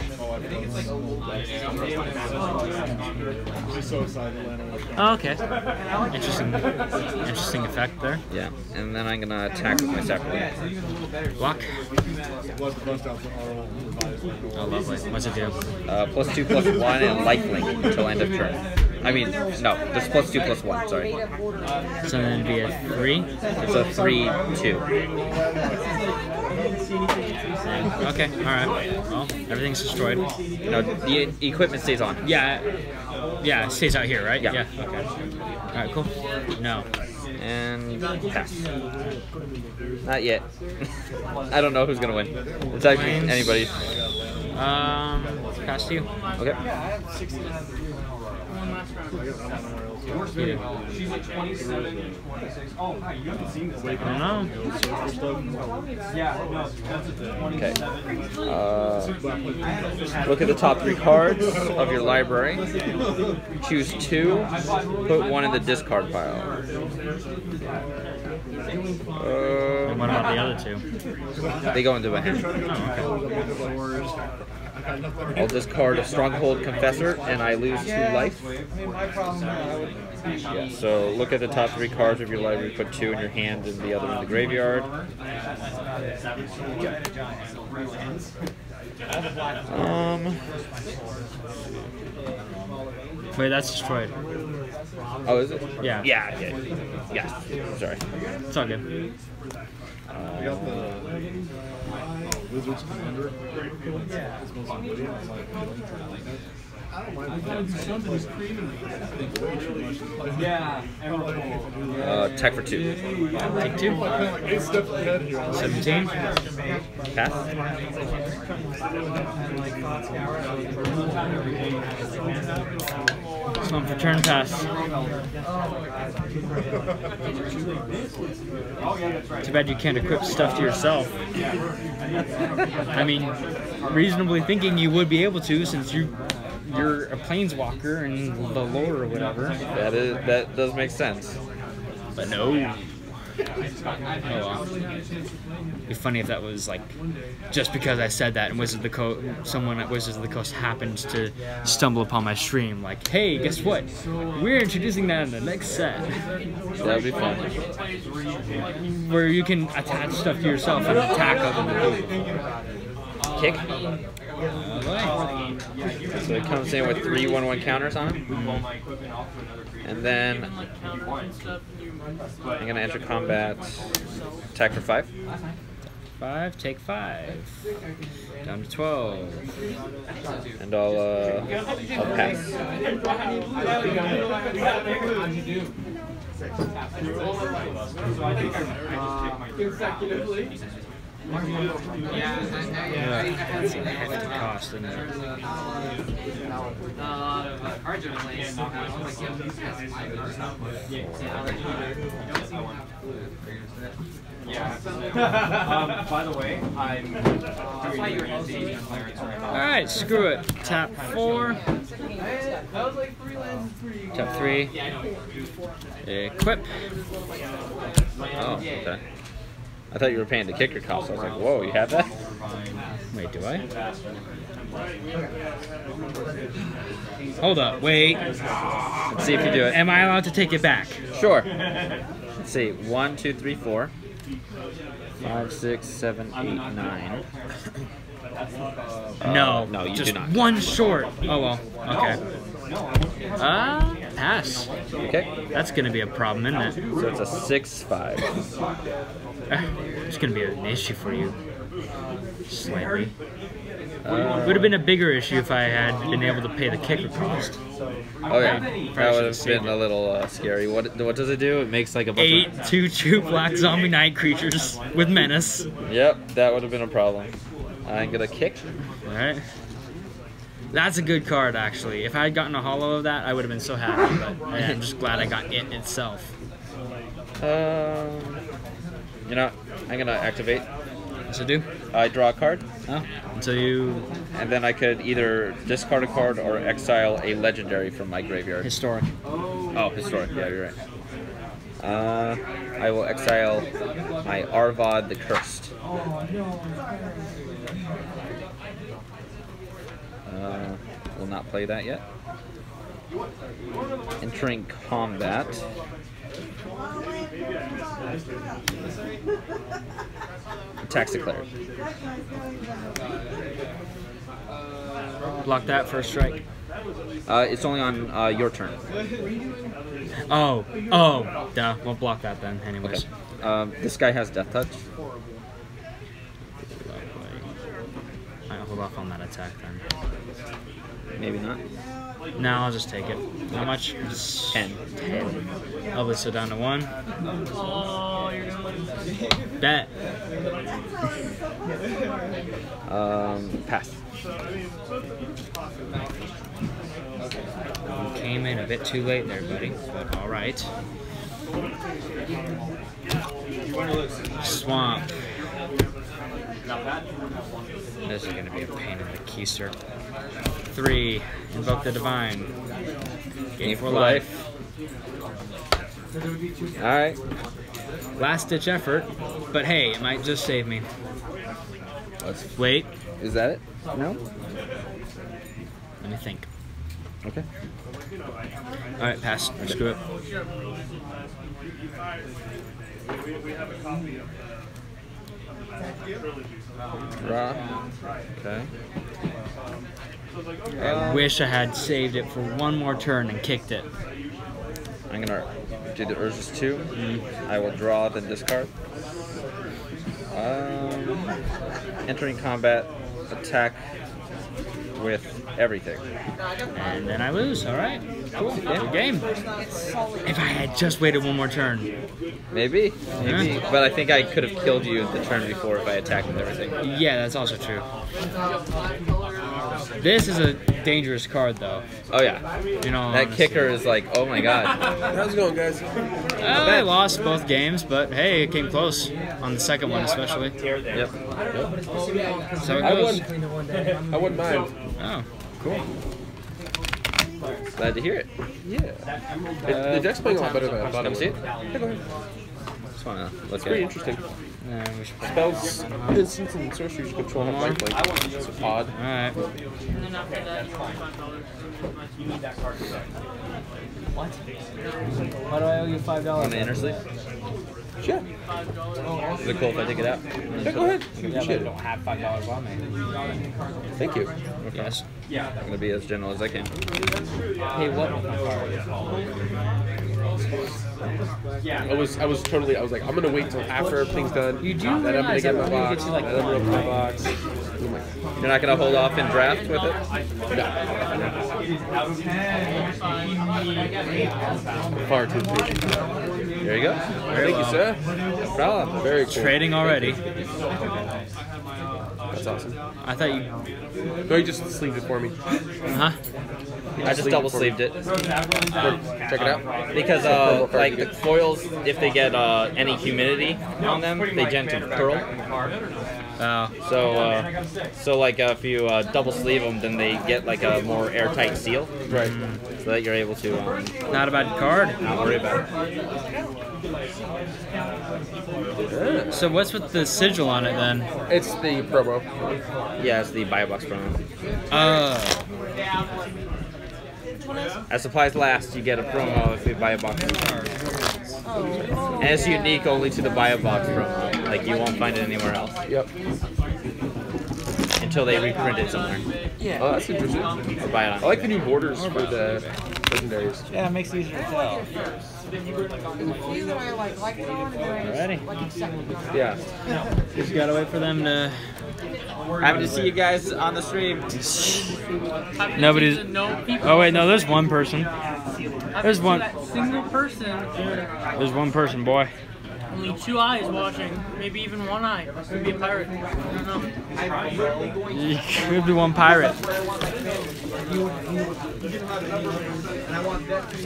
Oh, okay. Interesting effect there. Yeah, and then I'm gonna attack with my Sacrament. Block. Oh, lovely. What's it do? +2/+1 and lifelink until end of turn. I mean, no, there's +2/+1, sorry. So then it'd be a 3? It's a 3/2. Okay, alright. Well, everything's destroyed. No, the equipment stays on. Yeah, it stays out here, right? Yeah. Okay. Alright, cool. No. And pass. Not yet. I don't know who's gonna win. It's actually anybody. Pass to you. Okay. She's like 27, 26. Oh, hi, you haven't seen this. I don't know. Yeah, no, that's Okay. Look at the top 3 cards of your library. Choose 2. Put 1 in the discard pile. And what about the other 2? They go into my hand. I'll discard a Stronghold Confessor, and I lose 2 life. Yeah, so look at the top 3 cards of your library, put 2 in your hand and the other in the graveyard. Wait, that's destroyed. Oh, is it? Yeah. Yeah, okay. Yeah, sorry. It's all good. Wizards Commander. Tech for 2. Take 2. 17. Pass. Swamp for turn, pass. Too bad you can't equip stuff to yourself. I mean, reasonably thinking you would be able to, since you're a planeswalker and the lore or whatever. That does make sense. But no. well. It'd be funny if that was like just because I said that and someone at Wizards of the Coast happened to stumble upon my stream. Like, hey, guess what? We're introducing that in the next set. That would be fun. Where you can attach stuff to yourself and attack other people. Kick. So it comes in with 3 1/1 counters on it. And then I'm gonna enter combat. Attack for 5. 5, take 5. Down to 12. And I'll pass. Yeah, that's a hefty cost, isn't it? By the way, I'm doing Alright, screw it. Tap 4. Tap 3. Equip. Oh, okay. I thought you were paying the kicker cost. I was like, whoa, you have that? Wait, do I? Hold up, wait. Let's see if you do it. Am I allowed to take it back? Sure. Let's see. 1, 2, 3, 4. 5, 6, 7, 8, 9. No. No, you just do not. one short. Oh well. Okay. Pass. Okay. That's gonna be a problem, isn't it? So it's a 6-5. It's gonna be an issue for you. Slightly. It would have been a bigger issue if I had been able to pay the kicker cost. Oh yeah, that would have been a little scary. What does it do? It makes like a bunch 8 2/2 black zombie night creatures with menace. Yep, that would have been a problem. I'm gonna kick. All right. That's a good card, actually. If I had gotten a holo of that, I would have been so happy. But I'm just glad I got it itself. You know, I'm gonna activate. What's it do? I draw a card. Oh, until you. And then I could either discard a card or exile a legendary from my graveyard. Historic. Oh, historic. Yeah, you're right. I will exile my Arvad the Cursed. Will not play that yet. Entering combat. Attacks declared. Block that first strike. It's only on your turn. Oh, duh. We'll block that then, anyways. Okay. This guy has Death Touch. Alright, hold off on that attack then. Maybe not. No, I'll just take it. How much? 10. Oh, so down to 1. Bet. Pass. You came in a bit too late there, buddy, but alright. Swamp. This is going to be a pain in the keister. 3. Invoke the Divine. Game for life. Alright. Last ditch effort, but hey, it might just save me. Wait. Is that it? No? Let me think. Okay. Alright, pass. Screw it. Draw. Okay. I wish I had saved it for one more turn and kicked it. I'm gonna do the Urges 2. I will draw, then discard. Entering combat, attack with everything. And then I lose, alright. Cool. Good game. If I had just waited one more turn. Maybe. But I think I could have killed you the turn before if I attacked with everything. Yeah, that's also true. This is a dangerous card, though. Oh yeah. You know, that kicker is like, oh my god. How's it going, guys? I lost both games, but hey, it came close on the second one, especially. Yep. So it goes. I wouldn't mind. Oh, cool. Glad to hear it. Yeah. The deck's playing a lot better than I thought it would. See it? So just want to look It's at pretty it. interesting. Yeah, we should Spells, instants, and sorceries you control have lifelink. It's odd. Alright. And then after that, $5. You need that card. What? Why do I owe you $5? On the inner sleeve? Sure. Is it cool if I take it out? Yeah, go ahead. Yeah, but I don't have $5 on me. Thank you. Yes. Yeah. I'm gonna be as gentle as I can. Hey, what? I was like, I'm gonna wait till after everything's done. You do then I'm gonna realize get my I'm gonna box. get you like then I'm gonna open my box. You're not gonna hold off and draft with it? Far too patient. There you go. Thank you, sir. No problem. Very cool. Trading already. That's awesome. I thought you. No, you just sleeved it for me. Huh? I just double sleeved it. Check it out. Because like the foils, if they get any humidity on them, they tend to curl. So like if you double sleeve them, then they get like a more airtight seal. Right. So that you're able to. Not a bad card. Not worry about it. So what's with the sigil on it then? It's the promo. Yeah, it's the buy a box promo. As supplies last, you get a promo if you buy a box. And it's unique only to the buy a box promo. Like you won't find it anywhere else. Yep. Until they reprint it somewhere. Yeah. Oh, that's interesting. Or buy it on. I like the new borders for the legendaries. Yeah, it makes it easier to tell. Ready? Yeah. Just gotta wait for them to. Happy to see you guys on the stream. Nobody's. Oh wait, no, there's one person. There's one. Single person. There's one person, boy. Only 2 eyes watching. Maybe even 1 eye. Could be a pirate. I don't know. Could be one pirate.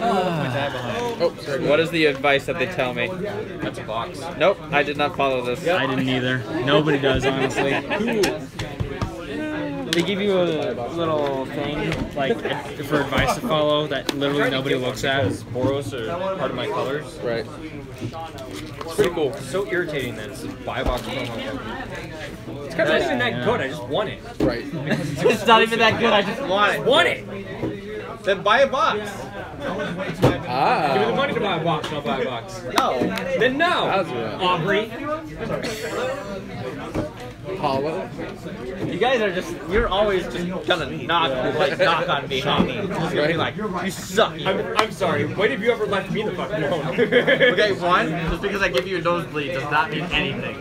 Oh, sorry. What is the advice that they tell me? That's a box. Nope, I did not follow this. I didn't either. Nobody does, honestly. They give you a little thing, like, for advice to follow that literally nobody looks at. Boros are part of my colors. Right. It's pretty cool. It's so irritating that it's a buy a box promo. It's kind of not even that good. I just want it. Right. It's not even that good. I just want it. Want it. Then buy a box. Ah. Give me the money to buy a box. I'll buy a box. No. Then no. That's right. Aubrey. Paula. You guys are you're always just gonna knock on me, huh? Just gonna be like, you suck. I'm sorry. When have you ever left me the fuck alone? Okay, one, just because I give you a nosebleed does not mean anything.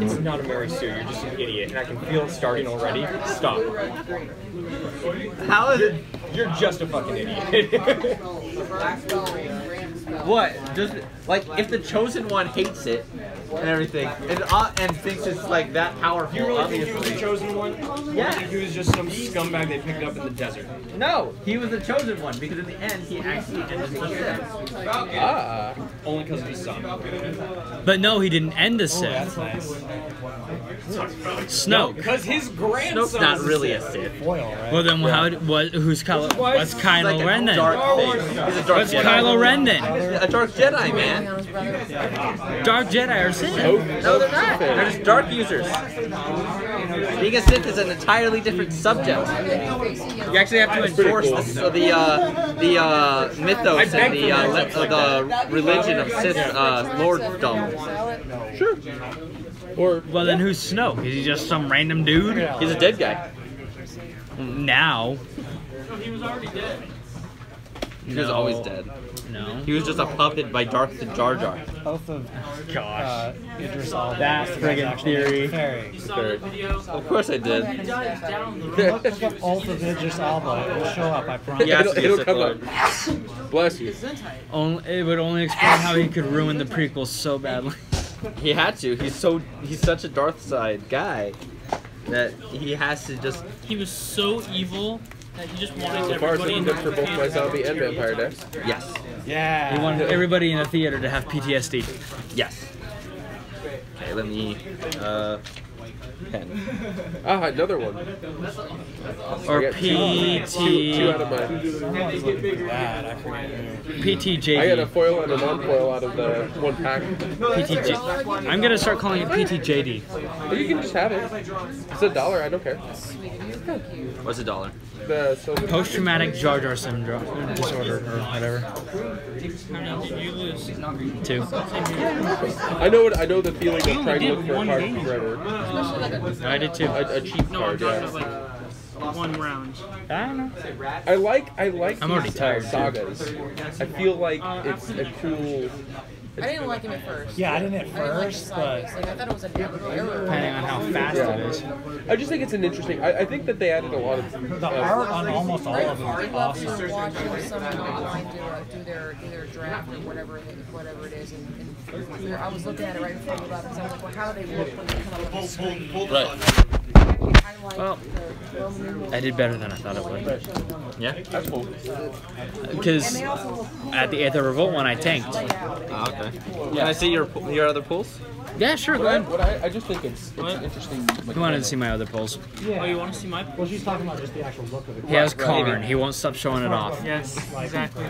It's not a Mary Sue. You're just an idiot, and I can feel it starting already. Stop. How is it? You're just a fucking idiot. What? Just like if the chosen one hates it and everything, and thinks it's like that powerful. You really obviously. think he was the chosen one? Yeah. He was just some scumbag they picked up in the desert. No, he was the chosen one because in the end he actually ended the Sith. Ah. Only because of his son. But no, he didn't end the Sith. That's nice. Snoke. Because his grandson. Snoke's not really a Sith. Foil, right? Well then, who's Kylo? What's Kylo Like Ren a then? dark thing. He's a dark What's Jedi. Kylo Ren then? A dark Jedi, man. Dark Jedi or Sith? No, they're not. They're just dark users. Being a Sith is an entirely different subject. You actually have to enforce the mythos and the religion of Sith lorddom. Sure. Or Well then, who's Snoke? Is he just some random dude? He's a dead guy. Now. No, he was already dead. He was always dead. No. He was just a puppet by Darth Jar Jar. Both of Gosh. Idris Elba. That's friggin' theory. Fairy. You saw the video? Of course I did. He dies down the Look up Oath of Idris Elba. It will show up, I promise. Yeah. it'll come up. Bless you. It would only explain how he could ruin the prequels so badly. He had to. He's such a Darth side guy that he has to just. He was so evil that he just wanted So far, it's everybody looking good for both my zombie and vampire decks. Yes. Yeah. He wanted everybody in the theater to have PTSD. Yes. Okay, let me. Ah, another one. Or I got two out of my. PTJD. I got a foil and a non-foil out of the one pack. PTJ. I'm gonna start calling it PTJD. You can just have it. It's $1. I don't care. What's $1? The Post-traumatic Jar Jar syndrome disorder or whatever. How many did you lose? 2. I know the feeling of trying to look for a card forever. I did too. A cheap card, yeah. One round. I don't know. I like I'm already these tired, sagas. I feel like it's a cool. I didn't like him at first. Yeah, I didn't at first, but Like, I thought it was an error. Depending on how fast it is. I just think it's an interesting. I think that they added a lot of the art on almost all of them I is love to awesome. watch someone online do their draft or whatever it is, and I was looking at it right before we left because I was like, well, how do they look when they come up on the screen? Right. Well, I did better than I thought it would. Yeah? That's cool. Because at the Revolt one, I tanked. Oh, okay. Can I see your other pulls? Yeah, sure, go ahead. I just think it's an interesting. He wanted to see my other pulls. Oh, you want to see my? Well, she's talking about just the actual look of it. He has Karn. He won't stop showing it off. Yes, exactly.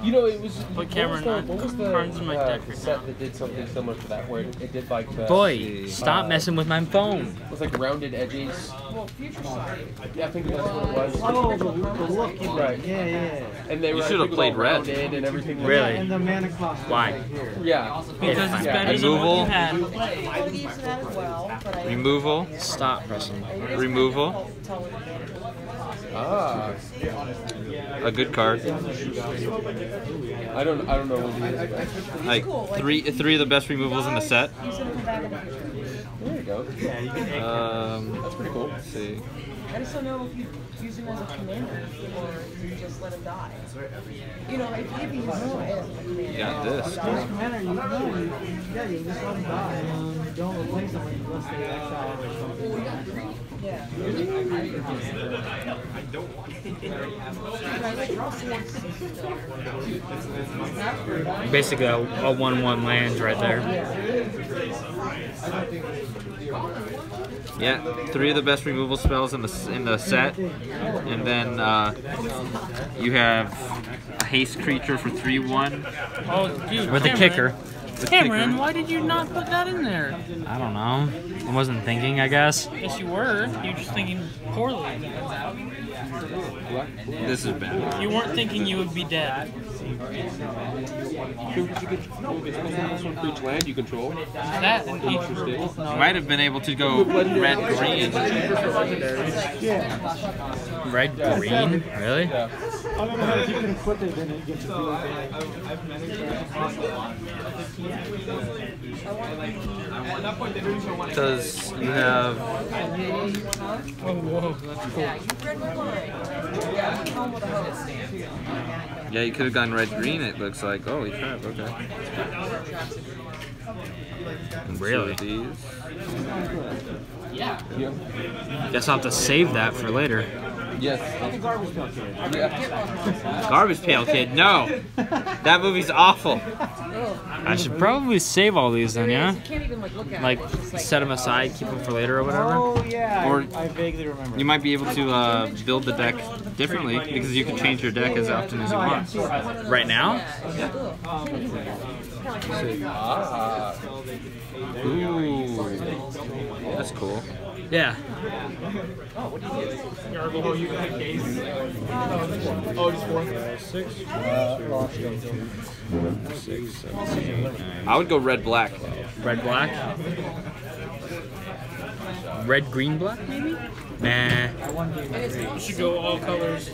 You know, it was. But Cameron, what was the Karn's in my deck right set that did something similar to that, where it did like the. Boy, stop messing with my phone. It was like rounded edges. Yeah, I think that's what it was. Oh, the look. Right. Yeah. And they You were. should have played red. And everything. Really? And the mana cost. Why? Yeah. Because it's better than what you had. Removal. Stop pressing. Removal. Ah. A good card. I don't know what it is. Like three of the best removals in the set. There you go. That's pretty cool. Let's see. I just don't know if you use him as a commander or you just let him die. You know, if you use him as a commander. Got this. Commander, you just let them die. Don't replace them unless they exile or something. Yeah. Basically, a 1/1 lands right there. Yeah, 3 of the best removal spells in the set, and then you have a haste creature for 3/1. Oh, dude. With the kicker. Cameron, why did you not put that in there? I don't know. I wasn't thinking, I guess. Yes, you were. You were just thinking poorly. This is bad. You weren't thinking you would be dead. Each land you control. That and each Might have been able to go red green. Red green? Really? I don't know if you can equip it, then it gets Because you have. Oh, whoa, that's cool. Yeah, you could have gone red green. It looks like. Holy crap! Okay. Really? These. Yeah. Guess I'll have to save that for later. Yes. Garbage Pail Kid. No, that movie's awful. I should probably save all these then, yeah? You can't even look at Like, set them aside, keep them for later or whatever? Oh, yeah. Or I vaguely remember. you might be able to build the deck differently because you can change your deck as often as you want. Right now? Ah. Ooh, that's cool. Yeah. I would go red black. Red black? Red green black maybe? Nah. You should go all colors.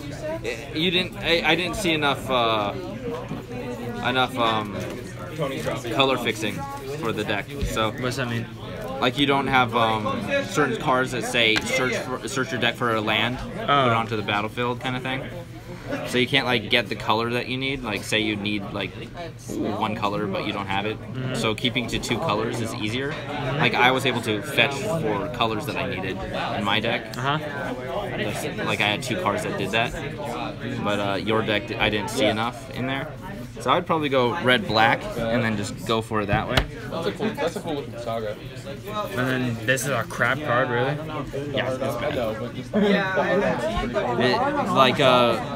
You didn't. I didn't see enough color fixing for the deck. So what does that mean? Like you don't have certain cards that say search your deck for a land, put it onto the battlefield kind of thing. So you can't like get the color that you need. Like say you need like one color but you don't have it. So keeping to 2 colors is easier. Like I was able to fetch for colors that I needed in my deck. Like I had 2 cards that did that. But your deck I didn't see enough in there. So I'd probably go red black and then just go for it that way. That's a cool looking saga. And then this is a crap card, really? Yeah, it's I bad. know, but just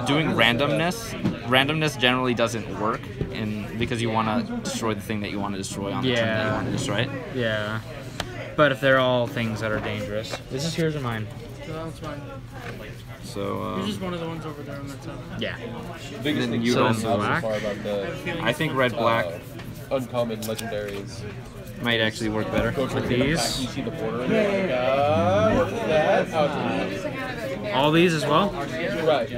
Doing randomness generally doesn't work, because you want to destroy the thing that you want to destroy on the turn that you want to destroy it. Yeah. But if they're all things that are dangerous. Is this yours or mine? No, it's mine. So, You're just one of the ones over there on that side. Yeah. The biggest thing you so black. far about the I think red black uncommon legendaries might actually work better. Go to with the these. back, you see the border. What is that? All these as well? Right.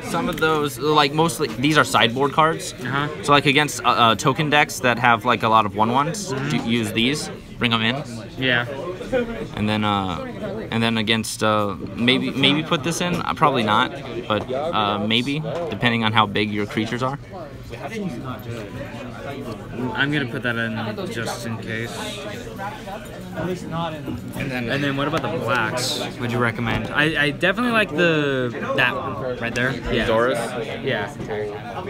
Some of those, like mostly, these are sideboard cards. So like against token decks that have like a lot of 1/1s, use these, bring them in. Yeah. And then against maybe put this in. Probably not, but maybe depending on how big your creatures are. I'm gonna put that in just in case. And then what about the blacks? Would you recommend? I definitely like that one right there. Yeah. Doris. Yeah.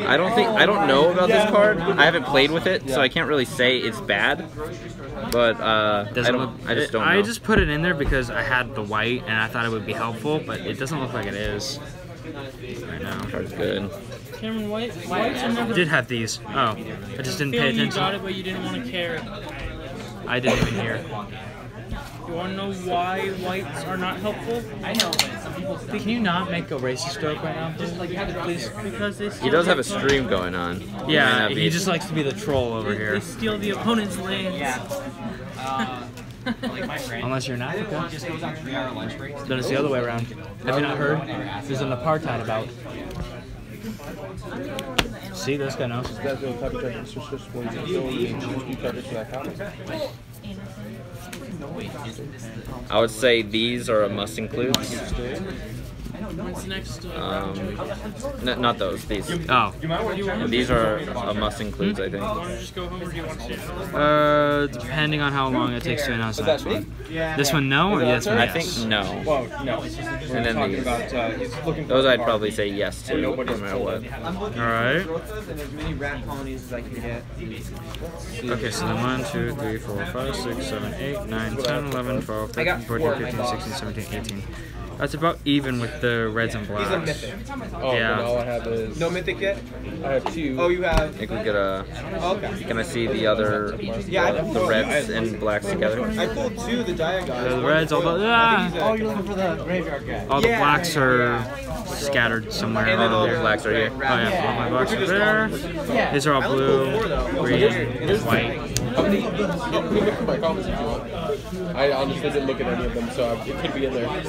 I don't know about this card. I haven't played with it, so I can't really say it's bad. But I just don't know. I just put it in there because I had the white and I thought it would be helpful, but it doesn't look like it is right now. Card's good. Cameron, whites are never. I did have these. Oh, I just didn't pay attention. You got it, but you didn't want to carry. I didn't even hear. You want to know why whites are not helpful? I know, but some people. Can you not make a racist joke right now, please? Because they steal He does have a stream going on. Yeah, he just likes to be the troll over here. They steal the opponent's lands. Yeah. Like my friend. Unless you're in Africa. Just goes on 3-hour lunch breaks. Then it's the other way around. Have you not heard? There's an apartheid about. See, this guy knows. I would say these are a must include. What's next? Not those. These. Oh. These are a must includes, I think. Want to just go home or do you want to stay? Depending on how long it takes to announce the next one. This one, no, or yes one, I yes? think no. Well, no. And then these. Those I'd probably say yes to, no matter what. Alright. As many rat colonies as I can get. Okay, so then 1, 2, 3, 4, 5, 6, 7, 8, 9, 10, 11, 12, 13, 14, 15, 16, 17, 18. That's about even with the reds and blacks. He's a mythic. Oh, yeah. all I have is... No mythic yet? I have 2. Oh, you have... I think we get a... Okay. Can I see the other... the reds and blacks together? I pulled 2 of the Diagon. The reds, all the... Oh, you're looking for the graveyard guy. All the blacks are scattered somewhere. And then all the blacks are here. Oh yeah, all my blacks are there. These are all blue, green, white. I honestly didn't look at any of them, so it could be in there. I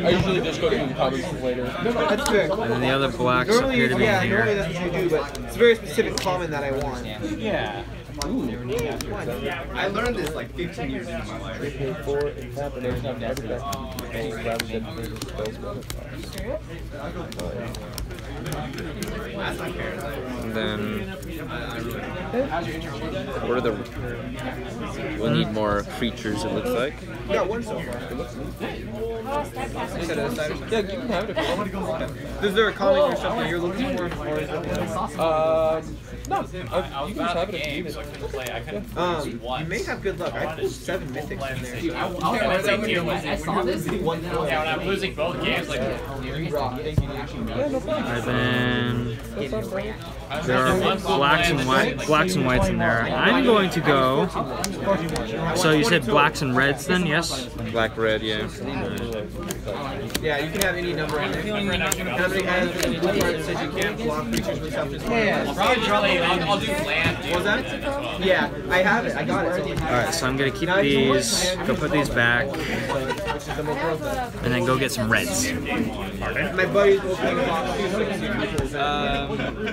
usually just go to the comments later. That's good. And then the other blacks appear to be normally here. that's what you do, but it's a very specific common that I want. Yeah. Ooh. I learned this like 15 years into my life. And then... What are the... We'll need more creatures, it looks like. Got one so far. It looks neat. Yeah, you can have it if you want. Is there a comic or something you're looking for? Or is it no. You can just have it if you need it. You may have good luck. I pulled 7 mythics in there. I saw this. Yeah, when I'm losing both games, like, And then there are blacks and whites in there. I'm going to go. So you said blacks and reds then? Yes. Black, red, yeah. Yeah, you can have any number in there. And I'm going to add the blue card that says you can't block creatures with something. I'll do land. What was that? Yeah, I have it. I got it. Alright, so I'm going to keep these, go put these back, and then go get some reds. My buddy's opening a box.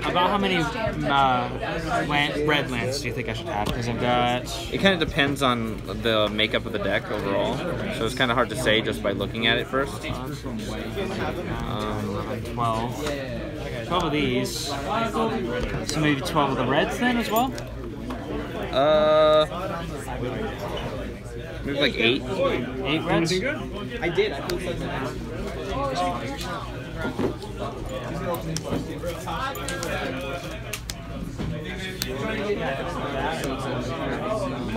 About how many red lands do you think I should have? Because I've got... It kind of depends on the makeup of the deck overall, so it's kind of hard to say just by looking at it first. 12 of these. So maybe 12 of the reds then as well? Maybe like 8. 8 reds? I did. I pulled 7. Oh,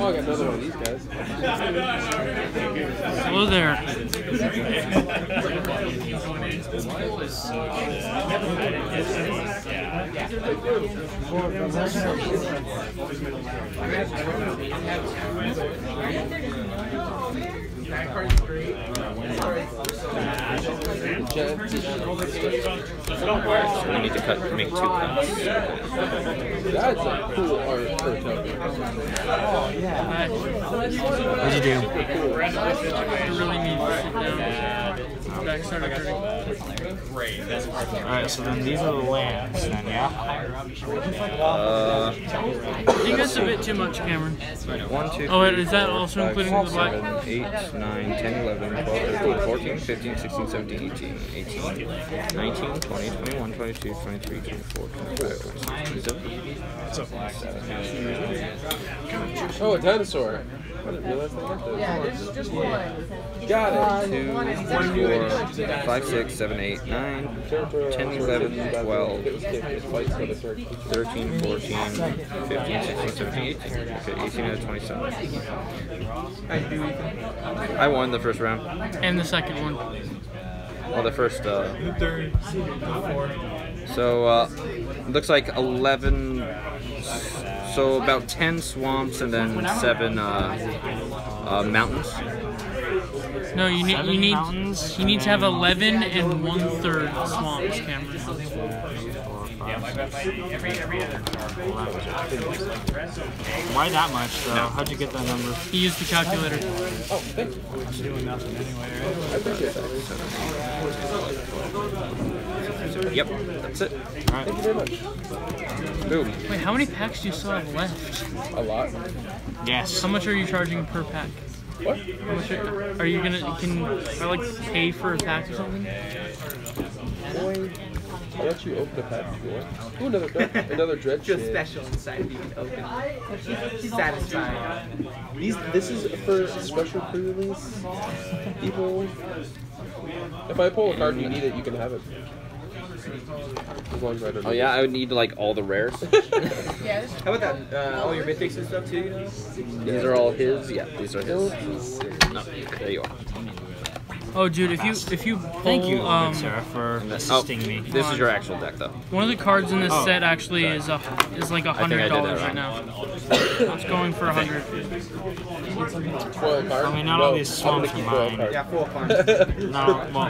I got another one of these guys. Hello there. So we need to make 2 cuts. That's a cool art for token. What'd you do? Really need to sit down. Back started hurting. Alright, so then these are the lands, then, yeah? I think that's a bit too much, Cameron. 1, 2, 3, oh, wait, is that also including the black? 7, 8, 9, 10, 11, 12, 13, 14, 15, 16, 17, 18, 18, 19, 20, 21, 22, 23, 24, 25, 26, 27. Oh, a dinosaur. I didn't realize they got that. Yeah, just one. Got it. 2, 3, 4, 5, 6, 7, 8, 9, 10, 11, 12, 13, 14, 15, 16, 17, 18. Okay, 18 out of 27. I won the first round. And the second one. Well, the first, so, looks like 11, so about 10 swamps and then 7, mountains. No, you need to have 11 and 1/3 swamps, Cameron. Why that much, though? How'd you get that number? He used the calculator. Oh, thank you. I'm doing nothing anyway, right? I appreciate that. Yep, that's it. Alright. Thank you very much. Boom. Wait, how many packs do you still have left? A lot. Yes. How much are you charging per pack? What? How much are you gonna, can I like pay for a pack or something? Boy, I'll let you open a pack if you want. Ooh, another dread Just shit. special inside you can open. Satisfying. This is for special pre-release people. If I pull a card and you need it, you can have it. As long as I don't. Oh yeah, I would need like all the rares. How about that? All your mythics and stuff too, you know? These are all his. Yeah, these are his. No, there you are. Oh, dude, if you pull, Thank you, Sarah, for assisting me. This is your actual deck, though. One of the cards in this set actually is like $100 right now. It's going for $100. I mean, not all these swamps are mine. Yeah, 4 cards. No, well,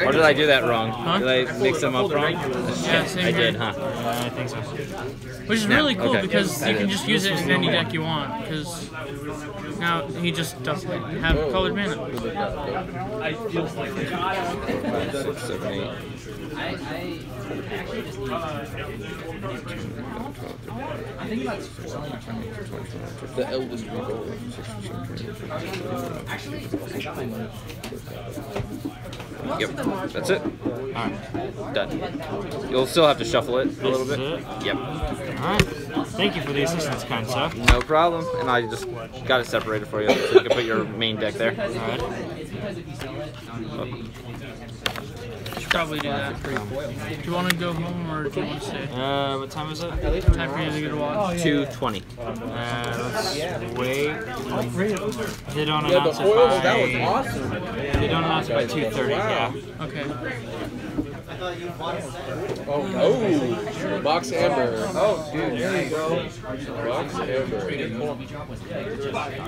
Or did I do that wrong? Huh? Did I mix them up wrong? Yeah, same I did, thing. huh? I think so. Which is Snap. really cool Okay. because you can just use it in any deck you want. Because now he just doesn't have colored mana. I feel like 6, 7, 8. I think that's The eldest reborn. Yep, that's it. Alright, done. You'll still have to shuffle it a little bit. Yep. Alright. Thank you for the assistance, kind sir. No problem. And I just got it separated for you so you can put your main deck there. Alright. Should probably do that. Do you want to go home or do you want to stay? What time is it? Time for you to go to watch. 2:20. Let's wait. They don't Yeah, announce the it foils, by... that was awesome. They don't announce it by 2:30, yeah. Okay. Oh, Box Amber. Oh, dude, there you go. Box Amber.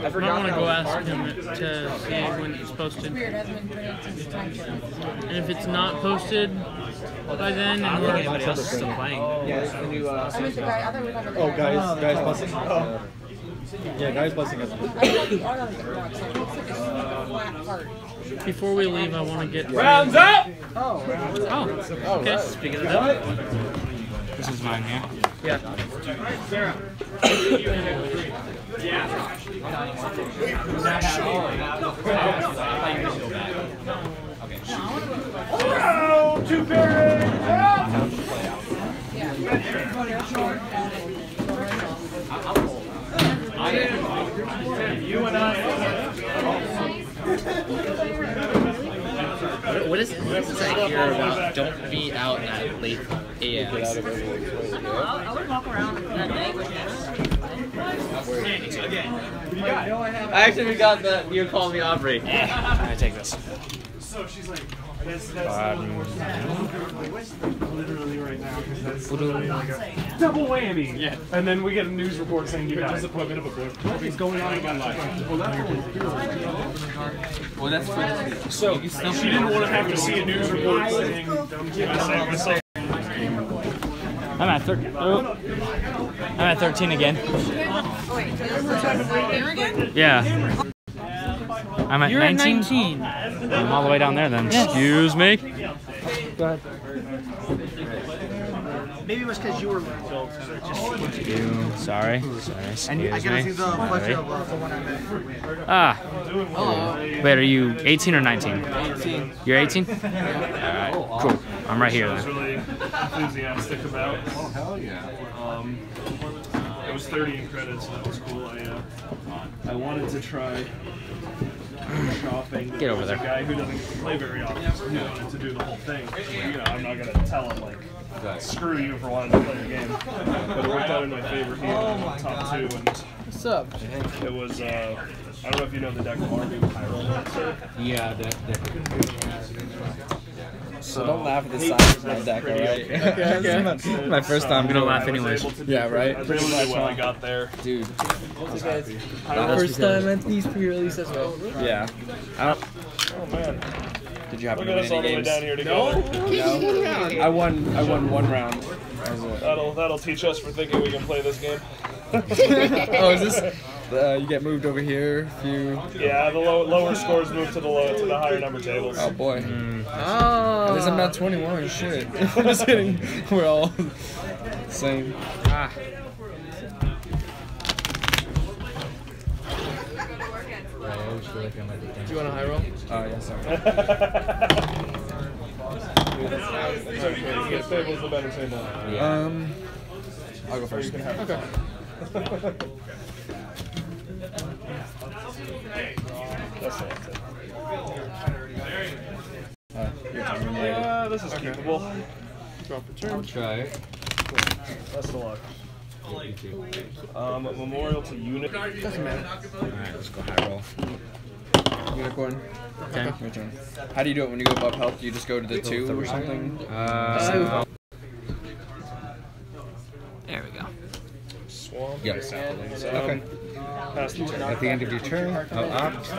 I might want to go ask him to see when it's posted. Weird, it hasn't been printed since time sheet. And if it's not posted by then, and we're Anybody else is still playing. Yeah, this is the new, I meant the guy, I thought we were talking about Oh, guys blessing. Yeah, guys blessing us. I thought the art on the box, it looks like a flat part. before we leave, I want to get Rounds up! Oh. Oh, okay. Speaking of that, This is mine, yeah? yeah. Oh, 2 carries! What is this I hear about don't be out at late AM. I would walk around that day with I actually forgot that you called me Aubrey. I'm gonna take this. So she's like, that's literally right now, because that's literally like a double whammy. Yeah. And then we get a news report saying you got disappointment of a book. What is going on in my life? Well, that's true. So she didn't want to have to see a news report saying dumb kid. I'm at 13. Oh. I'm at 13 again. Yeah. I'm at 19. I'm all the way down there then. Yes. Excuse me. Go ahead. Maybe it was because you were Sorry. And I gotta see the pleasure of the one I met. Ah. Wait, are you 18 or 19? 18. You're 18? Alright, cool. I'm right here I was then. really enthusiastic about. Oh, hell yeah. It was 30 in credits, so that was cool. I wanted to try shopping. Get over there. A guy who doesn't play very often, so he wanted to do the whole thing. You know, I'm not gonna tell him like, screw you for wanting to play the game. But it worked out in my favor. He was top 2, and what's up? It was I don't know if you know the deck of Army Pyromancer. Yeah, that. So don't laugh at the size of my deck, alright? Okay. My first time. I'm gonna laugh anyways. Yeah, right? I was able to do well I got there. Dude. First time at these pre-release as well. Yeah. Oh man. Did you happen Look to at us win all the any way games? down here together. No. I won one round. That'll teach us for thinking we can play this game. Oh, is this? You get moved over here. Yeah, the lower scores move to the higher number tables. Oh boy. Oh. At least I'm not 21. Shit. I'm just kidding. We're all same. Ah. Do you want a high roll? Oh yeah, sorry. It's okay. You get tables the better table. I'll go first. Okay. That's it. Yeah, this is keepable. Drop a turn. I'll try it. Best of luck. Memorial to Unit. Doesn't matter. Alright, let's go high roll. Unicorn. Okay. Your turn. How do you do it when you go above health? Do you just go to the 2 or something? There we go. Swamp. Yep. Okay. Pass the turn. At the end of your turn, I'll opt.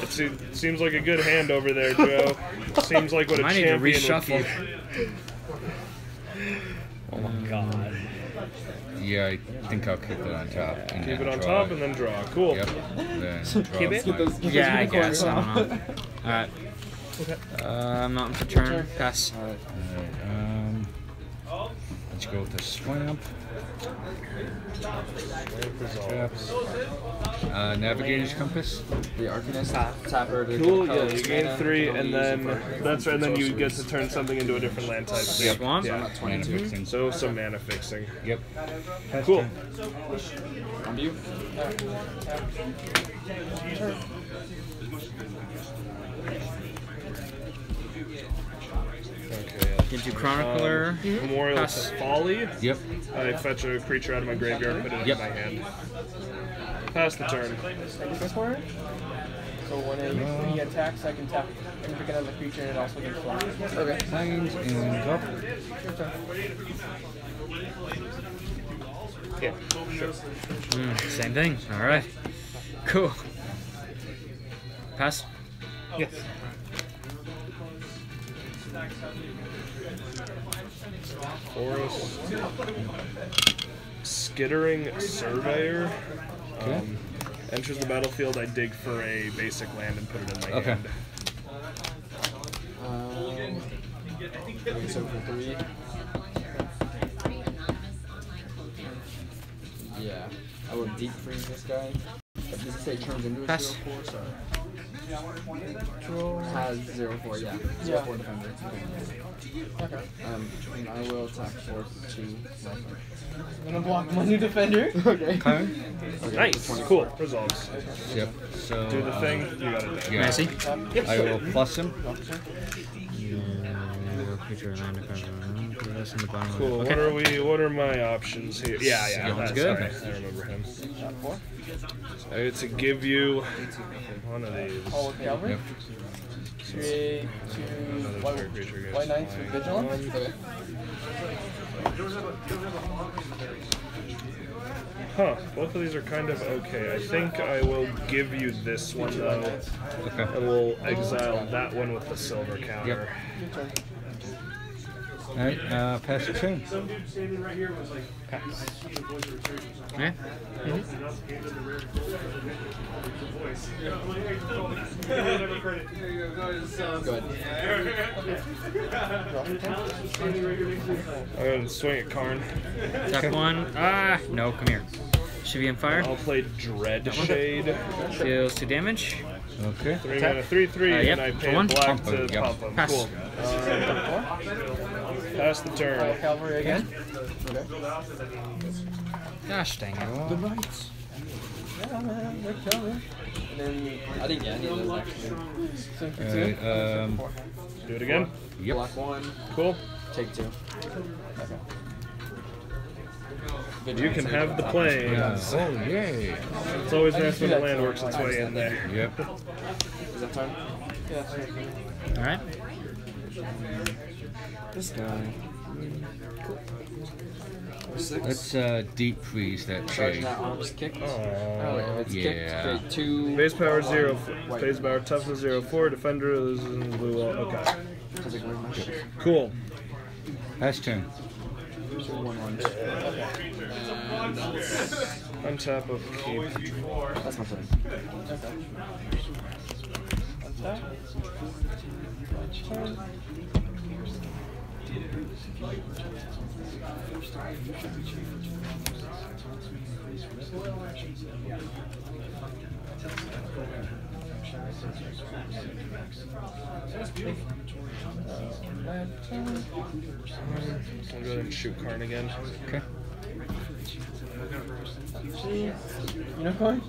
It seems like a good hand over there, Joe. Seems like what a champion would keep. Oh my god. Yeah, I think I'll keep it on top. And Keep then it on draw top and then draw. Cool. Yep. Then draw Keep it? my- Yeah, I guess. I don't know. Alright. I'm not for turn. Pass. Alright, let's go with the swamp. Traps. Navigator's compass. The Arcanist tapper. Cool. Yeah, you gain 3, and then that's right. And then you get to turn something into a different land type. Yep. Yeah. Mana fixing. So some mana fixing. Yep. Cool. On you. Gives you Chronicler. Memorial Pass. to Folly. Yep. I fetch a creature out of my graveyard, put it into my hand. Pass the turn. So when he attacks, I can tap and pick another creature, and it also gets fly. Okay. Signs and drop. Yeah, sure. Same thing. Alright. Cool. Pass. Yes. Forest. Skittering Surveyor. Enters the battlefield, I dig for a basic land and put it in my hand. So for 3. Yeah. I would deep freeze this guy. Does it say turns into a Pass. 0-4? Sorry. Has 0-4, yeah. 0-4 defender. Okay. And I will attack for 2. I'm gonna block my new defender. Okay. Okay. Nice. Cool. Resolves. Yep. So do the thing. You got it. Yeah. Messi? Yep. I will plus him. Cool. Okay. What are my options here? Yeah. Sounds That's good. Okay. I remember him. I had to give you one of these. All with Calvary? Yep. Create 2 white knights with vigilance. Okay. Huh, both of these are kind of okay. I think I will give you this one though. Okay. And we'll exile that one with the silver counter. Yep. Alright, pass the turn. Pass. Yeah. I'm going to swing at Karn. Attack 1. Ah, no, come here. Should be on fire. I'll play Dread Shade. Deals 2 damage. Okay. 3 mana, 3/3, Yep, and I for pay 1. black Pump to him, yep. pump him. Pass. Cool. Pass the turn. Calvary again. Gosh dang it. The knights. Yeah, man, they're killing. And then I didn't get any of those actually. Do it again. Yep. Block 1. Cool. Take 2. Okay. You can have the planes. Oh, yay. It's always nice when the land works its way in there. Yep. Is that time? Yeah. Alright. This guy. Let's deep freeze that Charge shade. that arms kicked. Oh, it's yeah. kicked. Create 2. Base power 0. White. Base power toughness 0/4. Defender is in the blue wall. Okay. Does it go in my shit? Cool. Pass turn. 1/1. Untap of keep. That's my turn. I'll go ahead and shoot Karn again. Okay. Unicorn?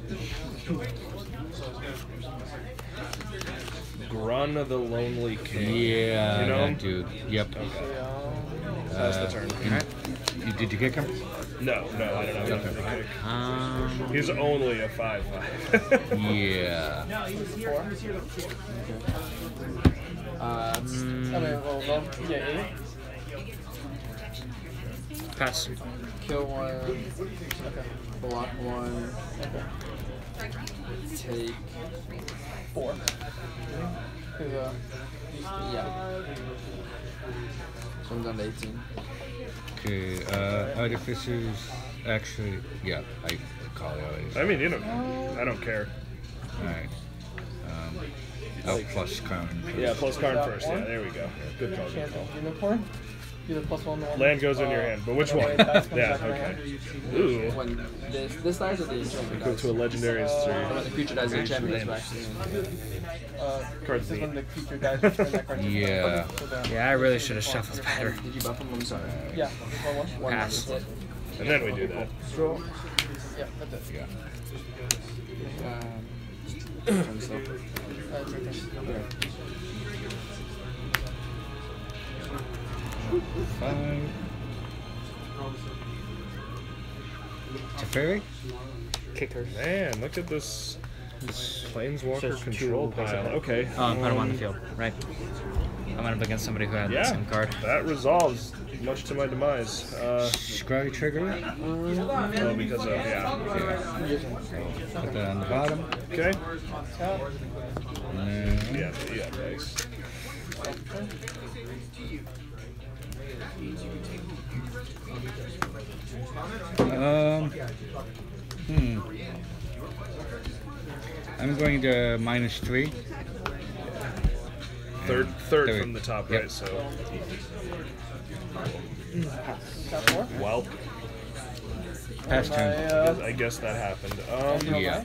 Grun the Lonely King. Yeah, You know him? that dude. Yep. That's the turn. Did you kick him? No, I don't have anything to kick. He's only a 5/5. Yeah. Yeah, 8. Pass. Kill 1. Okay. Block 1. Okay. Take 4. Yeah. Comes down to 18. Okay, artificers. Actually, yeah, I call it always. I mean, I don't care. Alright. Oh, plus Karn. Yeah, plus Karn first. Yeah, there we go. Good call. Good call. Unicorn? Either +1. Land goes in your hand, but which one? Yeah, okay. Ooh. When this dies or the enchantment Go dies? to a legendary When the creature dies, the enchantment is actually Card's This is when neat. the creature dies. Return that card to the Yeah. field. Yeah, I really should have shuffled better. Did you buff him? I'm sorry. Yeah, 1/1. Pass. And then we do that. Draw. Yeah, that's it. Yeah. Turn slow. It's your turn. Fine. Teferi? Kickers. Man, look at this Planeswalker Says control 2, pile. basically. Okay. Put him on the field, right? I went up against somebody who had the Yeah, same card. that resolves, much to my demise. Scry trigger? Oh, because of, yeah. Put that on the bottom. Okay. And then Yeah, nice. I'm going to -3. Third from the top, Yep. right? So. Well. Pass turn. I guess that happened. Yeah.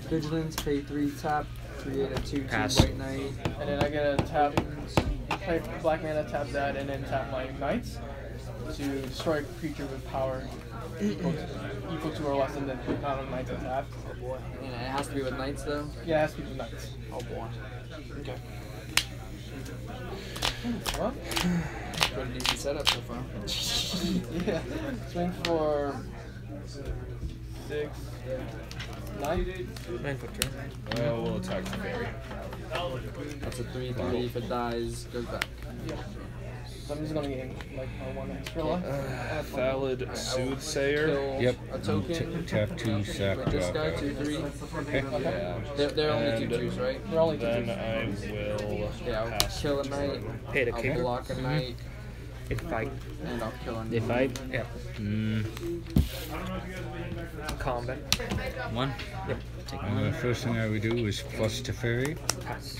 Vigilance, pay 3, tap. Create a 2/2 Pass. white knight. And then I get a tap, play black mana, tap that, and then tap my knights to destroy a creature with power equal to or less than the amount of knights I tap. Oh boy. And it has to be with knights though? Yeah, it has to be with knights. Oh boy. Okay. Well, pretty decent setup so far. yeah. Swing for 6, 9. 9 foot turn. We'll attack the fairy. That's a 3/3. If it dies, goes back. Yeah. So I'm just gonna gain like 1 extra life. Valid Soothsayer. Yep. A token. Tap 2, sack, With this draw. guy, 2/3. Okay. Yeah. They're only 2/2s, right? They're only Then 2/2s. I will Yeah, I'll pass. kill a knight. Pay the I'll kicker. block a knight. It fight. And I'll kill a knight. They fight? Yeah. Combat. 1? Yep. Take The 1. first thing I would do is plus to fairy. Pass.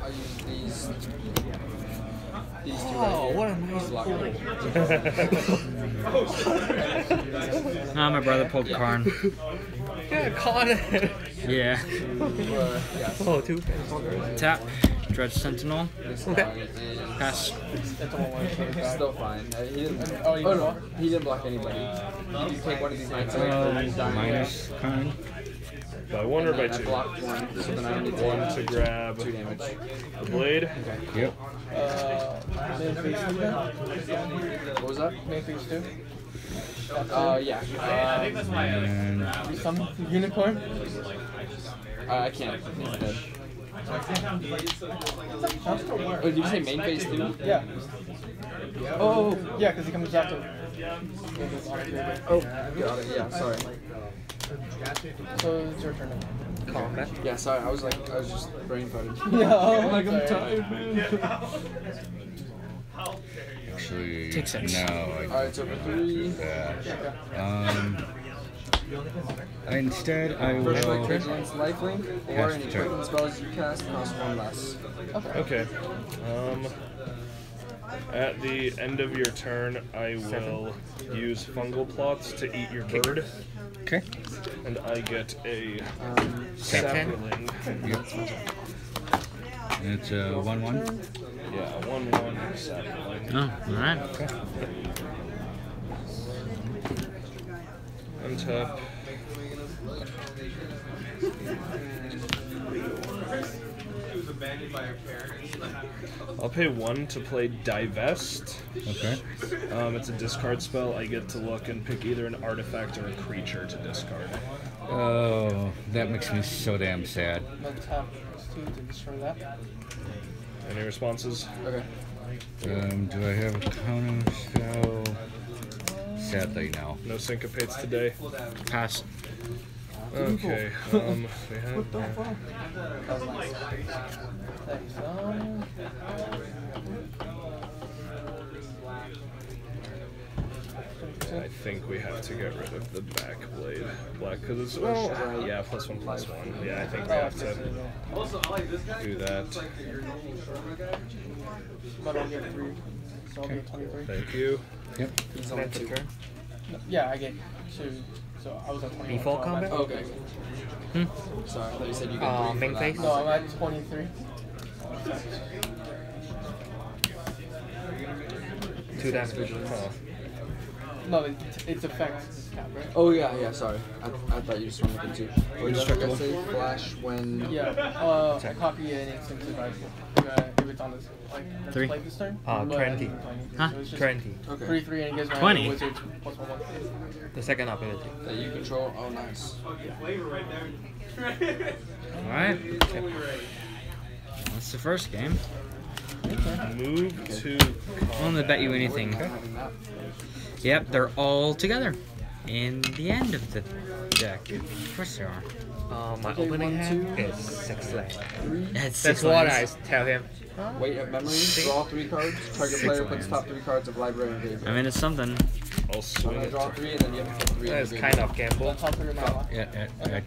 I'll use these two Oh, right here. what a nice Block knight. Ah, my brother pulled Karn. Yeah, caught it. Yeah. Yes. Oh, 2. Tap. Dredge Sentinel. This Okay. guy, and Pass. still fine. He didn't. Oh, you Oh no, block? he didn't block anybody. He take one of these knights away from his dying. Minus Karn. By 1 or by I 2? blocked 1, so then I only take 1 to grab 2 damage. the blade. Yep. Main phase 2 then? What was that? Main phase 2? Yeah. And Do some unicorn? I can't. He's dead. Oh, did you say main phase 2? Yeah. Oh, yeah, because he comes after. Oh, got it. Yeah, sorry. So it's your turn now. Combat. Yeah, sorry. I was just brain farted. Yeah, oh, I'm sorry. tired, man. actually, Take 6. no. Alright, so for 3. Instead, I First strike will. vigilance, lifelink, or Cast any turn. equipment spells you cast cost 1 less. Okay. At the end of your turn, I will use fungal plots to eat your bird. Okay. And I get a Sapling. sapling. Yep. And it's a 1/1. Yeah, 1/1 sapling. Oh, alright. Okay. Untap. I'll pay 1 to play Divest. Okay. It's a discard spell. I get to look and pick either an artifact or a creature to discard. Oh, that makes me so damn sad. Then tap 2 to destroy that. Any responses? Okay. Do I have a counter spell? Sadly, no. No syncopates today. Pass. Okay. We have. Thanks. I think we have to get rid of the back blade. Black, because it's. Well, yeah, +1/+1. Yeah, I think we have to do that. But I'll get 3. So I'll get 23. Thank you. Yep. He's on 2. Yeah, I get 2. So I was at 21. Default so I'm combat? at- Okay. Sorry, I thought you said you got 3 main for that. phase? No, I'm at 23. 2 damage. No, it's effect cap, right? Oh yeah, sorry. I thought you just wanted to do 2. Indestructible. Say flash when. Yeah, I copy an instant if if it's on this, like, let's 3. play this turn. 20. Huh? So it's just 20. Okay. 3/3 and it gives my 20? wizard +1/+1. The second ability. That you control. Oh, nice. Alright. That's the first game. Move to. I won't bet you anything. Yep, they're all together. In the end of the deck. Of course they are. My Okay, opening 1, hand 2, is 6 lands. 3. That's 6 That's what I lands. tell him. Weight of memory. Draw 3 cards. Target 6 player puts lands. top 3 cards of library and graveyard. I mean, it's something. I'll I'm swing gonna it draw 3 and then you have to put 3 in That's the kind graveyard. of gamble. That's how pretty my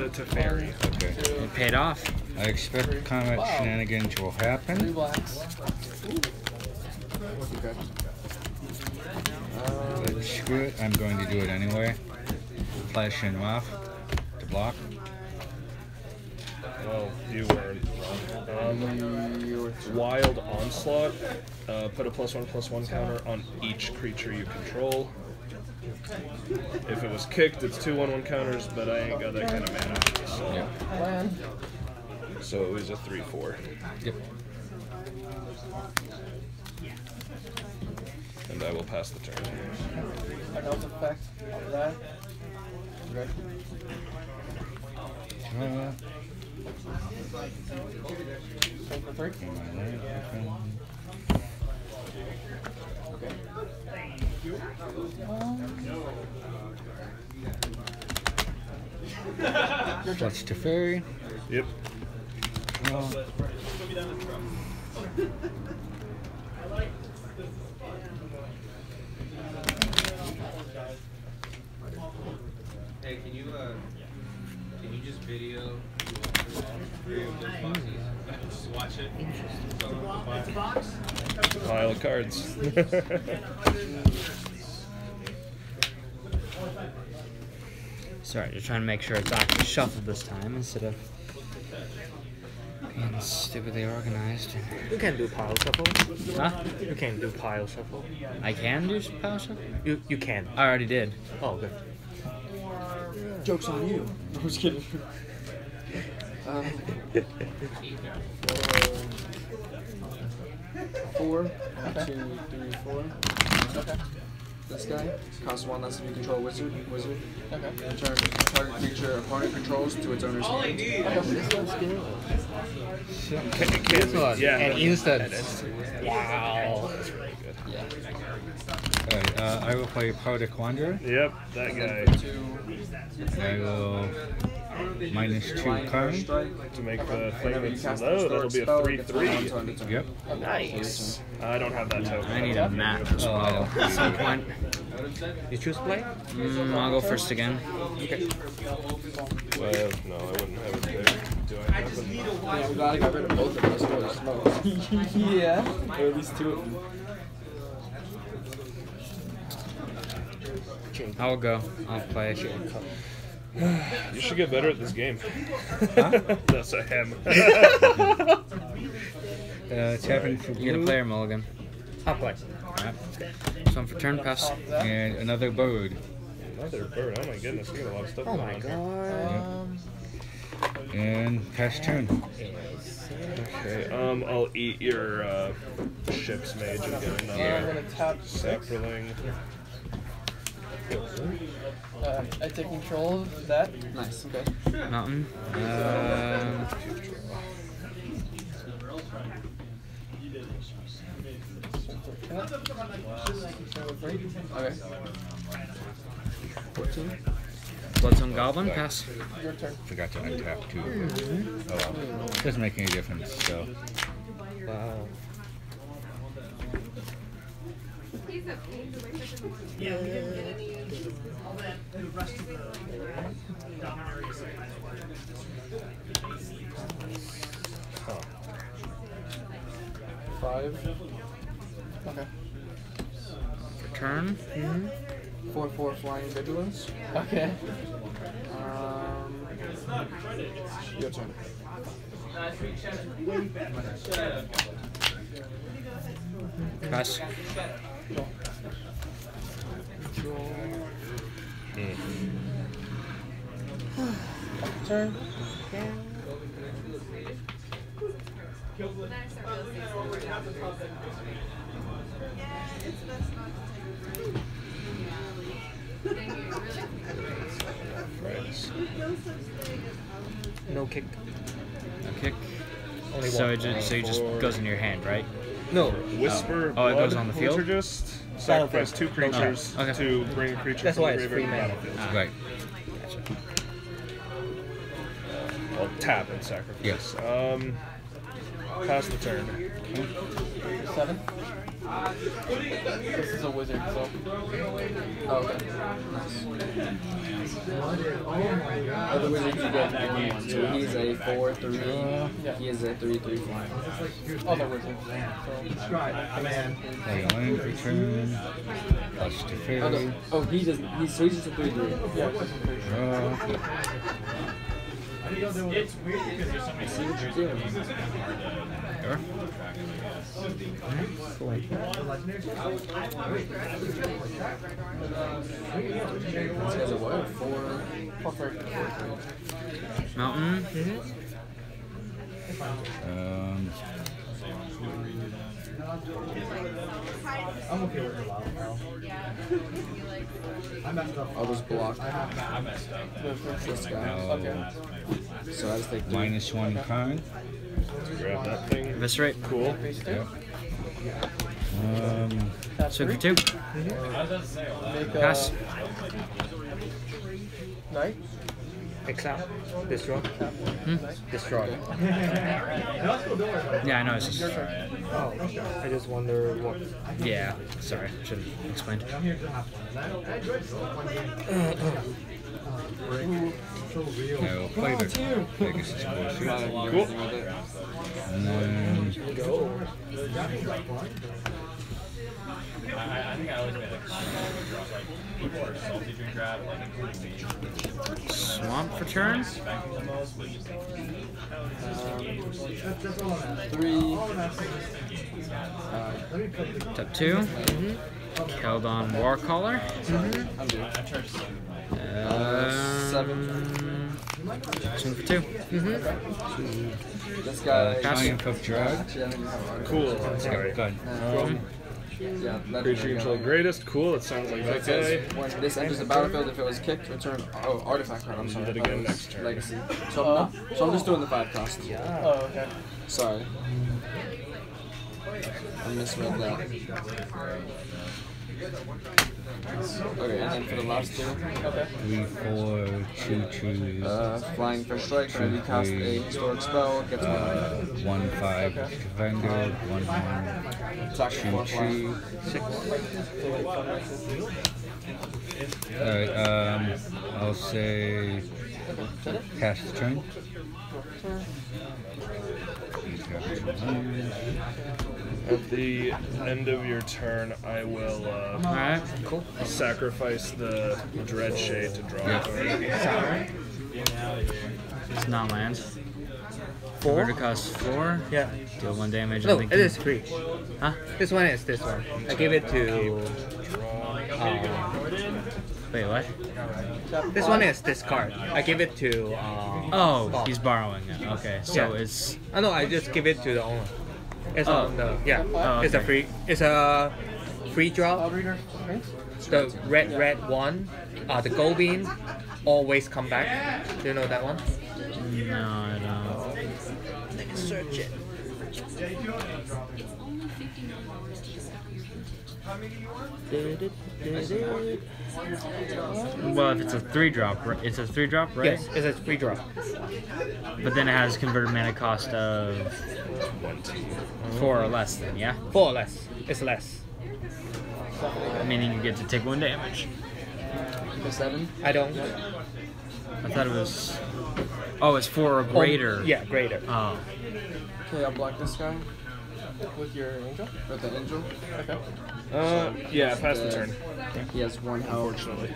to fairy. Okay. It paid off. I expect combat shenanigans will 3 happen. blacks. Okay. But screw it, I'm going to do it anyway. Flash him off to block. Well, You weren't wrong. Wild Onslaught. Put a +1/+1 counter on each creature you control. If it was kicked, it's 2 1/1 counters, but I ain't got that kind of mana. So, Plan. So it was a 3/4. Yep. And I will pass the turn. I know the effect of that. Okay. For 3. Okay. Switch to fairy. Yep. Hey, can you just video three of those boxes? Just watch it. Pile of cards. Sorry, just trying to make sure it's actually shuffled this time instead of being stupidly organized. You can do pile shuffle. Huh? You can do pile shuffle. I can do pile shuffle? You can. I already did. Oh, good. Joke's on you. I was kidding. 4, 2, 3, 4. Okay. This guy costs 1 less if you control wizard. Okay. Return target creature opponent controls to its owner's hand. Okay. This one's good. This one. Yeah. And instant. Wow. That's really good. Yeah. Alright, I will play Poetic Wanderer. Yep, that guy. I will -2 card to make the thing that's low. That'll be a 3/3. Yep. Nice. I don't have that token. I need a map as well at some point. You choose play? I'll go first again. Okay. Well, no, I wouldn't have it there. Do I have it? Yeah, we gotta get rid of both of those doors. Yeah. Or at least 2 of them. I'll go. I'll play. You should get better at this game. Huh? That's a hem. Tapping for blue. You gonna play or mulligan? I'll play. Yep. Some for turn pass. And another bird. Another bird. Oh my goodness, we got a lot of stuff Oh going my on god. Yep. And pass turn. Okay, I'll eat your ship's mage and get another I'm gonna tap 6. sapling. I take control of that. Nice. Okay. Mountain. Okay. 14. Bloodstone Goblin, pass. Your turn. Forgot to untap too. Oh well. Doesn't make any difference, so. Wow. Yeah, we didn't get any all that the rest of the Dominaria side. Huh. 5. Okay. Return. 4/4 flying vigilance. Okay. Your turn. Pass. Turn. No kick. No kick. Only So one. it just goes in your hand, right? No. Whisper. Oh, it goes Blood on the field? Liturgist. Sacrifice 2 creatures Okay. to bring a creature That's from why the it's graveyard free to the mana. battlefield. Right. I'll tap and sacrifice. Yes. Pass the turn. 7. This is a wizard, so. Oh, okay. Nice. Oh, the wizard you get 1/1, so he's a 4/3. He is a 3/3 flying. Oh, the wizard. Play one, return. Plus to Oh, fairy. no. Oh, he doesn't. He's just a 3/3. Yeah, Draw. It's weird because there's so many signatures. Sure. These guys are what? 4. Mountain. I'm okay with the loud now. I messed up. I'll just block. I messed up. This guy. Okay. So I just take -1 card. Grab that thing. Eviscerate. Cool. Yeah. Swing for 2. Pass. Night. Exile. Destroy. Destroy. Yeah, I know. It's just. Oh, I just wonder what. Yeah. Sorry, should have explained. No, play the Legacy Score. Cool. And then I think I always made like like people are salty to grab like Swamp for turn. 3. Top 2. Killed on Warcaller. 7. Swing for 2. This guy. Triumph of Drag. Cool. Sorry. Good. Yeah, Creature control greatest. Cool. It sounds like that guy. When this enters the battlefield, if it was kicked, return. Oh, artifact card. I'm sorry. Do it again next turn. Legacy. So I'm just doing the 5 cost. Oh, okay. Sorry. I misread that. Okay, and then for the last 2. Okay. 3, 4, 2, 2. Flying for strike. Whenever you cast a historic spell, gets 1. 1, 5. Defender. 1, 1. Attack 4 flying. 6. Alright, I'll say cast the turn. At the end of your turn, I will Alright, cool. sacrifice the Dread Shade to draw a card. It's not land. 4? Converter costs 4. Yeah. Deal 1 damage. No, it is free. Huh? This one is this one. I give it to. Wait, what? This one is this card. I give it to. Oh, Bob. he's borrowing it. Okay, so Yeah. it's. Oh no, I just give it to the owner. It's Oh. on the Oh, It's a okay. free. It's a free drop. The red one, the gold bean, always come back. Do you know that one? No, I don't. Let me search it. Well, if it's a 3-drop, it's a 3-drop, right? Yes, it's a free drop. But then it has converted mana cost of 4 or less, then, yeah? 4 or less. It's less. Meaning you get to take 1 damage. 7? I don't. I thought it was. Oh, it's 4 or greater. Yeah, greater. Oh. Okay, I'll block this guy. With your angel? With the angel? Okay. Yeah, pass the turn. He has 1 health. Unfortunately.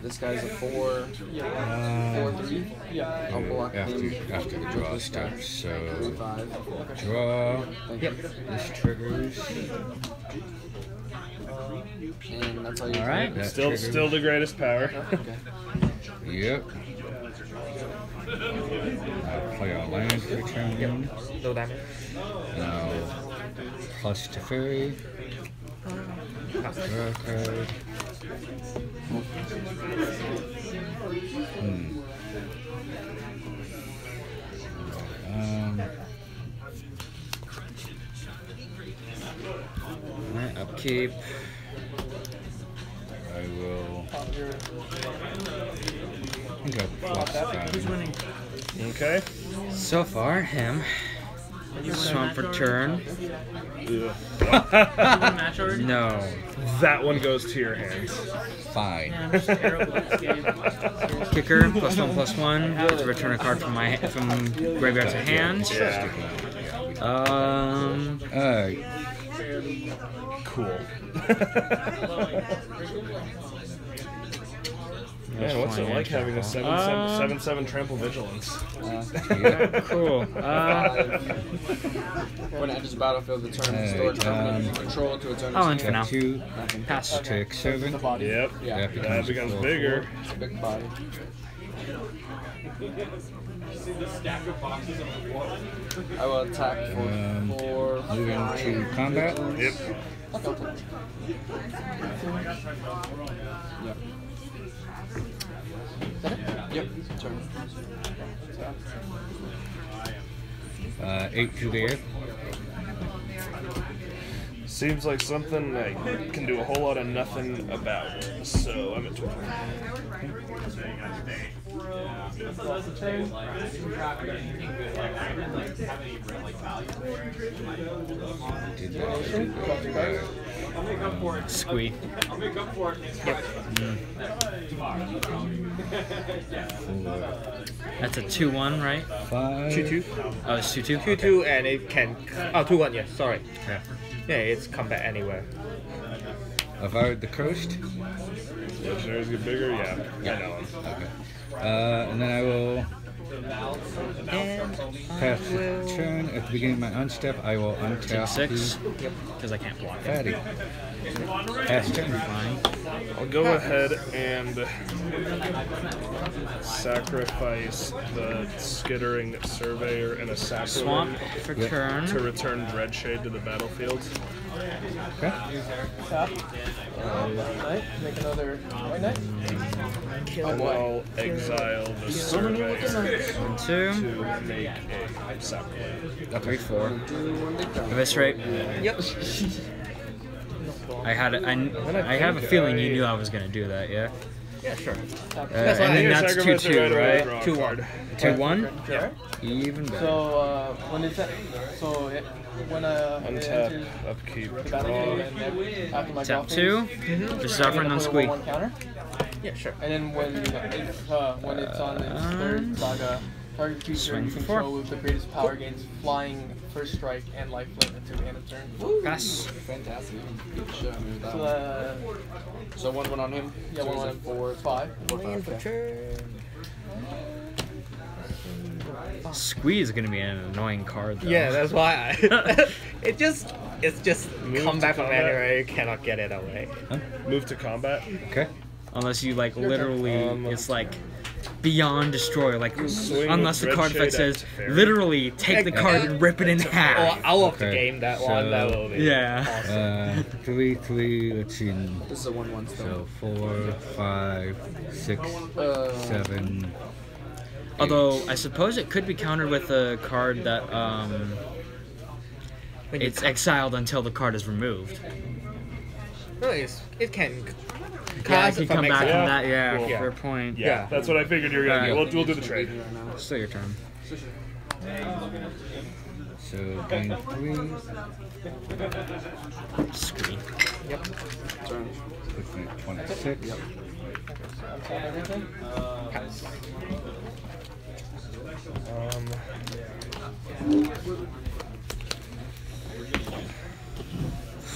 This guy's a 4. 4/3. Yeah. I'll block him. After the draw steps, so 5. draw. Yep. This triggers. And that's all you Alright. do. Still the greatest power. Okay. Yep. I'll play a land for turn. No damage. Now, plus to fairy. Draw card. Alright, upkeep. I will. I think I'll plus 5. Who's winning? Okay. So far, him. Swamp for turn. No. That one goes to your hands. Fine. Kicker, +1/+1. To return a card from graveyard to hand. Cool. Man, what's it like having a 7/7 trample vigilance? Yeah, cool. When it enters the battlefield, the turn store tournament control to its owner's I'll enter hand. now. 2. Pass. Take 7. The body. Yep. Yeah. That becomes bigger. It's a big body. I will attack for 4. Moving to combat. Yep. Yep. Turn. 8 to the air. Seems like something I can do a whole lot of nothing about. So I'm at 12. Squee. Yep. That's a 2-1, right? 5. 2/2. Oh, it's 2-2? 2/2, and it can. Oh, 2/1, yeah, sorry. Yeah. Yeah, it's combat anywhere. Avoid the coast. Legendaries get bigger? Yeah. I know him. Okay. And then I will pass the turn. At the beginning of my unstep, I will untap 6. Yep. Because I can't block it. Fatty. Pass turn. I'll go ahead and sacrifice the skittering surveyor and a sacrifice Swamp for turn. to return Dreadshade to the battlefield. Okay. Tap. Knight. Make another white knight. And I'll exile the surveyor 1, 2. to make a sacrifice. 3, 4. Eviscerate. Yep. I have a feeling you knew I was gonna do that, yeah? Yeah, sure. And then that's 2-2, right? 2/1. 2-1? Yeah. Even better. So when it's at, so it, when it Untap, enters upkeep, the battlefield and then after my Tap draw 2. phase, Just I'm suffering gonna on put a squeak. 1/1 counter. Yeah, sure. And then when it's on its third saga, target creature Swing you for control with the greatest power gains flying, first strike, and lifelink until the end of turn. Pass. Fantastic. Good show. So 1/1 on him. Yeah, 1/1 for 5. Squeeze is gonna be an annoying card, though. Yeah, that's why I. it's just Move come to back from combat. anywhere. You cannot get it away. Move to combat. Okay. Unless you like literally, it's like beyond destroy. Like Swing unless with the card Dreadshade effect says Activator. literally take the card and rip it in half. Or out of the Okay, game, that so- one, that will be Yeah. 3, 3. Let's see. This is a 1/1 still. So 4, 5, 6, 7. Although I suppose it could be countered with a card that it's exiled until the card is removed. No, it can. Yeah, it could come back from that. Yeah, Cool. fair point. Yeah, that's what I figured you were gonna do. We'll do the trade. Still your turn. So gain 3. Screen. Yep. Turn. Looking at 26. Yep. Untap everything.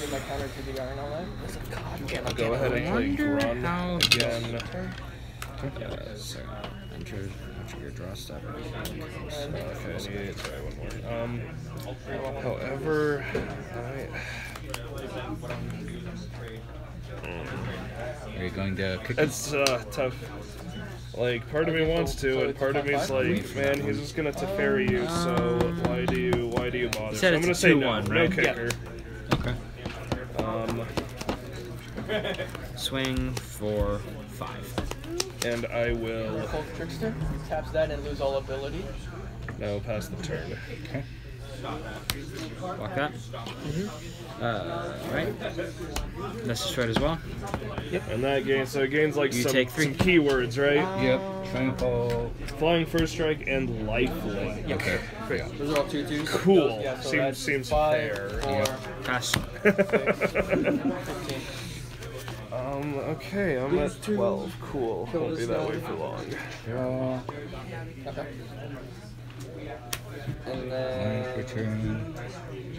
Give my counter to the iron on that. I'll go ahead and play Grun how again. So enter your draw step. Okay, I need sorry, one more. However, Are you going to kick it's tough. Like, part of me wants to, and part of me's like, man, he's just gonna Teferi you, so why do you bother? So I'm gonna say no, no kicker. Okay. Swing for 5. And I will. Cold Trickster taps that and lose all ability. No, pass the turn. Okay. Block that. Right. That's destroyed as well. Yep. And that gains, so it gains like You some take 3. some keywords, right? Yep. Trample. Flying first strike and lifelink. Okay. Yeah. Those are all 2/2s. Cool. Yeah, so Seems 5, fair. 4, Pass. 15. Okay, I'm at 12. Cool. Won't be that way for long. Draw. Okay. And then Return.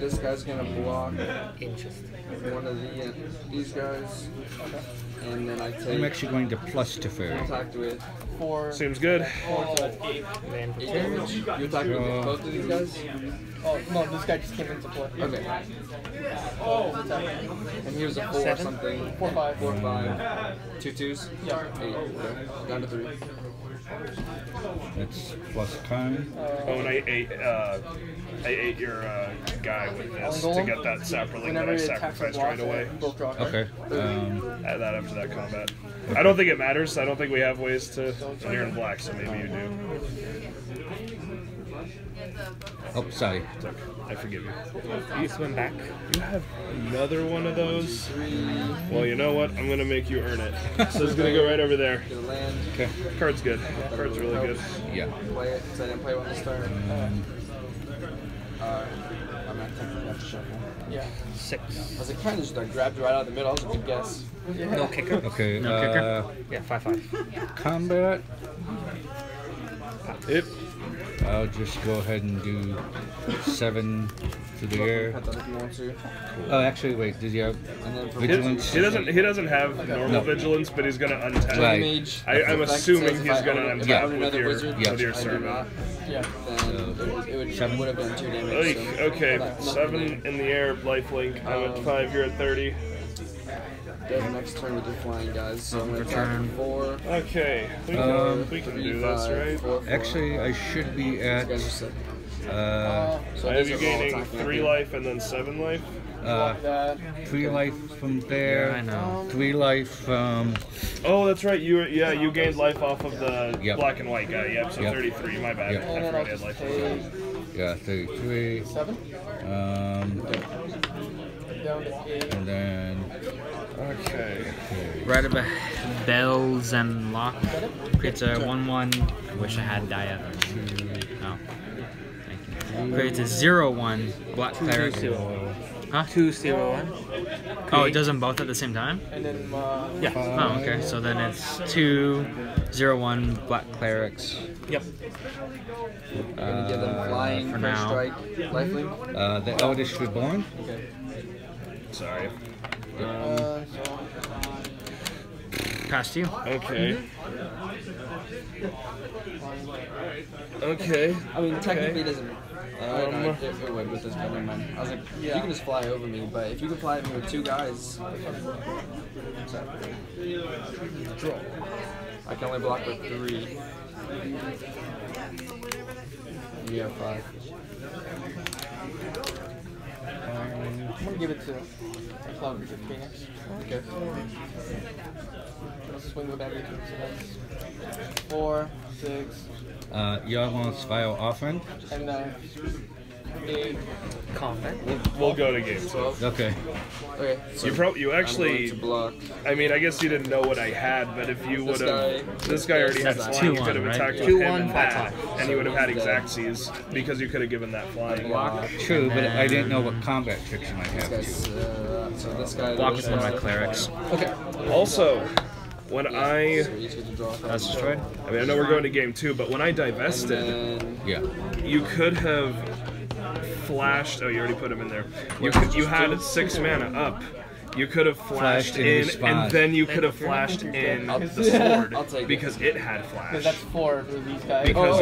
this guy's gonna block one of these guys, and then I take. I'm actually going to plus to fairy. Attacked with 4. Seems good. 4, so that's 8. 8 damage. You attacked with both of these guys? Oh no, this guy just came into play. Okay. And here's a 4 7? something. 4, 5. 4, 5. 2 2s? Yeah. 8. Okay. Down to 3. That's plus con. Oh, and I ate your guy with this to get that sapperling that I sacrificed right away. Okay. Add that after that combat. I don't think it matters. I don't think we have ways to. And you're in black, so maybe you do. Oh, sorry. It's okay. I forgive you. You swim back. You have another one of those? Well, you know what? I'm going to make you earn it. So it's going to go right over there. Okay. Card's good. Card's really good. Yeah. Play it, because I didn't play one this turn. I'm not technically have to shuffle. Yeah. 6. I was like, kind of just grabbed you right out of the middle. That was a good guess. No kicker. Okay. No kicker. Yeah, 5/5. Combat. Yep. I'll just go ahead and do 7 to the air. Oh, actually, wait. Did you have vigilance? He doesn't have normal vigilance, but he's gonna untap. Right. I'm assuming he's gonna untap with your sermon. sermon. Yeah. Then it would have done 2 damage. Okay, 7 in the air, lifelink. I'm at 5. You're at 30. Then next turn with your flying guys. So I'm gonna attack for 4. Okay, we can do this, right? 4. Actually, I should be at. So I have you gaining 3 life and then 7 life. 3 life from there. Yeah, I know. 3 life from. Oh, that's right. You gained life off of the black and white guy. Yep. So Yep. 33. My bad. Yep. I forgot he had life. Yeah, 33. 7. Down to 8. And then. Okay. Right about Bells and Lock. Creates a 1/1. I wish I had Dia. Oh. Thank you. Creates a 0/1 Black Cleric. Huh? 2/0/1. Oh, it does them both at the same time? And then Yeah. Oh, okay. So then it's 2/0/1 Black Clerics. Yep. Gonna give them flying, for first now. strike, lifelink. The Eldest Reborn. Okay. Sorry. Past you. Okay. Okay. I mean, technically it doesn't. It would with this, but never mind. I was like, you can just fly over me, but if you can fly over me with 2 guys, Draw. I can only block with 3. You have 5. I'm gonna give it to Cloud Reaper Phoenix. Okay. I'll swing with that region. So that's 4, 6. Yarmon's Vile Offering. And 8. Combat. We'll go to game 12. Okay. Okay. So you actually. block. I mean, I guess you didn't know what I had, but if you would have, this guy already had flying. You could have attacked with him and that, and you would have had Exactsies because you could have given that flying. True, but I didn't know what combat tricks you might have. So this guy. Block with one of my clerics. Okay. Also, when I. That's destroyed. I mean, I know we're going to game 2, but when I divested, you could have flashed. Oh, you already put him in there. You had 6 mana up. You could have flashed in, and then you could have flashed in the sword because it had flash. That's 4 for these guys. Because